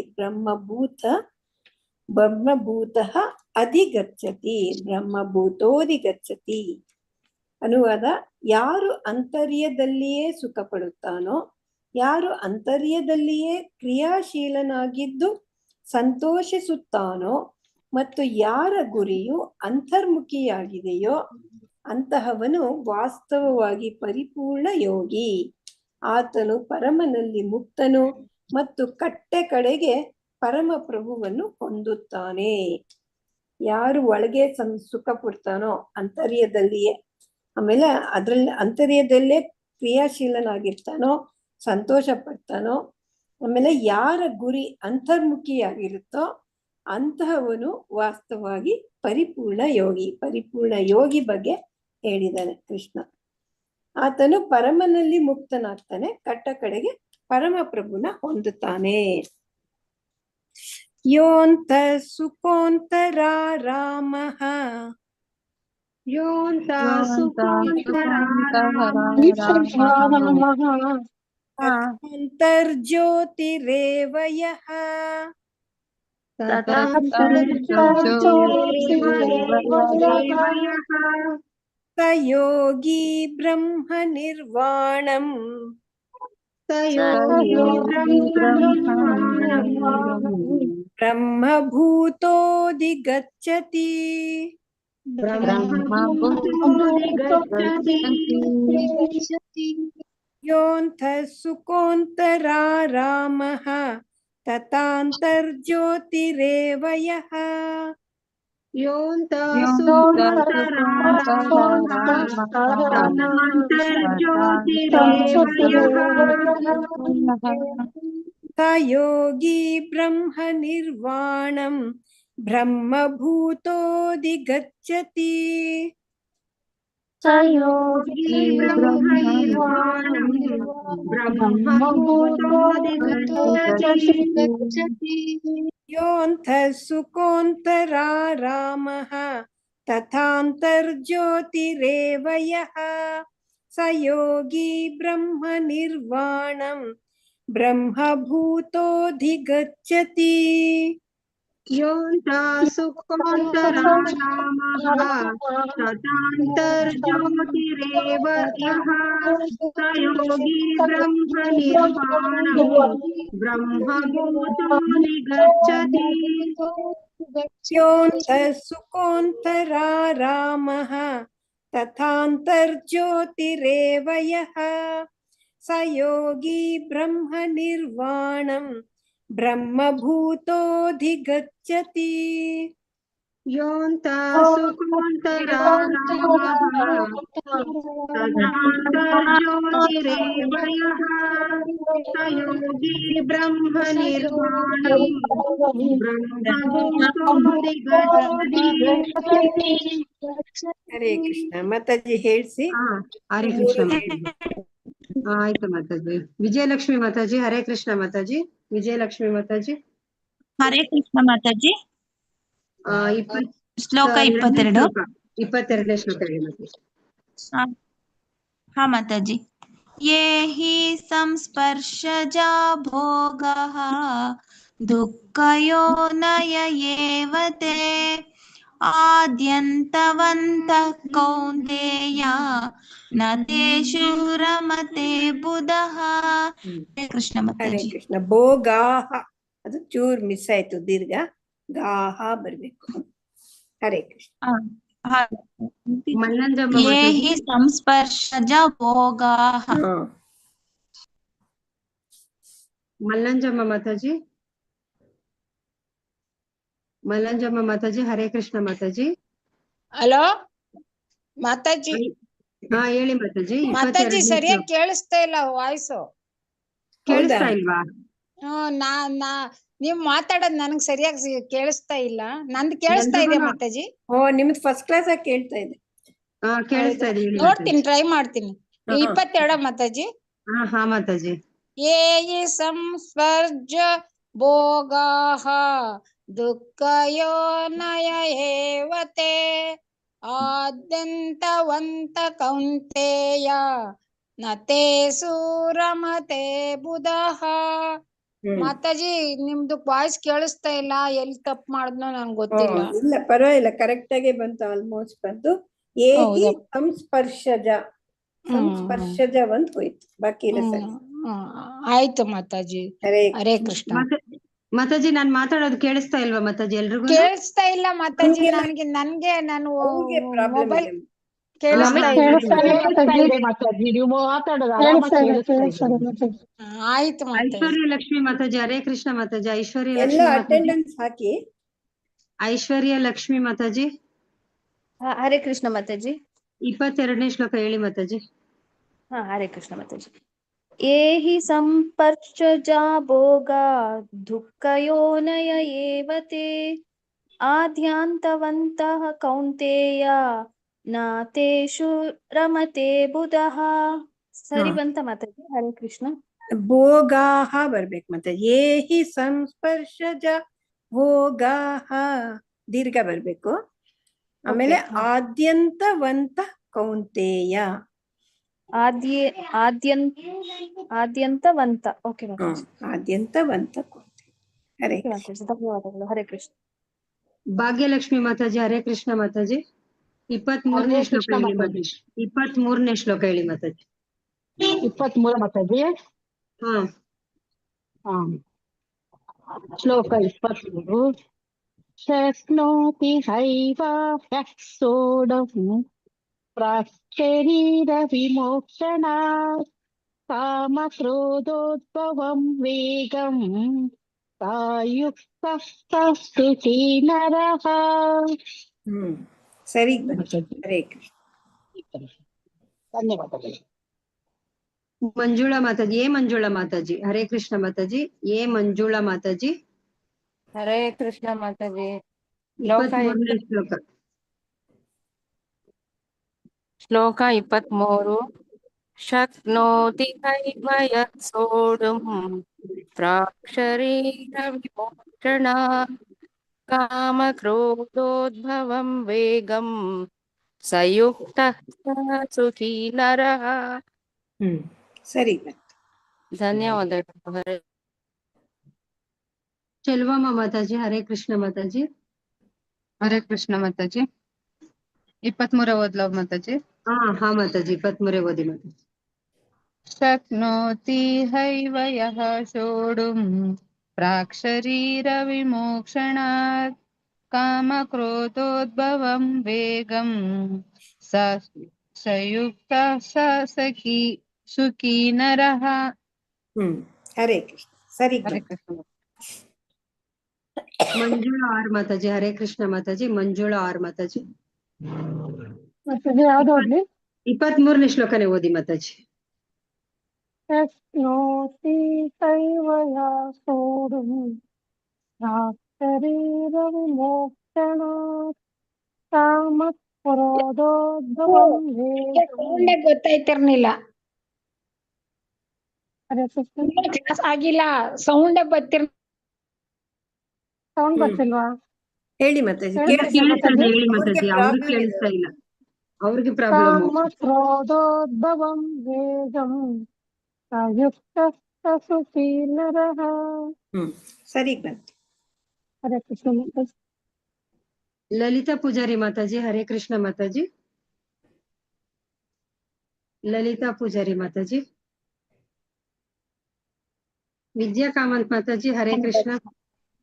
ಬ್ರಹ್ಮಭೂತಃ ಅಧಿಗಚ್ಚತಿ ಬ್ರಹ್ಮಭೂತೋಧಿಗಚ್ಚತಿ. ಅನುವಾದ: ಯಾರು ಅಂತರ್ಯದಲ್ಲಿಯೇ ಸುಖ ಪಡುತ್ತಾನೋ, ಯಾರು ಅಂತರ್ಯದಲ್ಲಿಯೇ ಕ್ರಿಯಾಶೀಲನಾಗಿದ್ದು ಸಂತೋಷಿಸುತ್ತಾನೋ ಮತ್ತು ಯಾರ ಗುರಿಯು ಅಂತರ್ಮುಖಿಯಾಗಿದೆಯೋ ಅಂತಹವನು ವಾಸ್ತವವಾಗಿ ಪರಿಪೂರ್ಣ ಯೋಗಿ. ಆತನು ಪರಮನಲ್ಲಿ ಮುಕ್ತನು ಮತ್ತು ಕಡೆಗೆ ಪರಮ ಪ್ರಭುವನ್ನು ಹೊಂದುತ್ತಾನೆ. ಯಾರು ಒಳಗೆ ಸುಖ ಪಡ್ತಾನೋ ಅಂತರ್ಯದಲ್ಲಿಯೇ, ಆಮೇಲೆ ಅದ್ರಲ್ಲಿ ಅಂತರ್ಯದಲ್ಲೇ ಕ್ರಿಯಾಶೀಲನಾಗಿರ್ತಾನೋ, ಸಂತೋಷ ಪಡ್ತಾನೋ, ಆಮೇಲೆ ಯಾರ ಗುರಿ ಅಂತರ್ಮುಖಿಯಾಗಿರುತ್ತೋ ಅಂತಹವನು ವಾಸ್ತವವಾಗಿ ಪರಿಪೂರ್ಣ ಯೋಗಿ. ಪರಿಪೂರ್ಣ ಯೋಗಿ ಬಗ್ಗೆ ಹೇಳಿದ್ದಾನೆ ಕೃಷ್ಣ. ಆತನು ಪರಮನಲ್ಲಿ ಮುಕ್ತನಾಗ್ತಾನೆ, ಕಡೆಗೆ ಪರಮ ಪ್ರಭುನ ಹೊಂದುತ್ತಾನೆ. ಯೋಂತಃ ಸುಖೋಂತರಾರಾಮಃ ಅಂತರ್ಜ್ಯೋತಿರೇವ ಯಃ स योगी ब्रह्म निर्वाणम् ब्रह्मभूतोऽधिगच्छति योऽन्तः सुकोऽन्तरारामः तथान्तर्ज्योतिरेव यः स योगी ब्रह्म निर्वाणम् ब्रह्मभूतोऽधिगच्छति योऽन्तः सुकोऽन्तरारामः तथान्तर्ज्योतिरेव यः स योगी ब्रह्म निर्वाणम् ब्रह्मभूतोऽधिगच्छति तथान्तर्ज्योतिरेव यः स योगी ब्रह्म निर्वाणम् ब्रह्मभूतोऽधिगच्छति योऽन्तः सुकोऽन्तरारामः तथान्तर्ज्योतिरेव यः स योगी ब्रह्म निर्वाणम् ब्रह्मभूतोऽधिगच्छति योऽन्तः सुकोऽन्तरारामः तथान्तर्ज्योतिरेव यः स योगी ब्रह्म निर्वाणम् ब्रह्मभूतोऽधिगच्छति. ಹರೇ ಕೃಷ್ಣ. ಮಾತಾಜಿ ಹೇಳ್ಸಿ. ಹರೇ ಕೃಷ್ಣ. ಆಯ್ತು ಮಾತಾಜಿ. ವಿಜಯಲಕ್ಷ್ಮಿ ಮಾತಾಜಿ. ಹರೇ ಕೃಷ್ಣ ಮಾತಾಜಿ. ವಿಜಯಲಕ್ಷ್ಮಿ ಮಾತಾಜಿ. ಹರೇ ಕೃಷ್ಣ ಮಾತಾಜಿ. ಶ್ಲೋಕ 22. 22ನೇ ಶ್ಲೋಕ ಹೇಳಿ ಮಾತಾಜಿ. ಹಾ ಮಾತಾಜಿ. ಯೇ ಹಿ ಸಂಸ್ಪರ್ಶಜಾ ಭೋಗಃ ದುಃಖಯೋನಯ ಏವ ತೇ ಆದ್ಯಂತವಂತಃ ಕೌಂತೆಯ ನ ತೇಷು ರಮತೆ ಬುಧಃ. ಕೃಷ್ಣ ಹರೇ ಮಾತಾಜಿ. ಕೃಷ್ಣ. ಭೋಗಾಹ ಅದು ಚೂರ್ ಮಿಸ್ ಆಯ್ತು, ದೀರ್ಘ ಗಾಹ ಬರ್ಬೇಕು. ಹರೇ ಕೃಷ್ಣ. ಯೇ ಹಿ ಸಂಸ್ಪರ್ಶಜ ಭೋಗಾಃ. ಮಲ್ಲಂಜಮ್ಮ ಮಾತಾಜಿ. ಮಲ್ಲಂಜಮ್ಮ ಮಾತಾಜಿ. ಹರೇ ಕೃಷ್ಣ ಮಾತಾಜಿ. ಹಲೋ ಮಾತಾಜಿ. ಹಾ ಹೇಳಿ ಮಾತಾಜಿ. ಮಾತಾಜಿ ಸರಿಯಾಗಿ ಕೇಳಿಸ್ತಾ ಇಲ್ಲ ವಾಯ್ಸು. ಕೇಳಿಸ್ತಾ ಇಲ್ವಾ? ನೀವ್ ಮಾತಾಡೋದ್ ನನಗ್ ಸರಿಯಾಗಿ ಕೇಳಿಸ್ತಾ ಇಲ್ಲ. ನಂದು ಕೇಳಿಸ್ತಾ ಇದೆ ಮಾತಾಜಿ. ಓ ನಿಮ್ದು ಫಸ್ಟ್ ಕ್ಲಾಸ್ ಆಗಿ ಕೇಳ್ತಾ ಇದೆ. ಕೇಳಿಸ್ತಾ ಇದೆ. ನೋಡ್ತೀನಿ, ಟ್ರೈ ಮಾಡ್ತೀನಿ. 22 ಮಾತಾಜಿ. ಹಾ ಮಾತಾಜಿ. ಯೇ ಹಿ ಸಂಸ್ಪರ್ಶ ಭೋಗಾಃ ದುಃಖಯೋನಯ ಏವ ತೇ ಆದ್ಯಂತವಂತ ಕೌಂತೆಯ ನ ತೇಷು ರಮತೆ ಬುಧಃ. ಮಾತಾಜಿ ನಿಮ್ದು ವಾಯ್ಸ್ ಕೇಳಿಸ್ತಾ ಇಲ್ಲ. ಎಲ್ಲಿ ತಪ್ಪು ಮಾಡಿದ್ನೋ ನಂಗೆ ಗೊತ್ತಿಲ್ಲ. ಇಲ್ಲ ಪರವಾಗಿಲ್ಲ, ಕರೆಕ್ಟ್ ಆಗೇ ಬಂತು. ಆಲ್ಮೋಸ್ಟ್ ಬಂತು. ಏ ಹಿ ಸಂಸ್ಪರ್ಶಜ. ಸಂಸ್ಪರ್ಶಜ ಒಂದ್ ಹೋಯ್ತು, ಬಾಕಿ ಇಲ್ಲ. ಸರಿ ಆಯ್ತು ಮಾತಾಜಿ. ಹರೇ ಕೃಷ್ಣ. ಮಾತಾಜಿ ನಾನ್ ಮಾತಾಡೋದು ಕೇಳಿಸ್ತಾ ಇಲ್ವಾ ಮಾತಾಜಿ? ಎಲ್ರಿಗೂ ಕೇಳಿಸ್ತಾ ಇಲ್ಲ ಮಾತಾಜಿ. ನನ್ಗೆ ನಾನು ಮೊಬೈಲ್ ಕೇಳಿಸ್ತಾ ಆಯ್ತು. ಐಶ್ವರ್ಯ ಲಕ್ಷ್ಮಿ ಮಾತಾಜಿ. ಹರೇ ಕೃಷ್ಣ ಮಾತಾಜಿ. ಐಶ್ವರ್ಯ ಎಲ್ಲ ಲಕ್ಷ್ಮಿ ಅಟೆಂಡೆನ್ಸ್ ಹಾಕಿ. ಐಶ್ವರ್ಯ ಲಕ್ಷ್ಮಿ ಮಾತಾಜಿ. ಹರೇ ಕೃಷ್ಣ ಮಾತಾಜಿ. 22ನೇ ಶ್ಲೋಕ ಹೇಳಿ ಮಾತಾಜಿ. ಹರೇ ಕೃಷ್ಣ ಮಾತಾಜಿ. ಯೇ ಹಿ ಸಂಪರ್ಶಜಾ ಭೋಗಾ ದುಃಖಯೋನಯ ಏವ ತೇ ಆದ್ಯಾಂತವಂತಃ ಕೌಂತೆಯ ನ ತೇಷು ರಮತೆ ಬುಧಃ. ಸರಿ ಬಂತ ಮಾತಾಜಿ? ಹರೇ ಕೃಷ್ಣ. ಭೋಗಾಹ ಬರ್ಬೇಕು ಮತ್ತೆ. ಯೇ ಹಿ ಸಂಸ್ಪರ್ಶಜ ಭೋಗಾಹ ದೀರ್ಘ ಬರ್ಬೇಕು. ಆಮೇಲೆ ಆದ್ಯಂತವಂತ ಕೌಂತೆಯ. ಆದ್ಯಂತವಂತ. ಓಕೆ ಆದ್ಯಂತವಂತ ಕೌಂತೆಯ. ಹರೇ Okay, ಮಾತಾಜಿ ಧನ್ಯವಾದಗಳು. ಹರೇ ಕೃಷ್ಣ. ಭಾಗ್ಯಲಕ್ಷ್ಮಿ ಮಾತಾಜಿ ಹರೇ ಕೃಷ್ಣ ಮಾತಾಜಿ. 23ನೇ ಹರೇ ಶ್ಲೋಕ ಕೃಷ್ಣ ಹೇಳಿ ಮಾತಾಜಿ. ಮಾತಾಜಿ. 23ನೇ ಶ್ಲೋಕ ಹೇಳಿ ಮಾತಾಜಿ. 23 ಮಾತಾಜಿ. ಹಾ ಹಾ ಶ್ಲೋಕ 23. ಶಕ್ನೋತಿ ಹೈವಾಹ್ಯಃ ಸೋಢುಂ ಪ್ರಾಕ್ಶರೀರ ವಿಮೋಕ್ಷಣಾತ್ ಕಾಮಕ್ರೋಧೋದ್ಭವಂ ವೇಗಂ ಸಾಯುಕ್ತಃ ಸುಖೀ ನರಃ. ಸರಿ ಹರೇ ಕೃಷ್ಣ. ಧನ್ಯವಾದಗಳು. ಮಂಜುಳಾ ಮಾತಾಜಿ. ಮಂಜುಳಾ ಮಾತಾಜಿ ಹರೇ ಕೃಷ್ಣ ಮಾತಾಜಿ. ಮಂಜುಳಾ ಮಾತಾಜಿ. ಹರೇ ಕೃಷ್ಣ ಮಾತಾಜಿ. ಶ್ಲೋಕ 23ನೇ ಶ್ಲೋಕ. ಶ್ಲೋಕ 23. ಶಕ್ನೋತಿ ಹೈವ ಯತ್ ಸೋಢುಂ ಪ್ರಾಕ್ಶರೀರ ವಿಮೋಕ್ಷಣಾತ್ ಕಾಮಕ್ರೋಧೋದ್ಭವಂ ವೇಗಂ ಸಯುಕ್ತಃ ಸುಖೀ ನರಃ. ಸರಿ ಧನ್ಯವಾದಗಳು. ಹರೇ ಚೆಲ್ವಮ್ಮ ಮಾತಾಜಿ ಹರೇ ಕೃಷ್ಣ ಮಾತಾಜಿ. ಹರೇ ಕೃಷ್ಣ ಮಾತಾಜಿ. 23 ಓದ್ಲವ್ ಮಾತಾಜಿ. ಹಾ ಮಾತಾಜಿ 23 ಓದಿ ಮಾತಾಜಿ. ಶಕ್ನೋತಿ ಹೈವ ಯಃ ಸೋಢುಂ ಪ್ರಾಕ್ಶರೀರ ವಿಮೋಕ್ಷಣಾತ್ ಕಾಮಕ್ರೋಧೋದ್ಭವಂ ವೇಗಂ ಸಯುಕ್ತ ಸಖಿ ಸುಖೀ ನರಃ. ಹರೇ ಕೃಷ್ಣ. ಸರಿ ಹರೇ ಕೃಷ್ಣ. ಮಂಜುಳಾ ಆರ್ ಮಾತಾಜಿ ಹರೇ ಕೃಷ್ಣ ಮಾತಾಜಿ. ಮಂಜುಳಾ ಆರ್ ಮಾತಾಜಿ. ಮಾತಾಜಿ ಯಾವ್ದು ಓದ್ಲಿ? 23ನೇ ಶ್ಲೋಕನೇ ಓದಿ ಮಾತಾಜಿ. ಶಕ್ನೋತಿ ಹೈವ ಯಃ ಸೋಢುಂ ಪ್ರಾಕ್ಶರೀರ ವಿಮೋಕ್ಷಣಾತ್ ಕಾಮಕ್ರೋಧೋದ್ಭವಂ ವೇಗಂ. ಗೊತ್ತಾಯ್ತಿರ್ಲಿಲ್ಲ. ಹರೇ ಕೃಷ್ಣ. ಕ್ಲಾಸ್ ಆಗಿಲ್ಲ, ಸೌಂಡೇ ಬರ್ತಿರ್. ಸೌಂಡ್ ಬರ್ತಿಲ್ವಾ? ಹೇಳಿ ಮಾತಾಜಿ. ಕೇಳಿಸ್ತಾ ಇದೆ ಹೇಳಿ ಮಾತಾಜಿ. ಅವ್ರಿಗೆ ಕೇಳಿಸ್ತಾ ಇಲ್ಲ, ಅವ್ರಿಗೆ ಪ್ರಾಬ್ಲಮ್. ಕಾಮಕ್ರೋಧೋದ್ಭವಂ ವೇಗಂ ಸಯುಕ್ತಃ ಸುಖೀ ನರಃ. ಸರಿ ಬಂತು. ಹರೇ ಕೃಷ್ಣ ಮಾತಾಜಿ. ಲಲಿತಾ ಪೂಜಾರಿ ಮಾತಾಜಿ ಹರೇ ಕೃಷ್ಣ ಮಾತಾಜಿ. ಲಲಿತಾ ಪೂಜಾರಿ ಮಾತಾಜಿ. ವಿದ್ಯಾ ಕಾಮಂತ್ ಮಾತಾಜಿ ಹರೇ ಕೃಷ್ಣ.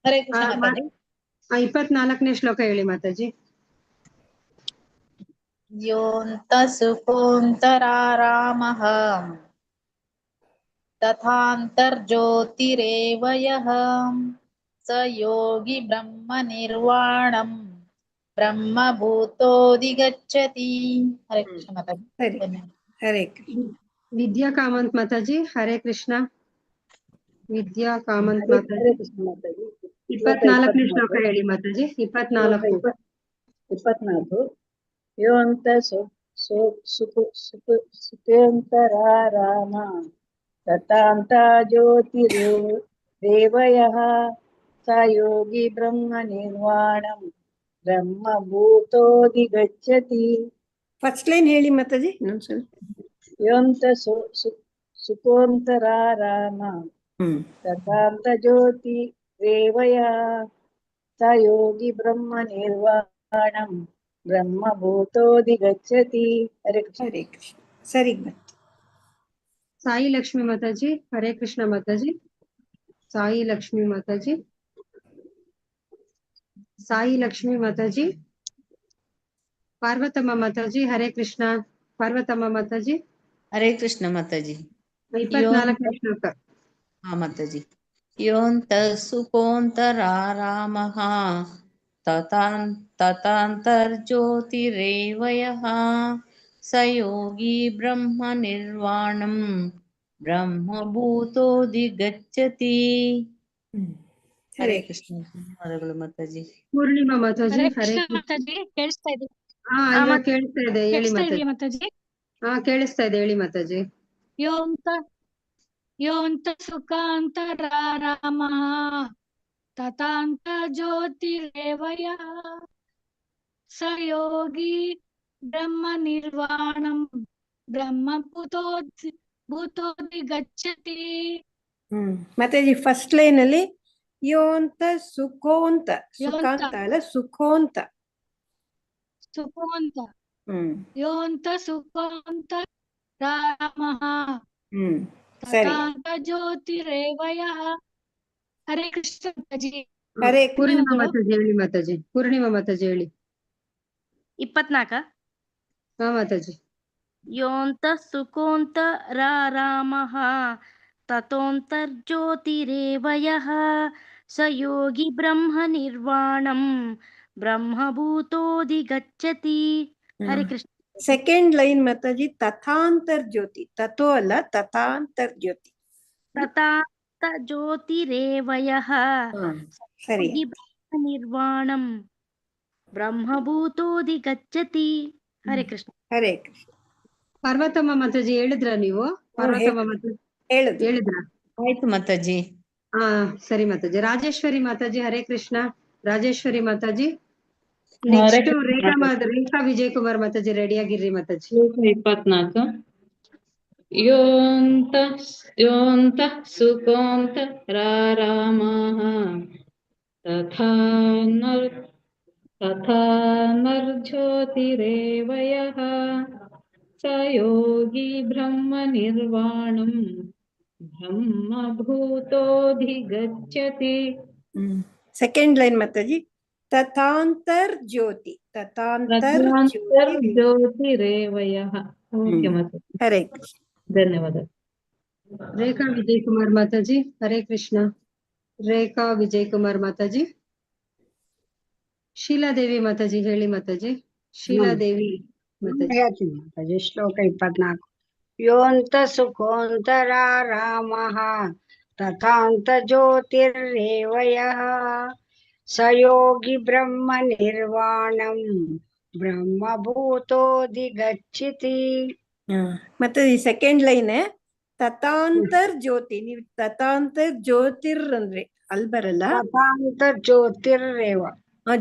ಹರೇ ಕೃಷ್ಣ ಮಾತಾಜಿ. 24ನೇ ಶ್ಲೋಕ ಹೇಳಿ ಮಾತಾಜಿ. ಯೋಂತ ಸುಖೋಂತರಾರಾಮಃ ತಥಾಂತರ್ಜ್ಯೋತಿರೇವ ಯಃ ಸ ಯೋಗಿ ಬ್ರಹ್ಮ ನಿರ್ವಾಣಂ ಬ್ರಹ್ಮಭೂತೋಧಿಗಚ್ಚತಿ. ಹರೇ ಕೃಷ್ಣ ಮಾತಾಜಿ. ಹರೇ ಕೃಷ್ಣ. ವಿದ್ಯಾ ಕಾಮಂತ್ ಮಾತಾಜಿ ಹರೇ ಕೃಷ್ಣ. ವಿದ್ಯಾ ಕಾಮಂತ್ ಮಾತಾಜಿ. 24ನೇ ಶ್ಲೋಕ ಹೇಳಿ ಮಾತಾಜಿ. 24. ಯೋಂತ ಸುಖೇಂತರಾರಾಮ ತಥಾಂತ ಜ್ಯೋತಿರೇವಯಃ ಸ ಯೋಗಿ ಬ್ರಹ್ಮ ನಿರ್ವಾಣಂ ಬ್ರಹ್ಮಭೂತೋಧಿಗಚ್ಚತಿ. ಫಸ್ಟ್ ಲೈನ್ ಹೇಳಿ ಮಾತಾಜಿ ಇನ್ನೊಂದ್ಸಲ. ಯೋಂತ ಸುಖೋಂತರಾರಾಮ ತಥಾಂತ ಜ್ಯೋತಿರೇವಯಃ ಸ ಯೋಗಿ ಬ್ರಹ್ಮ ನಿರ್ವಾಣಂ ಬ್ರಹ್ಮಭೂತೋಧಿಗಚ್ಚತಿ. ಹರೇ ಕೃಷ್ಣ. ಹರೇ ಕೃಷ್ಣ. ಸರಿ ಬಂತು. ಸಾಯಿ ಲಕ್ಷ್ಮಿ ಮಾತಾಜಿ ಹರೇ ಕೃಷ್ಣ ಮಾತಾಜಿ. ಸಾಯಿ ಲಕ್ಷ್ಮಿ ಮಾತಾಜಿ. ಸಾಯಿ ಲಕ್ಷ್ಮಿ ಮಾತಾಜಿ. ಪಾರ್ವತಮ್ಮ ಮಾತಾಜಿ ಹರೇ ಕೃಷ್ಣ. ಪಾರ್ವತಮ್ಮ ಮಾತಾಜಿ. ಹರೇ ಕೃಷ್ಣ ಮಾತಾಜಿ. 24ನೇ ಶ್ಲೋಕ. ಹಾ ಮಾತಾಜಿ. ಯೋಂತ ಸುಖೋಂತರಾರಾಮಃ ತಥಾಂತರ್ಜ್ಯೋತಿರೇವ ಯಃ ಸ ಯೋಗಿ ಬ್ರಹ್ಮ ನಿರ್ವಾಣಂ ಬ್ರಹ್ಮಭೂತೋಧಿಗಚ್ಚತಿ. ಹರೇ ಕೃಷ್ಣ. ಧನ್ಯವಾದಗಳು ಮಾತಾಜಿ. ಪೂರ್ಣಿಮಾ ಮಾತಾಜಿ ಹರೇ ಹರೇ ಕೃಷ್ಣ ಕೃಷ್ಣ. ಮಾತಾಜಿ. ಕೇಳಿಸ್ತಾ ಇದೆ? ಇವಾಗ ಕೇಳಿಸ್ತಾ ಇದೆ ಹೇಳಿ ಕೇಳಿಸ್ತಾ ಮಾತಾಜಿ. ಇದೆಯಾ ಮಾತಾಜಿ? ಕೇಳಿಸ್ತಾ ಇದೆ ಹೇಳಿ ಮಾತಾಜಿ. ಯೋಂತ ಸುಖಾಂತರಾರಾಮಃ ತಥಾಂತ ಜ್ಯೋತಿರೇವ ಯಃ ಸ ಯೋಗಿ ಬ್ರಹ್ಮ ನಿರ್ವಾಣಂ ಬ್ರಹ್ಮಭೂತೋಧಿಗಚ್ಚತಿ. ಮಾತಾಜಿ ಫಸ್ಟ್ ಲೈನ್ ಅಲ್ಲಿ ಯೋಂತ ಸುಖೋಂತ ಯೋಂತ ಸುಖಾಂತ ಅಲ್ಲ ಸುಖೋಂತ. ಸುಖೋಂತ ಯೋಂತ ಸುಖೋಂತ ರಾಮಃ ಸರಿ. ತಥಾಂತ ಜ್ಯೋತಿರೇವಯಃ. ಹರೇ ಕೃಷ್ಣ ಮಾತಾಜಿ. ಹರೇ ಪೂರ್ಣಿಮಾ ಮಾತಾಜಿ ಹೇಳಿ ಮಾತಾಜಿ. ಪೂರ್ಣಿಮಾ ಮಾತಾಜಿ ಹೇಳಿ. 24. ಹಾ ಮಾತಾಜಿ. ಯೋಂತ ಸುಖೋಂತ ರಾಮಃ ತಥೋಂತರ್ಜ್ಯೋತಿರೇವಯಃ ಸ ಯೋಗಿ ಬ್ರಹ್ಮ ನಿರ್ವಾಣಂ ಬ್ರಹ್ಮಭೂತೋಧಿಗಚ್ಚತಿ. ಹರೇ ಕೃಷ್ಣ. ಸೆಕೆಂಡ್ ಲೈನ್ ಮಾತಾಜಿ ತಥಾಂತರ್ ಜ್ಯೋತಿ. ತಥೋ ಅಲ್ಲ ತಥಾಂತರ್ ಜ್ಯೋತಿ. ತಥಾಂತ ಜ್ಯೋತಿರೇವಯಃ ಸರಿ. ಯೋಗಿ ಬ್ರಹ್ಮ ನಿರ್ವಾಣಂ ಬ್ರಹ್ಮಭೂತೋಧಿಗಚ್ಚತಿ. ಹರೇ ಕೃಷ್ಣ. ಹರೇ ಕೃಷ್ಣ. ಪಾರ್ವತಮ್ಮ ಮಾತಾಜಿ ಹೇಳಿದ್ರ ನೀವು? ಪಾರ್ವತಮ್ಮ ಮಾತಾಜಿ ಹೇಳಿದ್ರ? ಆಯ್ತು ಮಾತಾಜಿ. ಹಾ ಸರಿ ಮಾತಾಜಿ. ರಾಜೇಶ್ವರಿ ಮಾತಾಜಿ ಹರೇ ಕೃಷ್ಣ. ರಾಜೇಶ್ವರಿ ಮಾತಾಜಿ. ನೆಕ್ಸ್ಟ್ ರೇಖಾ ವಿಜಯ್ ಕುಮಾರ್ ಮಾತಾಜಿ ರೆಡಿ ಆಗಿರ್ರಿ ಮಾತಾಜಿ. 24. ಯೋಂತ ಯೋಂತ ಸುಖೋಂತ ರಾಮಃ ತಥಾ ನರ್ಜ್ಯೋತಿರೇವಯಃ ಸ ಯೋಗಿ ಬ್ರಹ್ಮ ನಿರ್ವಾಣಂ ಬ್ರಹ್ಮಭೂತೋಧಿಗಚ್ಚತಿ. ಸೆಕೆಂಡ್ ಲೈನ್ ಮಾತಾಜಿ ತಥಾಂತರ್ ಜ್ಯೋತಿ. ತಥಾಂತರ್ ಜ್ಯೋತಿರೇವಯಃ. ಓಕೆ ಮಾತಾಜಿ. ಹರೇ ಧನ್ಯವಾದ. ರೇಖಾ ವಿಜಯ್ ಕುಮಾರ್ ಮಾತಾಜಿ ಹರೇ ಕೃಷ್ಣ. ರೇಖಾ ವಿಜಯ್ ಕುಮಾರ್ ಮಾತಾಜಿ. ಶೀಲಾದೇವಿ ಮಾತಾಜಿ ಹೇಳಿ ಮಾತಾಜಿ. ಶೀಲಾದೇವಿ ಮಾತಾಜಿ. ಹೇಳ್ತೀನಿ ಮಾತಾಜಿ. ಶ್ಲೋಕ 24. ಯೋಂತ ಸುಖೋಂತ ರಾಮಃ ತಥಾಂತ ಜ್ಯೋತಿರೇವಯಃ ಸ ಯೋಗಿ ಬ್ರಹ್ಮ ನಿರ್ವಾಣಂ ಬ್ರಹ್ಮಭೂತೋಧಿಗಚ್ಚತಿ. ಮತ್ತೆ ಈ ಸೆಕೆಂಡ್ ಲೈನ್ ತಥಾಂತರ್ ಜ್ಯೋತಿ. ನೀವು ತಥಾಂತರ್ ಜ್ಯೋತಿರ್ ಅಂದ್ರೆ ಅಲ್ಲಿ ಬರಲ್ಲ. ತಥಾಂತ ಜ್ಯೋತಿರೇವ.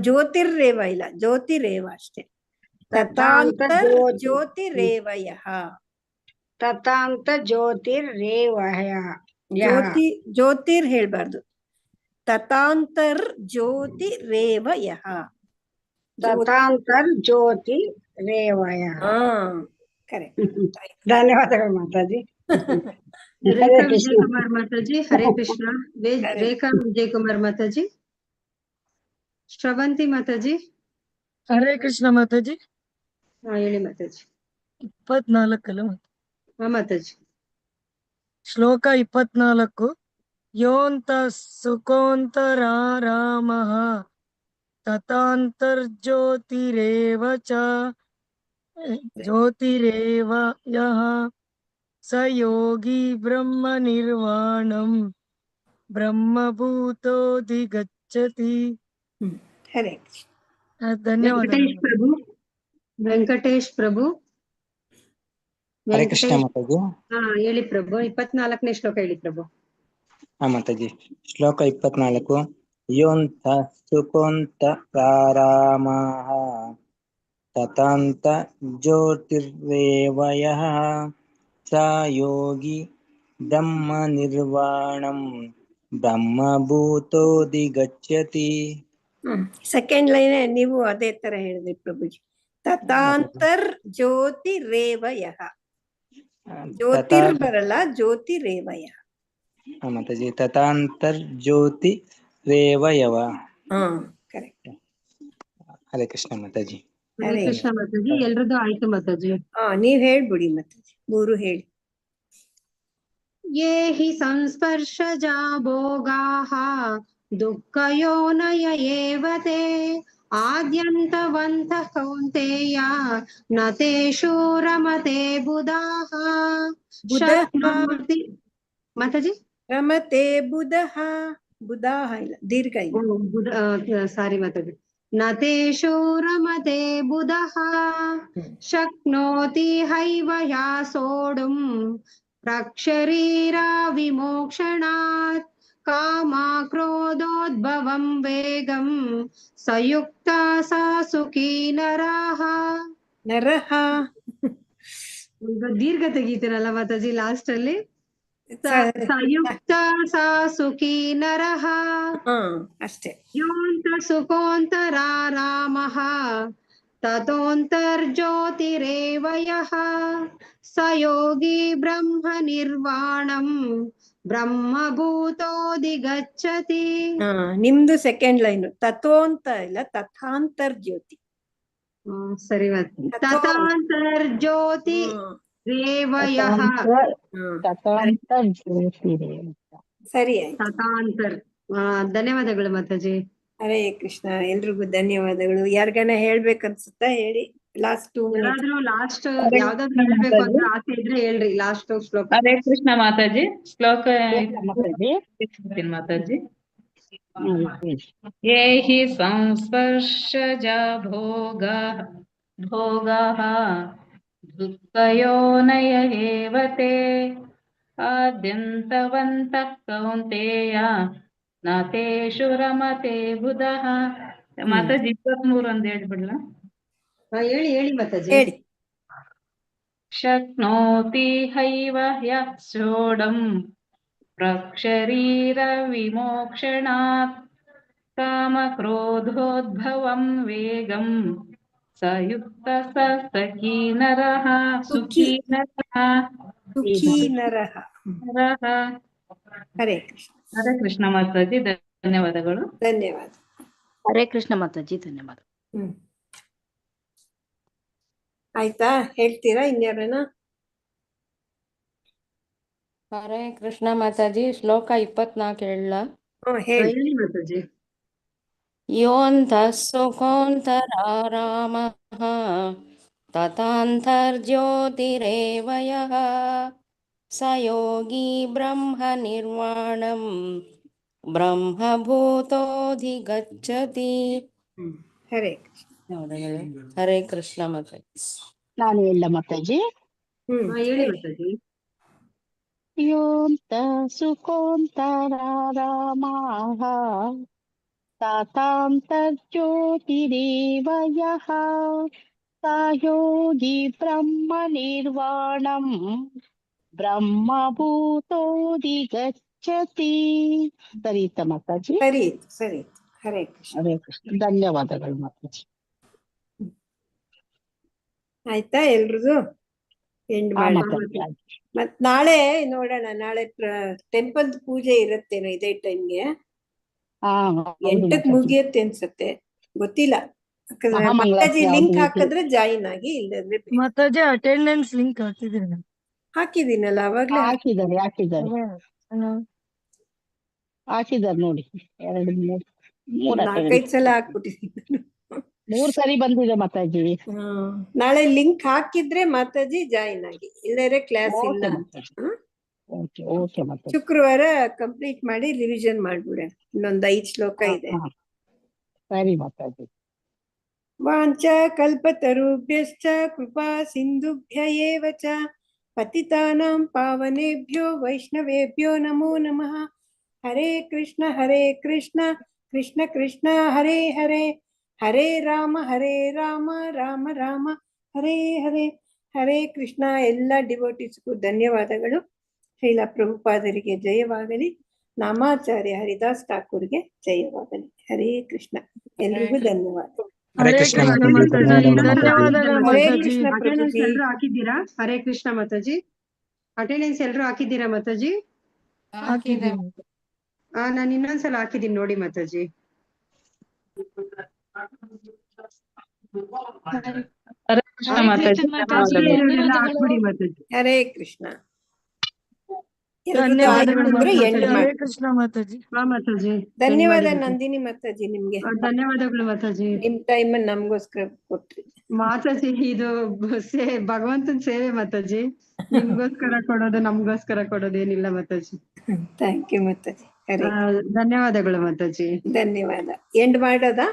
ಜ್ಯೋತಿರ್ರೇವ ಇಲ್ಲ, ಜ್ಯೋತಿರೇವ ಅಷ್ಟೇ. ತಥಾಂತರ್ ಜ್ಯೋತಿರೇವಯಃ. ತಥಾಂತ ಜ್ಯೋತಿರೇವಯಃ. ಜ್ಯೋತಿರ್ ಹೇಳ್ಬಾರ್ದು. ತಥಾಂತರ್ ಜ್ಯೋತಿರೇವಯಃ. ತಥಾಂತರ್ ಜ್ಯೋತಿರೇವಯಃ. ಕರೆಕ್ಟ್. ಧನ್ಯವಾದಗಳು ಮಾತಾಜಿ. ರೇಖಾ ವಿಜಯ್ ಕುಮಾರ್ ಮಾತಾಜಿ ಹರೇ ಕೃಷ್ಣ. ರೇಖಾ ವಿಜಯ್ ಕುಮಾರ್ ಮಾತಾಜಿ. ಶ್ರವಂತಿ ಮಾತಾಜಿ ಹರೇ ಕೃಷ್ಣ ಮಾತಾಜಿ. ಹಾ ಹೇಳಿ ಮಾತಾಜಿ. 24 ಹಾ ಮಾತಾಜಿ. ಶ್ಲೋಕ 24. ಯೋಂತ ಸುಖೋಂತ ರಾಮಃ ತಥಾಂತರ್ಜ್ಯೋತಿರೇವ ಚ ಜ್ಯೋತಿರೇವಯಃ ಸ ಯೋಗಿ ಬ್ರಹ್ಮ ನಿರ್ವಾಣಂ ಬ್ರಹ್ಮಭೂತೋಧಿಗಚ್ಚತಿ. ಹರೇ ಧನ್ಯವಾದಗಳು. ವೆಂಕಟೇಶ್ ಪ್ರಭು. ಹರೇ ಕೃಷ್ಣ ಮಾತಾಜಿ. ಹಾ ಹೇಳಿ ಪ್ರಭು. 24ನೇ ಶ್ಲೋಕ ಹೇಳಿ ಪ್ರಭು. ಹಾ ಮಾತಾಜಿ. ಶ್ಲೋಕ 24. ಯೋಂತ ಸುಖೋಂತ ರಾಮಃ ತಥಾಂತ ಜ್ಯೋತಿರೇವಯಃ ಸ ಯೋಗಿ ಬ್ರಹ್ಮ ನಿರ್ವಾಣಂ ಬ್ರಹ್ಮಭೂತೋಧಿಗಚ್ಚತಿ. ಸೆಕೆಂಡ್ ಲೈನ್ ನೀವು ಅದೇ ತರ ಹೇಳಿದ್ರಿ ಪ್ರಭುಜಿ. ತಥಾಂತರ್ ಜ್ಯೋತಿರೇವಯಃ. ಜ್ಯೋತಿರ್ ಬರಲ್ಲ, ಜ್ಯೋತಿರೇವಯಃ. ಮಾತಾಜಿ ತಥಾಂತರ್ ಜ್ಯೋತಿರೇವಯವ. ಕರೆಕ್ಟ್. ಹರೇ ಕೃಷ್ಣ ಮಾತಾಜಿ. ಹರೇ ಕೃಷ್ಣ ಮಾತಾಜಿ. ಎಲ್ರದ್ದು ಆಯ್ತು ಮಾತಾಜಿ. ನೀವ್ ಹೇಳ್ಬಿಡಿ ಮಾತಾಜಿ. 3 ಹೇಳಿ. ಯೇ ಹಿ ಸಂಸ್ಪರ್ಶಜಾ ಭೋಗಾಃ ದುಃಖಯೋನಯ ಏವ ತೇ ಆದ್ಯಂತವಂತಃ ಕೌಂತೆಯ ನ ತೇಷು ರಮತೆ ಬುಧಾಃ. ಶಕ್ನೋತಿ ಮಾತಾಜಿ. ರಮತೆ ಬುಧಃ. ಬುಧಾಃ ಇಲ್ಲ, ದೀರ್ಘ ಇಲ್ಲ. ಸಾರಿ ಮಾತಾಜಿ. ನ ತೇಷು ರಮತೆ ಬುಧಃ ಶಕ್ನೋತಿ ಹೈವ ಯಾ ಸೋಢುಂ ಪ್ರಾಕ್ಶರೀರಾ ವಿಮೋಕ್ಷಣಾತ್ ಕಾಮ ಕ್ರೋಧೋದ್ಭವಂ ವೇಗಂ ಸಯುಕ್ತ ಸಾ ಸುಖೀ ನರಃ. ನರಃ ದೀರ್ಘ ತೆಗೀತೀರಲ್ಲ ಮಾತಾಜಿ ಲಾಸ್ಟ್ ಅಲ್ಲಿ. ಸಯುಕ್ತ ಸ ಸುಖೀ ನರಃ ಅಷ್ಟೇ. ಯೋಂತ ಸುಖೋಂತರಾರಾಮಃ ತತೋಂತರ್ಜ್ಯೋತಿರೇವ ಯಃ ಸ ಯೋಗಿ ಬ್ರಹ್ಮ ನಿರ್ವಾಣಂ ಬ್ರಹ್ಮಭೂತೋಧಿಗಚ್ಚತಿ. ನಿಮ್ದು ಸೆಕೆಂಡ್ ಲೈನ್ ತಥೋಂತ ಇಲ್ಲ, ತಥಾಂತರ್ಜ್ಯೋತಿ. ಸರಿ ತಥಾಂತರ್ಜ್ಯೋತಿ ರೇವಯಃ. ಸರಿ ಆಯ್ತು. ತಥಾಂತರ್. ಧನ್ಯವಾದಗಳು ಮಾತಾಜಿ. ಹರೇ ಕೃಷ್ಣ. ಎಲ್ರಿಗೂ ಧನ್ಯವಾದಗಳು. ಯಾರಿಗಾನ ಹೇಳ್ಬೇಕನ್ಸುತ್ತಾ ಹೇಳಿ. Last 2 minutes. ಲಾಸ್ಟ್ ಯಾವ್ದಾದ್ರು ಹೇಳ್ಬೇಕು ಅಂತ ಆಸೆ ಇದ್ರೆ ಹೇಳ್ರಿ. ಲಾಸ್ಟ್ ಶ್ಲೋಕ. ಹರೇ ಕೃಷ್ಣ ಮಾತಾಜಿ. ಶ್ಲೋಕ ಮಾತಾಜಿ. ಯೇ ಹಿ ಸಂಸ್ಪರ್ಶಜ ಭೋಗಃ ಧುಃಖಯೋನಯ ಏವ ತೇ ಆದ್ಯಂತವಂತಃ ಕೌಂತೆಯ ನ ತೇಷು ರಮತೆ ಬುಧಃ. ಮಾತಾಜಿ 23 ಅಂತ ಹೇಳ್ಬಿಡ್ಲ? ಹೇಳಿ ಮಾತಾಜಿ. ಹೇಳಿ. ಶಕ್ನೋತಿ ಹೈವ ಯಃ ಷೋಡಂ ಪ್ರಕ್ಷರೀರ ವಿಮೋಕ್ಷಣಾತ್ ಕಾಮಕ್ರೋಧೋದ್ಭವಂ ವೇಗಂ ಸಯುಕ್ತ ಸಖೀ ನರಃ ಸುಖೀ ನರಃ. ಹರೇ ಕೃಷ್ಣ. ಹರೇ ಕೃಷ್ಣ ಮಾತಾಜಿ. ಧನ್ಯವಾದಗಳು. ಧನ್ಯವಾದ. ಹರೇ ಕೃಷ್ಣ ಮಾತಾಜಿ. ಧನ್ಯವಾದ. ಆಯ್ತಾ? ಹೇಳ್ತೀರಾ ಇನ್ಯಾರನ? ಹರೇ ಕೃಷ್ಣ ಮಾತಾಜಿ. ಶ್ಲೋಕ 24 ಹೇಳ? ಹೇಳಿ ಮಾತಾಜಿ. ಯೋಂತಃ ಸುಖೋಂತರಾರಾಮಃ ತಥಾಂತರ್ಜ್ಯೋತಿರೇವ ಯಃ ಸ ಯೋಗಿ ಬ್ರಹ್ಮ ನಿರ್ವಾಣಂ ಬ್ರಹ್ಮಭೂತೋಧಿಗಚ್ಚತಿ. ಹರೇ ಕೃಷ್ಣ. ಹರೇ ಕೃಷ್ಣ ಮಾತಾಜಿ. ನಾನು ಹೇಳ ಮಾತಾಜಿ. ಹೇಳಿ ಮಾತಾಜಿ. ಯೋಂತ ಸುಖೋಂತರಾರಾಮಃ ತಥಾಂತರ್ಜ್ಯೋತಿರೇವ ಯಃ ಸ ಯೋಗಿ ಬ್ರಹ್ಮ ನಿರ್ವಾಣಂ ಬ್ರಹ್ಮಭೂತೋಧಿಗಚ್ಚತಿ. ಸರಿತಾ ಮಾತಾಜಿ? ಸರಿ. ಹರೇ ಕೃಷ್ಣ. ಹರೇ ಕೃಷ್ಣ. ಧನ್ಯವಾದಗಳು ಮಾತಾಜಿ. ಆಯ್ತಾ ಎಲ್ರಿಗೂ? ಎಂಡ್ ಮಾಡೋಣ. ಮತ್ ನಾಳೆ ನೋಡೋಣ. ನಾಳೆ ಟೆಂಪಲ್ ಪೂಜೆ ಇರತ್ತೇನೋ ಇದೇ ಟೈಮ್ಗೆ. 8ಕ್ಕೆ ಮುಗಿಯತ್ತೆ ಅನ್ಸತ್ತೆ, ಗೊತ್ತಿಲ್ಲ. ಮಾತಾಜಿ ಲಿಂಕ್ ಹಾಕಿದ್ರೆ ಜಾಯಿನ್ ಆಗಿ, ಇಲ್ಲದ್ರೆ ಮಾತಾಜಿ ಅಟೆಂಡೆನ್ಸ್ ಲಿಂಕ್ ಹಾಕಿದೀನಲ್ಲ ಅವಾಗ್ಲೇ. ಹಾಕಿದಾರೆ ನೋಡಿ. 4-5 ಸಲ ಹಾಕ್ಬಿಟ್ಟಿದ್ದೀನಿ. 3 ಸರಿ ಬಂದಿದೆ ಮಾತಾಜಿ. ನಾಳೆ ಲಿಂಕ್ ಹಾಕಿದ್ರೆ ಮಾತಾಜಿ ಜಾಯಿನ್ ಆಗಿ, ಇಲ್ಲದ್ರೆ ಕ್ಲಾಸ್ ಇಲ್ಲ. ಶುಕ್ರವಾರ ಕಂಪ್ಲೀಟ್ ಮಾಡಿ ರಿವಿಷನ್ ಮಾಡ್ಬಿಡ. ಇನ್ನೊಂದ್ 5 ಶ್ಲೋಕ ಇದೆ. ಸರಿ ಮಾತಾಜಿ. ವಾಂಚ ಕಲ್ಪತರುಭ್ಯಶ್ಚ ಕೃಪಾ ಸಿಂಧುಭ್ಯ ಏವ ಚ ಪತಿತಾನಾಂ ಪಾವನೇಭ್ಯೋ ವೈಷ್ಣವೇಭ್ಯೋ ನಮೋ ನಮಃ. ಹರೇ ಕೃಷ್ಣ ಕೃಷ್ಣ ಕೃಷ್ಣ ಹರೇ ಹರೇ, ಹರೇ ರಾಮ ರಾಮ ರಾಮ ಹರೇ ಹರೇ. ಹರೇ ಕೃಷ್ಣ. ಎಲ್ಲ ಡಿವೋಟಿಸ್ಗೂ ಧನ್ಯವಾದಗಳು. ಶ್ರೀಲ ಪ್ರಭುಪಾದರಿಗೆ ಜಯವಾಗಲಿ. ನಾಮಾಚಾರ್ಯ ಹರಿದಾಸ್ ಠಾಕೂರ್ಗೆ ಜಯವಾಗಲಿ. ಹರೇ ಕೃಷ್ಣ. ಎಲ್ರಿಗೂ ಧನ್ಯವಾದ. ಹರೇ ಕೃಷ್ಣ ಮಾತಾಜಿ. ಎಲ್ರು ಹಾಕಿದ್ದೀರಾ? ಹರೇ ಕೃಷ್ಣ ಮಾತಾಜಿ. ಅಟೆಂಡೆನ್ಸ್ ಎಲ್ರು ಹಾಕಿದ್ದೀರಾ ಮಾತಾಜಿ? ನಾನು ಇನ್ನೊಂದ್ಸಲ ಹಾಕಿದ್ದೀನಿ ನೋಡಿ ಮಾತಾಜಿ. ಹರೇ ಕೃಷ್ಣ. ಧನ್ಯವಾದ ನಂದಿನಿ ಮಾತಾಜಿ. ನಿಮ್ಗೆ ಧನ್ಯವಾದಗಳು ಮಾತಾಜಿ. ನಿಮ್ ಟೈಮ್ ನಮ್ಗೋಸ್ಕರ ಕೊಟ್ರಿ ಮಾತಾಜಿ. ಇದು ಭಗವಂತನ ಸೇವೆ ಮಾತಾಜಿ. ನಿಮ್ಗೋಸ್ಕರ ಕೊಡೋದು, ನಮ್ಗೋಸ್ಕರ ಕೊಡೋದು ಏನಿಲ್ಲ ಮಾತಾಜಿ. Thank you Mataji. ಧನ್ಯವಾದಗಳು ಮಾತಾಜಿ. ಧನ್ಯವಾದ. ಎಂಡ್ ಮಾಡೋದಾ?